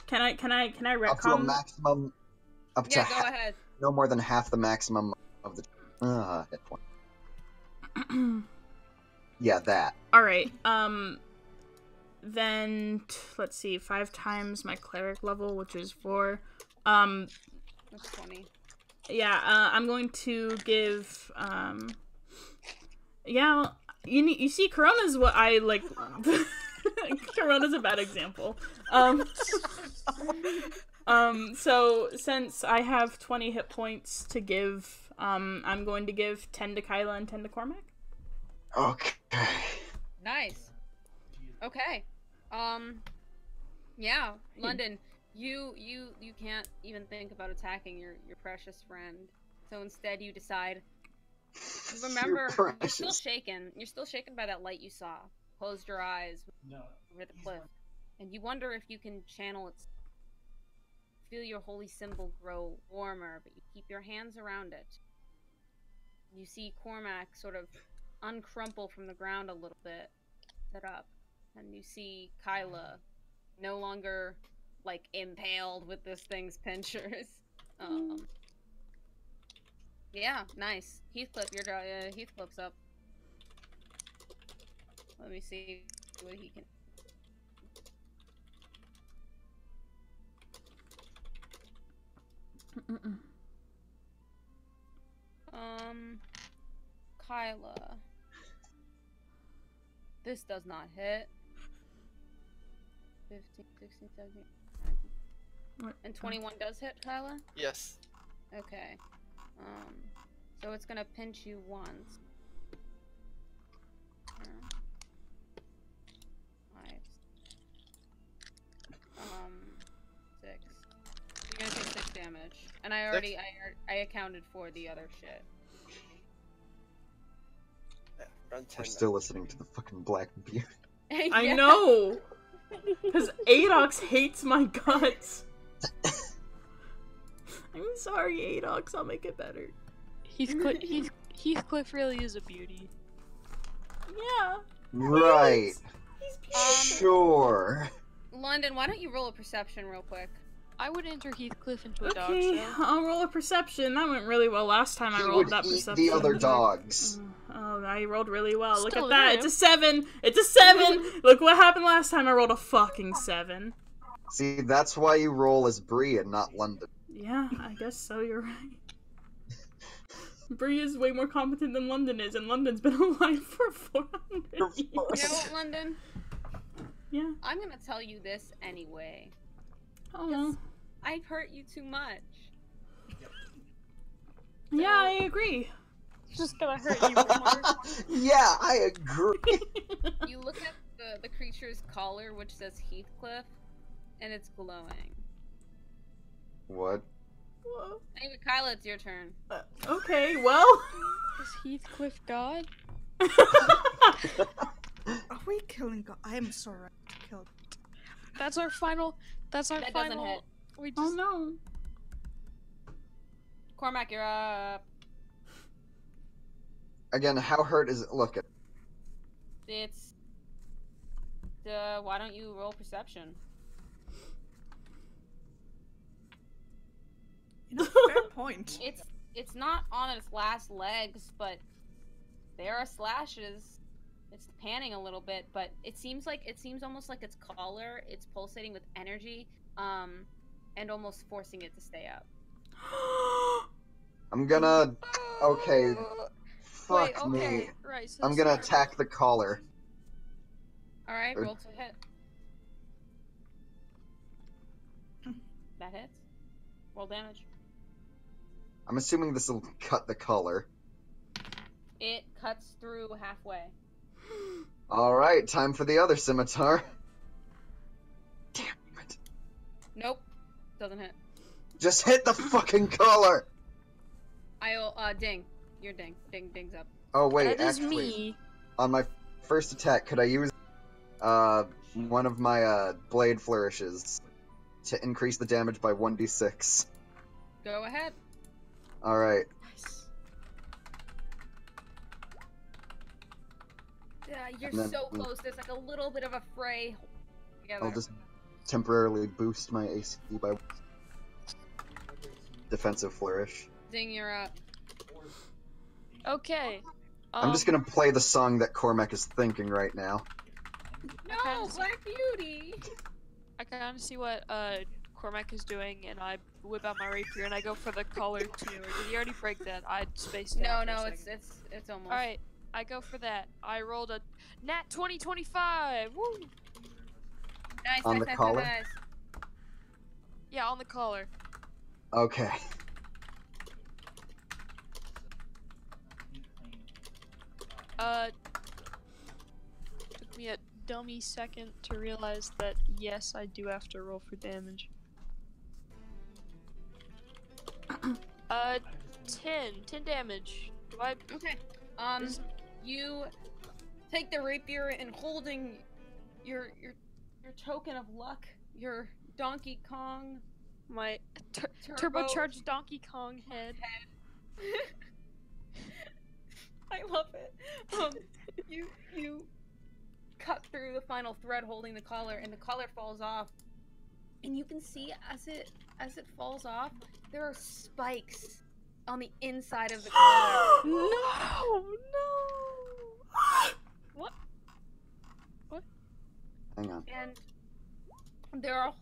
Can I retcon? Up to a maximum up to Yeah, go ahead. No more than half the maximum of the hit point. Yeah, that. Alright, then, let's see, 5 times my cleric level, which is 4. That's 20. Yeah, I'm going to give, yeah, you see, Corona's what I, like, Corona's a bad example. So, since I have 20 hit points to give, I'm going to give 10 to Kyla and 10 to Cormac. Okay. Nice. Okay. Yeah, London, you can't even think about attacking your precious friend. So instead you decide, you remember, you're still shaken. You're still shaken by that light you saw. Closed your eyes over the cliff. And you wonder if you can channel its... Feel your holy symbol grow warmer, but you keep your hands around it. You see Cormac sort of uncrumple from the ground a little bit, sit up, and you see Kyla no longer, like, impaled with this thing's pinchers. Yeah, nice. Heathcliff, Heathcliff's up. Let me see what he can... Kyla. This does not hit. 15, 16, 17, 19. And 21 does hit, Kyla? Yes. Okay. So it's gonna pinch you once. 5. 6. You're gonna take 6 damage. And I already, I accounted for the other shit. Run 10 We're still listening to the fucking black beard. I know! Because Adox hates my guts. I'm sorry, Adox. I'll make it better. Heathcliff really is a beauty. Yeah. Right. He's beautiful. Sure. London, why don't you roll a perception real quick? I would enter Heathcliff into a dog Okay, show. I'll roll a perception. That went really well last time I He rolled would that eat perception. the other dogs. Oh, I rolled really well. Look Still at that. there. It's a 7. It's a 7. Look what happened last time I rolled a fucking 7. See, that's why you roll as Bree and not London. Yeah, I guess so. You're right. Bree is way more competent than London is, and London's been alive for 400 years. You know what, London? Yeah. I'm gonna tell you this anyway. Oh. I've hurt you too much. Yeah, I agree. It's just gonna hurt you more. Yeah, I agree. You look at the creature's collar, which says Heathcliff, and it's glowing. What? Whoa. Anyway, Kyla, it's your turn. Okay, well. Is Heathcliff God? Are we killing God? I am so right to kill. That's our final. That's our That final. doesn't hit. We just. Oh no. Cormac, you're up. Again, how hurt is it looking? It's... why don't you roll perception? You know, fair point. It's not on its last legs, but there are slashes. It's panning a little bit, but it seems almost like its collar, it's pulsating with energy, and almost forcing it to stay up. I'm gonna... Okay. Wait, Fuck okay, me. right. So I'm gonna attack the collar. Alright, roll to hit. That hits. Roll damage. I'm assuming this will cut the collar. It cuts through halfway. Alright, time for the other scimitar. Damn it. Nope. Doesn't hit. Just hit the fucking collar! Ding. Your ding. Ding's up. Oh wait, that is actually, me. on my first attack, could I use one of my blade flourishes to increase the damage by 1d6? Go ahead. Alright. Nice. Yeah, you're And then- so close. There's like a little bit of a fray together. I'll just temporarily boost my AC by defensive flourish. Ding, you're up. Okay. I'm just gonna play the song that Cormac is thinking right now. No, Black Beauty! I kind of see what Cormac is doing, and I whip out my rapier and I go for the collar too. Or did he already break that? I spaced out. No, for a it's second. almost. All right. I go for that. I rolled a nat 2025. Woo! Nice, On nice, the nice, collar? nice. Yeah, on the collar. Okay. Took me a dummy second to realize that yes, I do have to roll for damage. 10 damage. Do I? Okay. Is- You take the rapier and holding your token of luck, your Donkey Kong My turbo. turbocharged Donkey Kong head. I love it. You cut through the final thread holding the collar, and the collar falls off. And you can see as it falls off, there are spikes on the inside of the collar. No. What? Hang on. And there are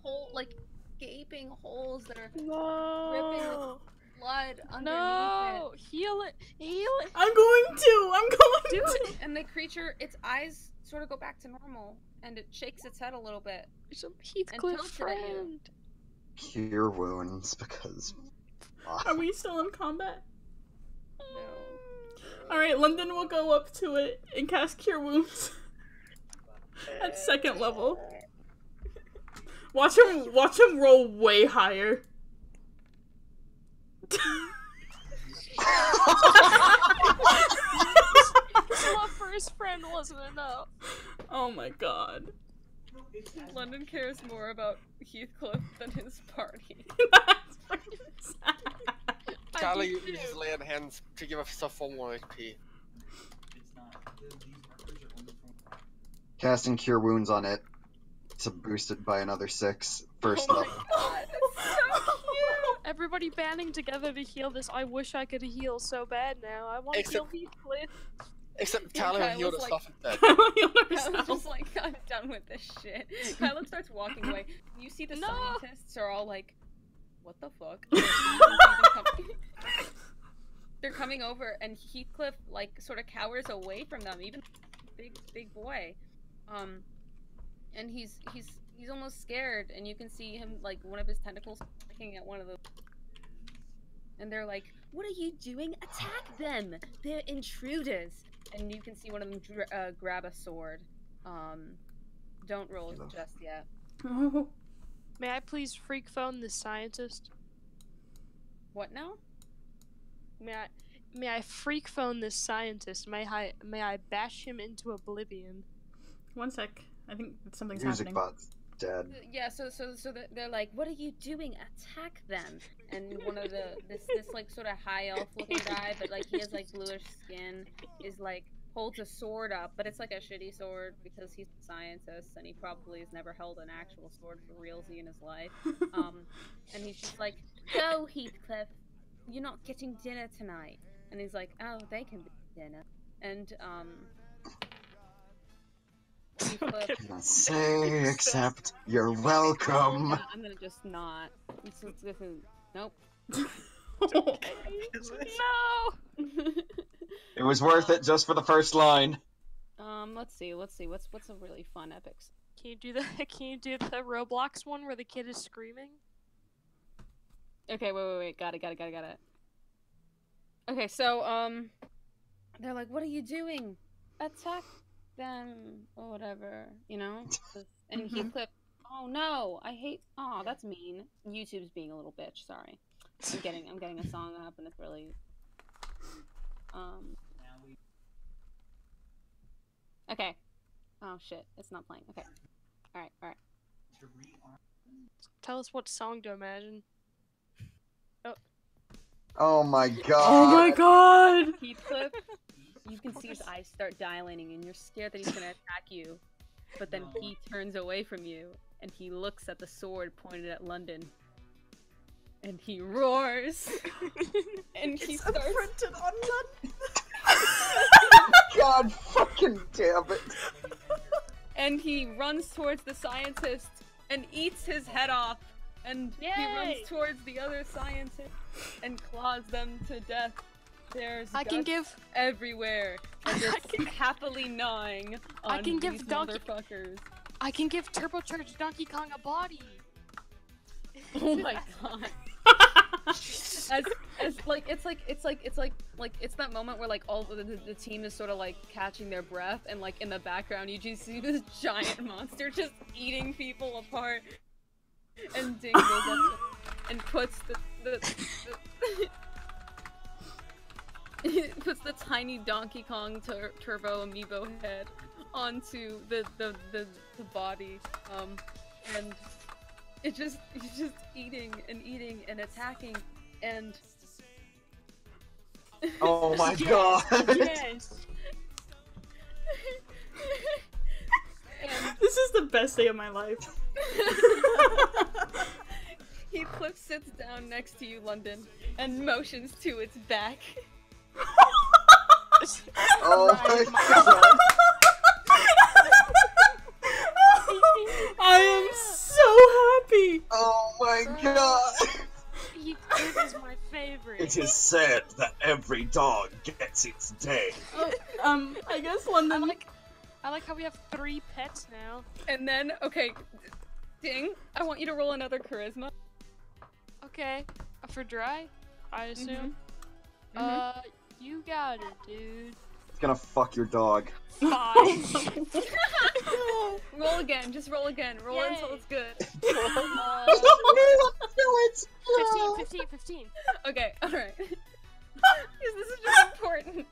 gaping holes that are dripping No. with blood underneath No. it. Heal it. I'm going to. Do it. And the creature, its eyes sort of go back to normal, and it shakes its head a little bit. It's a Heathcliff tilts it at you. friend. Cure wounds because. Are we still in combat? No. Alright, London will go up to it and cast Cure Wounds. At 2nd level. Watch him roll way higher. His love for his friend wasn't enough. Oh my god. London cares more about Heathcliff than his party. That's fucking sad. Kyla uses lay on hands to give herself 4 more HP. Casting Cure Wounds on it to boost it by another 6. First Oh my level. god, it's so cute! Everybody banding together to heal this. I wish I could heal so bad now. I want to heal Except- Heathcliff. Except Yeah, Kyla Kyla's healed like- herself instead. Kyla's just like, I'm done with this shit. Kyla starts walking away. You see the No. scientists are all like, what the fuck? They're coming over, and Heathcliff, like, sort of cowers away from them, even big boy. And he's almost scared, and you can see him, like, one of his tentacles looking at one of the. And they're like, what are you doing? Attack them! They're intruders! And you can see one of them grab a sword. Don't roll just yet. Oh. May I please freak phone this scientist? What now? May I freak phone this scientist? May I bash him into oblivion? One sec. I think something's Music happening. bot's dead. Yeah, so they're like, what are you doing? Attack them! And one of this like sort of high elf looking guy, but like he has like bluish skin, is like holds a sword up, but it's like a shitty sword because he's a scientist and he probably has never held an actual sword for realsy in his life. And he's just like, go Heathcliff, you're not getting dinner tonight. And he's like, oh, they can be dinner. And Heathcliff. Can't say except you're welcome. I'm gonna just not. This is nope. No. It was worth it just for the first line. Let's see. What's a really fun epic? Can you do the Roblox one where the kid is screaming? Okay, wait. Got it. Okay, so they're like, "What are you doing? Attack them or whatever, you know?" And Heathcliff, "Oh no, I hate. Oh, that's mean. YouTube's being a little bitch. Sorry. I'm getting a song up, and it's really Okay. Oh shit, it's not playing. Okay. All right. Tell us what song to imagine. Oh my god. Oh my god! Heathcliff, you can see his eyes start dilating, and you're scared that he's gonna attack you. But then he turns away from you, and he looks at the sword pointed at London, and he roars, and he It's starts. imprinted on London. God fucking damn it. And he runs towards the scientist and eats his head off. And he Yay! runs towards the other scientist and claws them to death. There's I can guts give everywhere. And it's happily gnawing on I can give these Donkey- motherfuckers. I can give turbocharged Donkey Kong a body. Oh my god. As like it's that moment where like all the team is sort of like catching their breath, and like in the background you just see this giant monster just eating people apart, and Ding goes up to, and puts puts the tiny Donkey Kong Turbo Amiibo head onto the body, and he's just eating and attacking, and Oh my god. Yes. and This is the best day of my life. Heathcliff sits down next to you, London, and motions to its back. Oh my god. I am so happy. Oh my god. Heathcliff is my favorite. It is said that every dog gets its day. I guess London. I like how we have 3 pets now. And then, okay, Ding, I want you to roll another charisma. Okay. For Dry, I assume. You got it, dude. It's gonna fuck your dog. 5. Roll again, just roll again. Roll Yay. until it's good. 15. Okay, alright. Because this is just important.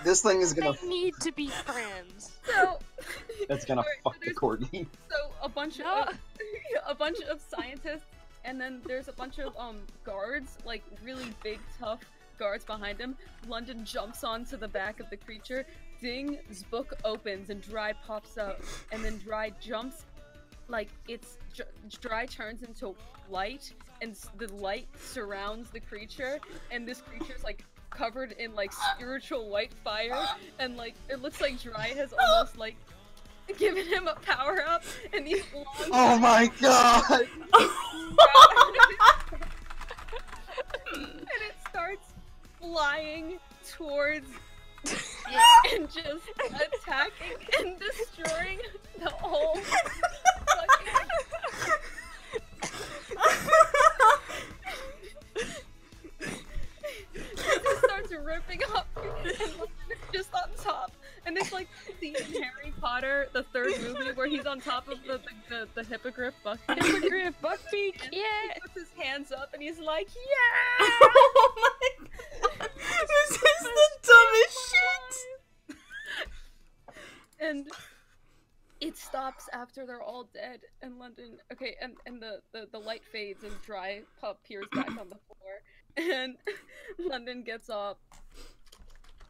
This thing is gonna. They need to be friends. So, It's gonna Alright, fuck so the there's- Courtney. So a bunch of scientists, and then there's a bunch of guards, like really big, tough guards behind him. London jumps onto the back of the creature. Ding's book opens and Dry pops up, and then Dry jumps, like Dry turns into light, and the light surrounds the creature, and this creature's like covered in like spiritual white fire, and like it looks like Dry has almost like given him a power up, and these long Oh my god! and it starts flying towards it and just attacking and destroying the whole fucking... It just starts ripping up and just on top. And it's like the Harry Potter, the 3rd movie, where he's on top of the hippogriff buckbeak. Hippogriff buckbeak, yeah! He puts his hands up and he's like, yeah! Oh my god! This is the dumbest shit! And it stops after they're all dead, and London, okay, and the light fades and Dry appears back on the floor, and London gets up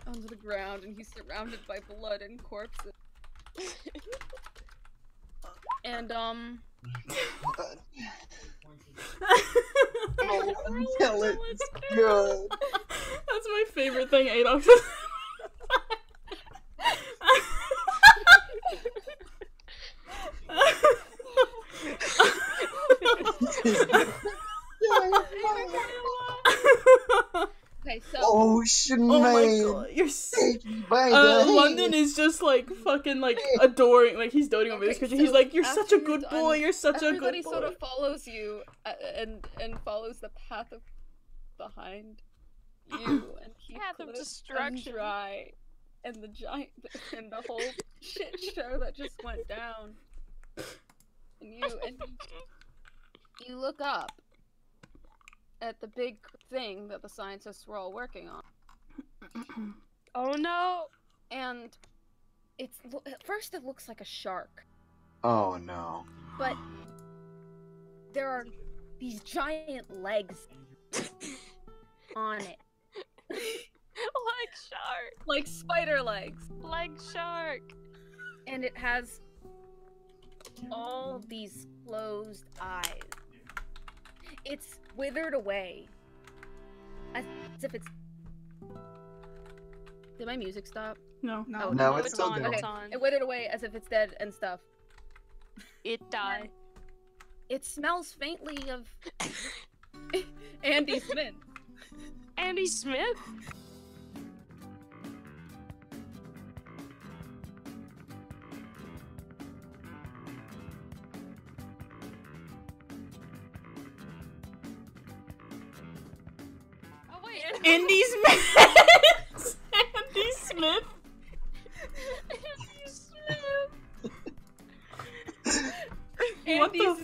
onto the ground, and he's surrounded by blood and corpses. And Tell it. Good. That's my favorite thing Adox is. okay, so Oh, Oh my Sinead! god, you're so... Take me by the hand. London is just like fucking like adoring, like he's doting over this Okay, creature. He's so like, you're after such a you're good done- boy, you're such a everybody good boy. sort of follows you and follows the path of behind you and Path of Heathcliff destruction. and Dry and the giant and the whole shit show that just went down. And you look up at the big thing that the scientists were all working on, Oh no! and at first it looks like a shark, Oh no. but there are these giant legs on it. Leg shark! Like spider legs. Leg shark! And it has all these closed eyes. It's withered away. As if it's... Did my music stop? No. Oh, No, it's it's still on, going. it's on. It withered away as if it's dead and stuff. It died. It smells faintly of Andy Smith. Andy Smith? Oh wait, Andy Smith! Andy Smith! Andy Smith! What Andy the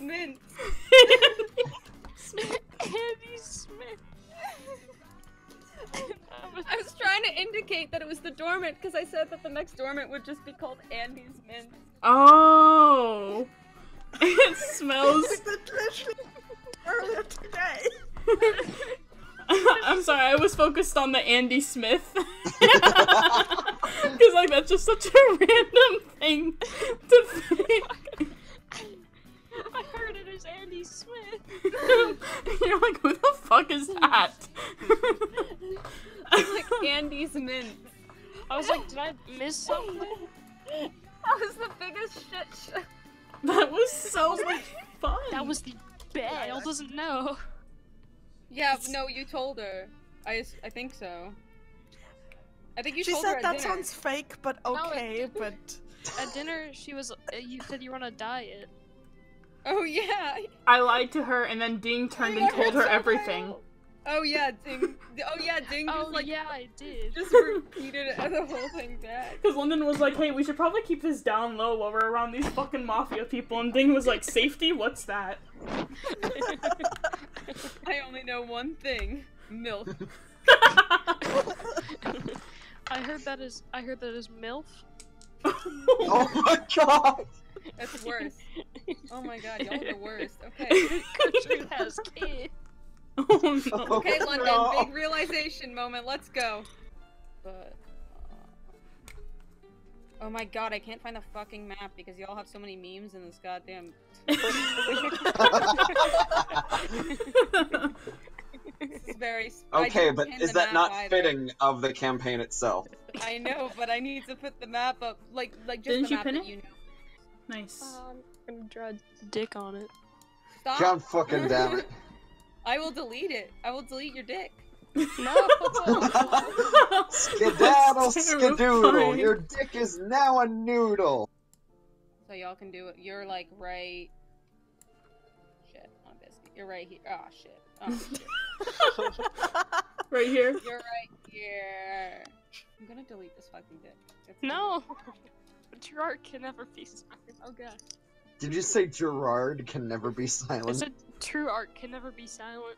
Smith. Andy Smith! I was trying to indicate that it was the dormant because I said that the next dormant would just be called Andy's Mint. Oh! It smells... Literally earlier today. I'm sorry, I was focused on the Andy Smith. Because, like, that's just such a random thing to think. I heard it as Andy Smith. You're like, who the fuck is that? Like Andy's Mint. I was like, did I miss something? That was the biggest shit show. That was so much fun. That was the best. Iole doesn't know. Yeah, no, you told her. I think so. I think you She told her said at that dinner. sounds fake, but No, it okay, didn't. but At dinner, she was. You said you were on a diet. Oh yeah. I lied to her, and then Ding turned and told her everything. Oh yeah, Ding. Oh yeah, Ding just like yeah, I did. just repeated the whole thing back. Because Lyndon was like, hey, we should probably keep this down low while we're around these fucking mafia people, and Ding was like, safety? What's that? I only know one thing. Milk. I heard that is MILF. Oh my god! That's worse. Oh my god, y'all are the worst. Okay. Gertrude has kids. Oh no. Okay, Oh, London, no. big realization moment. Let's go. But oh my god, I can't find the fucking map because y'all have so many memes in this goddamn. This is very. Okay, but is that not fitting of the campaign itself? I know, but I need to put the map up, like just Didn't the you map pin that it? you know. Nice. I'm gonna draw a dick on it. Stop. God fucking damn it. I will delete it. I will delete your dick. No. Skedaddle That's skedoodle, terrifying. your dick is now a noodle. So y'all can do it. You're like right. Shit, on a biscuit. You're right here. Oh shit. Oh shit. Right here. You're right here. I'm gonna delete this fucking dick. It's No. Gerard can never be silent. Oh god. Did you say Gerard can never be I silent? said true art can never be silent.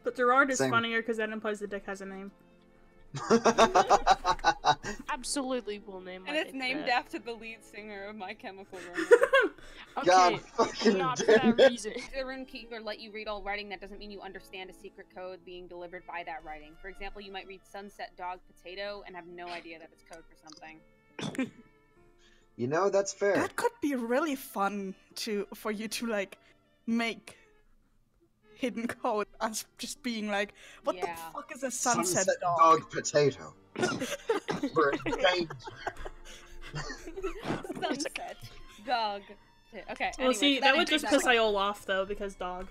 But Gerard is Same. funnier because that implies the dick has a name. Absolutely will name my And it's dick named that. after the lead singer of My Chemical Romance. Okay, God fucking not for damn that it. reason. The runekeeper let you read all writing. That doesn't mean you understand a secret code being delivered by that writing. For example, you might read sunset dog potato and have no idea that it's code for something. You know, that's fair. That could be really fun for you to like make hidden code as just being like, what Yeah. the fuck is a sunset, dog? dog potato. We're in danger. Sunset dog. Okay. Well, anyway, see, so that would includes just piss one. Iole off, though, because dog.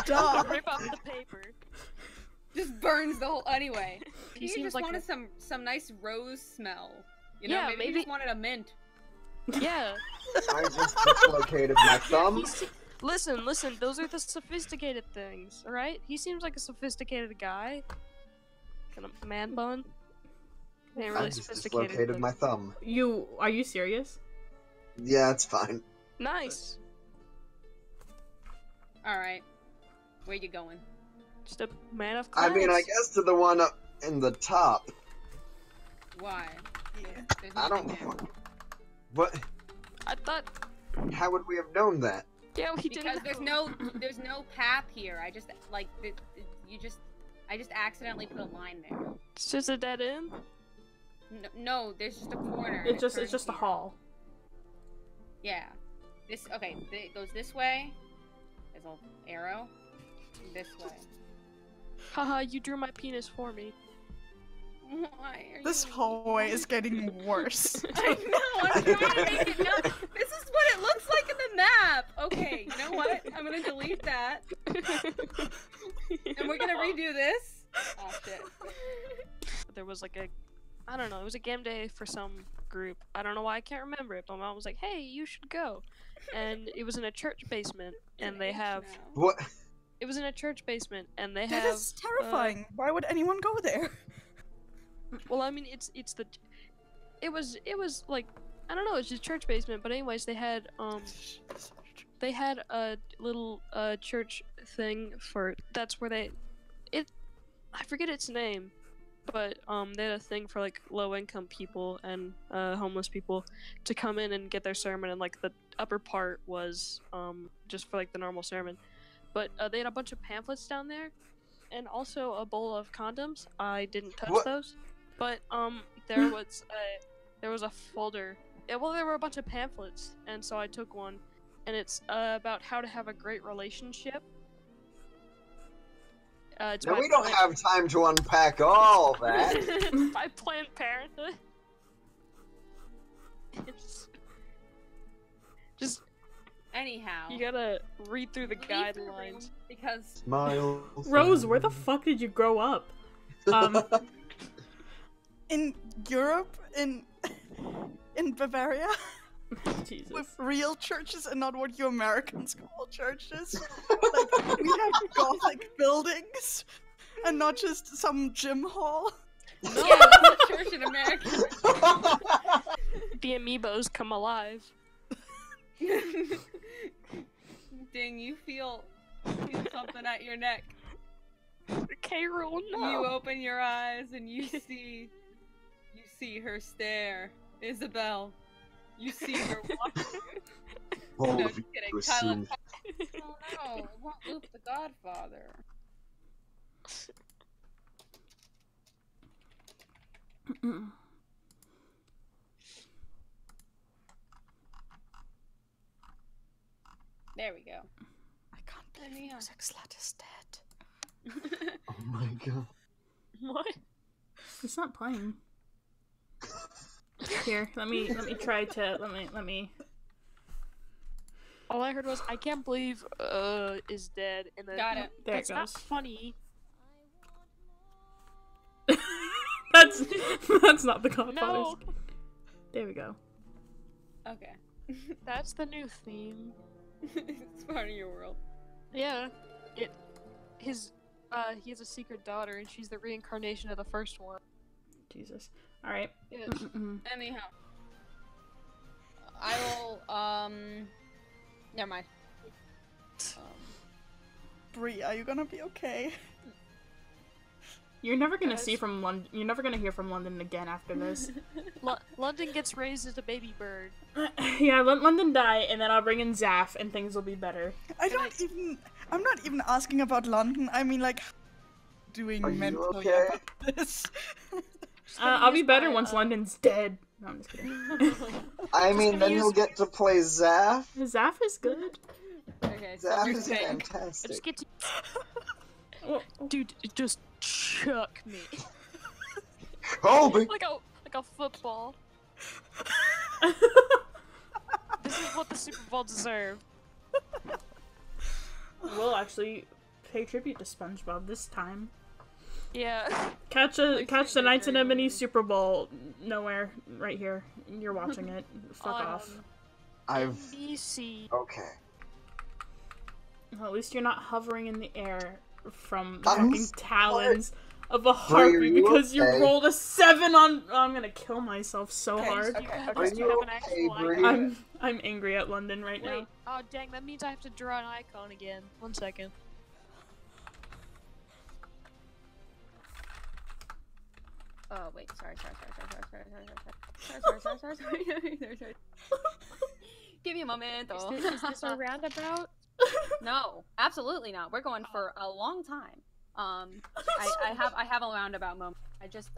Dog. Rip up the paper. Just burns the whole. Anyway, He he seems just like wanted a- some nice rose smell. You know, Yeah, maybe he maybe- just wanted a mint. Yeah. I just dislocated my thumb. Listen, those are the sophisticated things, alright? He seems like a sophisticated guy. Kind of man bun. They ain't I really just sophisticated. dislocated things. my thumb. Are you serious? Yeah, it's fine. Nice. Alright. Where you going? Just a man of class. I mean, I guess to the one up in the top. Why? There's I nothing don't. there. What? I thought. How would we have known that? Yeah, we Because didn't. there's no path here. I just like I just accidentally put a line there. It's just a dead end. No, there's just a corner. It's and it just a turns hall. here. Yeah. It goes this way. There's an arrow. This way. Haha, you drew my penis for me. Why are This you... hallway is getting worse. I know, I'm trying to make it not. This is what it looks like in the map! Okay, you know what? I'm gonna delete that. And we're gonna redo this. Oh shit. There was like I don't know, it was a game day for some group. I don't know why, I can't remember it, but my mom was like, hey, you should go. And it was in a church basement, and they have... What? It was in a church basement, and they That have... is terrifying. Why would anyone go there? Well, I mean, it's the... It was like... I don't know, it's just church basement, but anyways, they had a little, church thing for... That's where they... I forget its name, but, they had a thing for, like, low-income people and, homeless people to come in and get their sermon, and, like, the upper part was, just for, like, the normal sermon. But, they had a bunch of pamphlets down there, and also a bowl of condoms. I didn't touch What? those. But, there was a folder. Yeah, well, there were a bunch of pamphlets, and so I took one, and it's, about how to have a great relationship. It's Now, by we don't Planned- have time to unpack all that. by Planned Parenthood. It's just Anyhow. you gotta read through the leave the room guidelines. because Smile. Rose, where the fuck did you grow up? In Europe, in in Bavaria. Jesus. With real churches and not what you Americans call churches. Like, we have Gothic buildings and not just some gym hall. No, that's a church in America. The amiibos come alive. Ding, you feel something at your neck. K-Rool, no. You open your eyes and you see her stare. Isabel, you see her watching. All No, of just you kidding. Kyla. assume. Oh no, it won't loop the Godfather. There we go. I can't believe Anyhow. Music Slut is dead. Oh my god. What? It's not playing. Here, let me try to let me. All I heard was, I can't believe, is dead, and then, Got it. There it that's not goes. funny. That's not the Godfather's. No, There we go. Okay. that's the new theme. It's part of your world. Yeah, he has a secret daughter, and she's the reincarnation of the first one. Jesus. All right. Yeah. Anyhow. I will, never mind. Bree, are you gonna be okay? You're never gonna Guys. see from London. You're never gonna hear from London again after this. London gets raised as a baby bird. Yeah, let London die, and then I'll bring in Zaf, and things will be better. I'm not even asking about London. I mean, like, doing Are you mentally okay? about this. I'll be better once London's dead. No, I'm just kidding. I mean, then you'll get to play Zaf. Zaf is good. Okay, so Zaf you're is saying I fantastic. just get to, Well, dude, just chuck me Kobe! like a football. This is what the Super Bowl deserved. we'll actually pay tribute to SpongeBob this time. Yeah. Catch the Knights in Ebony Super Bowl nowhere, right here. You're watching it. Fuck off. I've. NBC. Okay. Well, at least you're not hovering in the air from the I'm fucking talons of a harpy you because you okay? rolled a 7 on. Oh, I'm gonna kill myself so Okay, hard. You have, Are you you have an okay, actual Bree? icon. I'm angry at London right Wait. now. Oh dang, that means I have to draw an icon again. 1 second. Oh wait, sorry. Give me a moment. Is this a roundabout? No, absolutely not. We're going for a long time. I have a roundabout moment. I just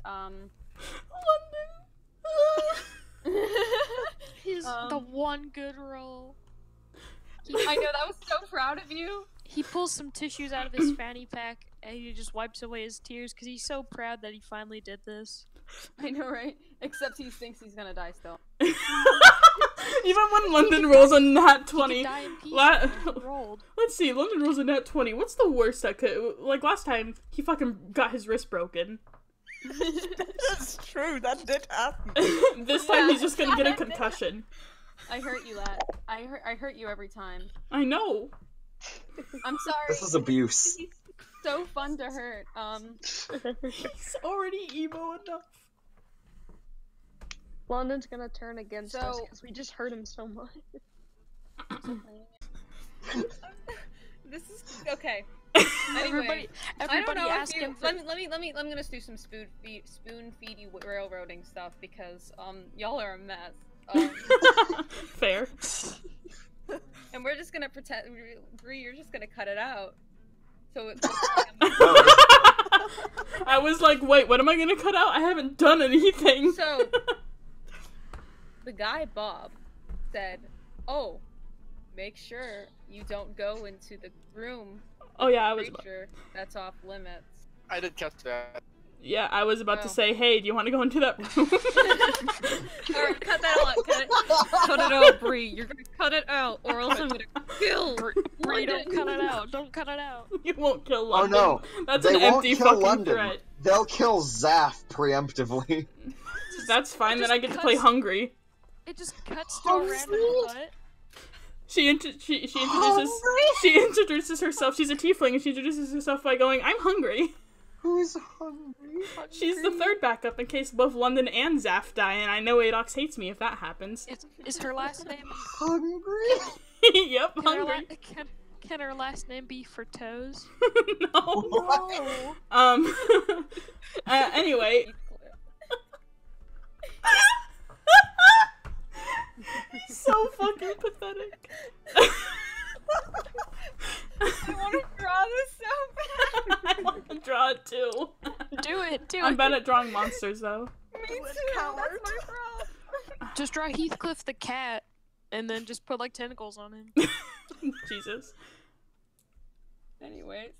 He's the one good roll. I know, that was so proud of you. He pulls some tissues out of his fanny pack and he just wipes away his tears because he's so proud that he finally did this. I know, right? Except he thinks he's gonna die still. Even when London rolls a nat 20. He could die in peace La- when he rolled. Let's see, London rolls a nat 20. What's the worst that could. Like last time, he fucking got his wrist broken. That's true, that did happen. This time he's just gonna get a concussion. I hurt you, lad. I hurt you every time. I know. I'm sorry. This is abuse. He's so fun to hurt. He's already emo enough. London's gonna turn against us So- because we just hurt him so much. This is okay. Everybody I don't know if ask you. him for... Let me. I'm gonna do some spoon feed you railroading stuff because y'all are a mess. Fair. And we're just gonna pretend. Bree, you're just gonna cut it out. So it's I was like, wait, what am I gonna cut out? I haven't done anything. so. The guy Bob said, "Oh, make sure you don't go into the room. Oh yeah, I was. Creature that's off limits." I did catch that. Yeah, I was about to Oh. say, hey, do you want to go into that room? Alright, cut that out. Cut it out, Bree. You're gonna cut it out, or else I'm gonna kill. Bree, don't cut it out. Don't cut it out. You won't kill Oh London. no, That's they an won't empty kill fucking London. threat. They'll kill Zaf preemptively. That's fine. Then just I get to play cuts- hungry. It just cuts to a random butt. She introduces herself. She's a tiefling, and she introduces herself by going, "I'm hungry." Who's hungry? She's the third backup in case both London and Zaf die, and I know Adox hates me if that happens. Is her last name? Hungry? Yep, hungry. Can her last name be for toes? No. Anyway. So fucking pathetic. I want to draw this so bad. I want to draw it too. Do it. I'm bad at drawing monsters though. Me too. That's my problem. Just draw Heathcliff the cat, and then just put like tentacles on him. Jesus. Anyways.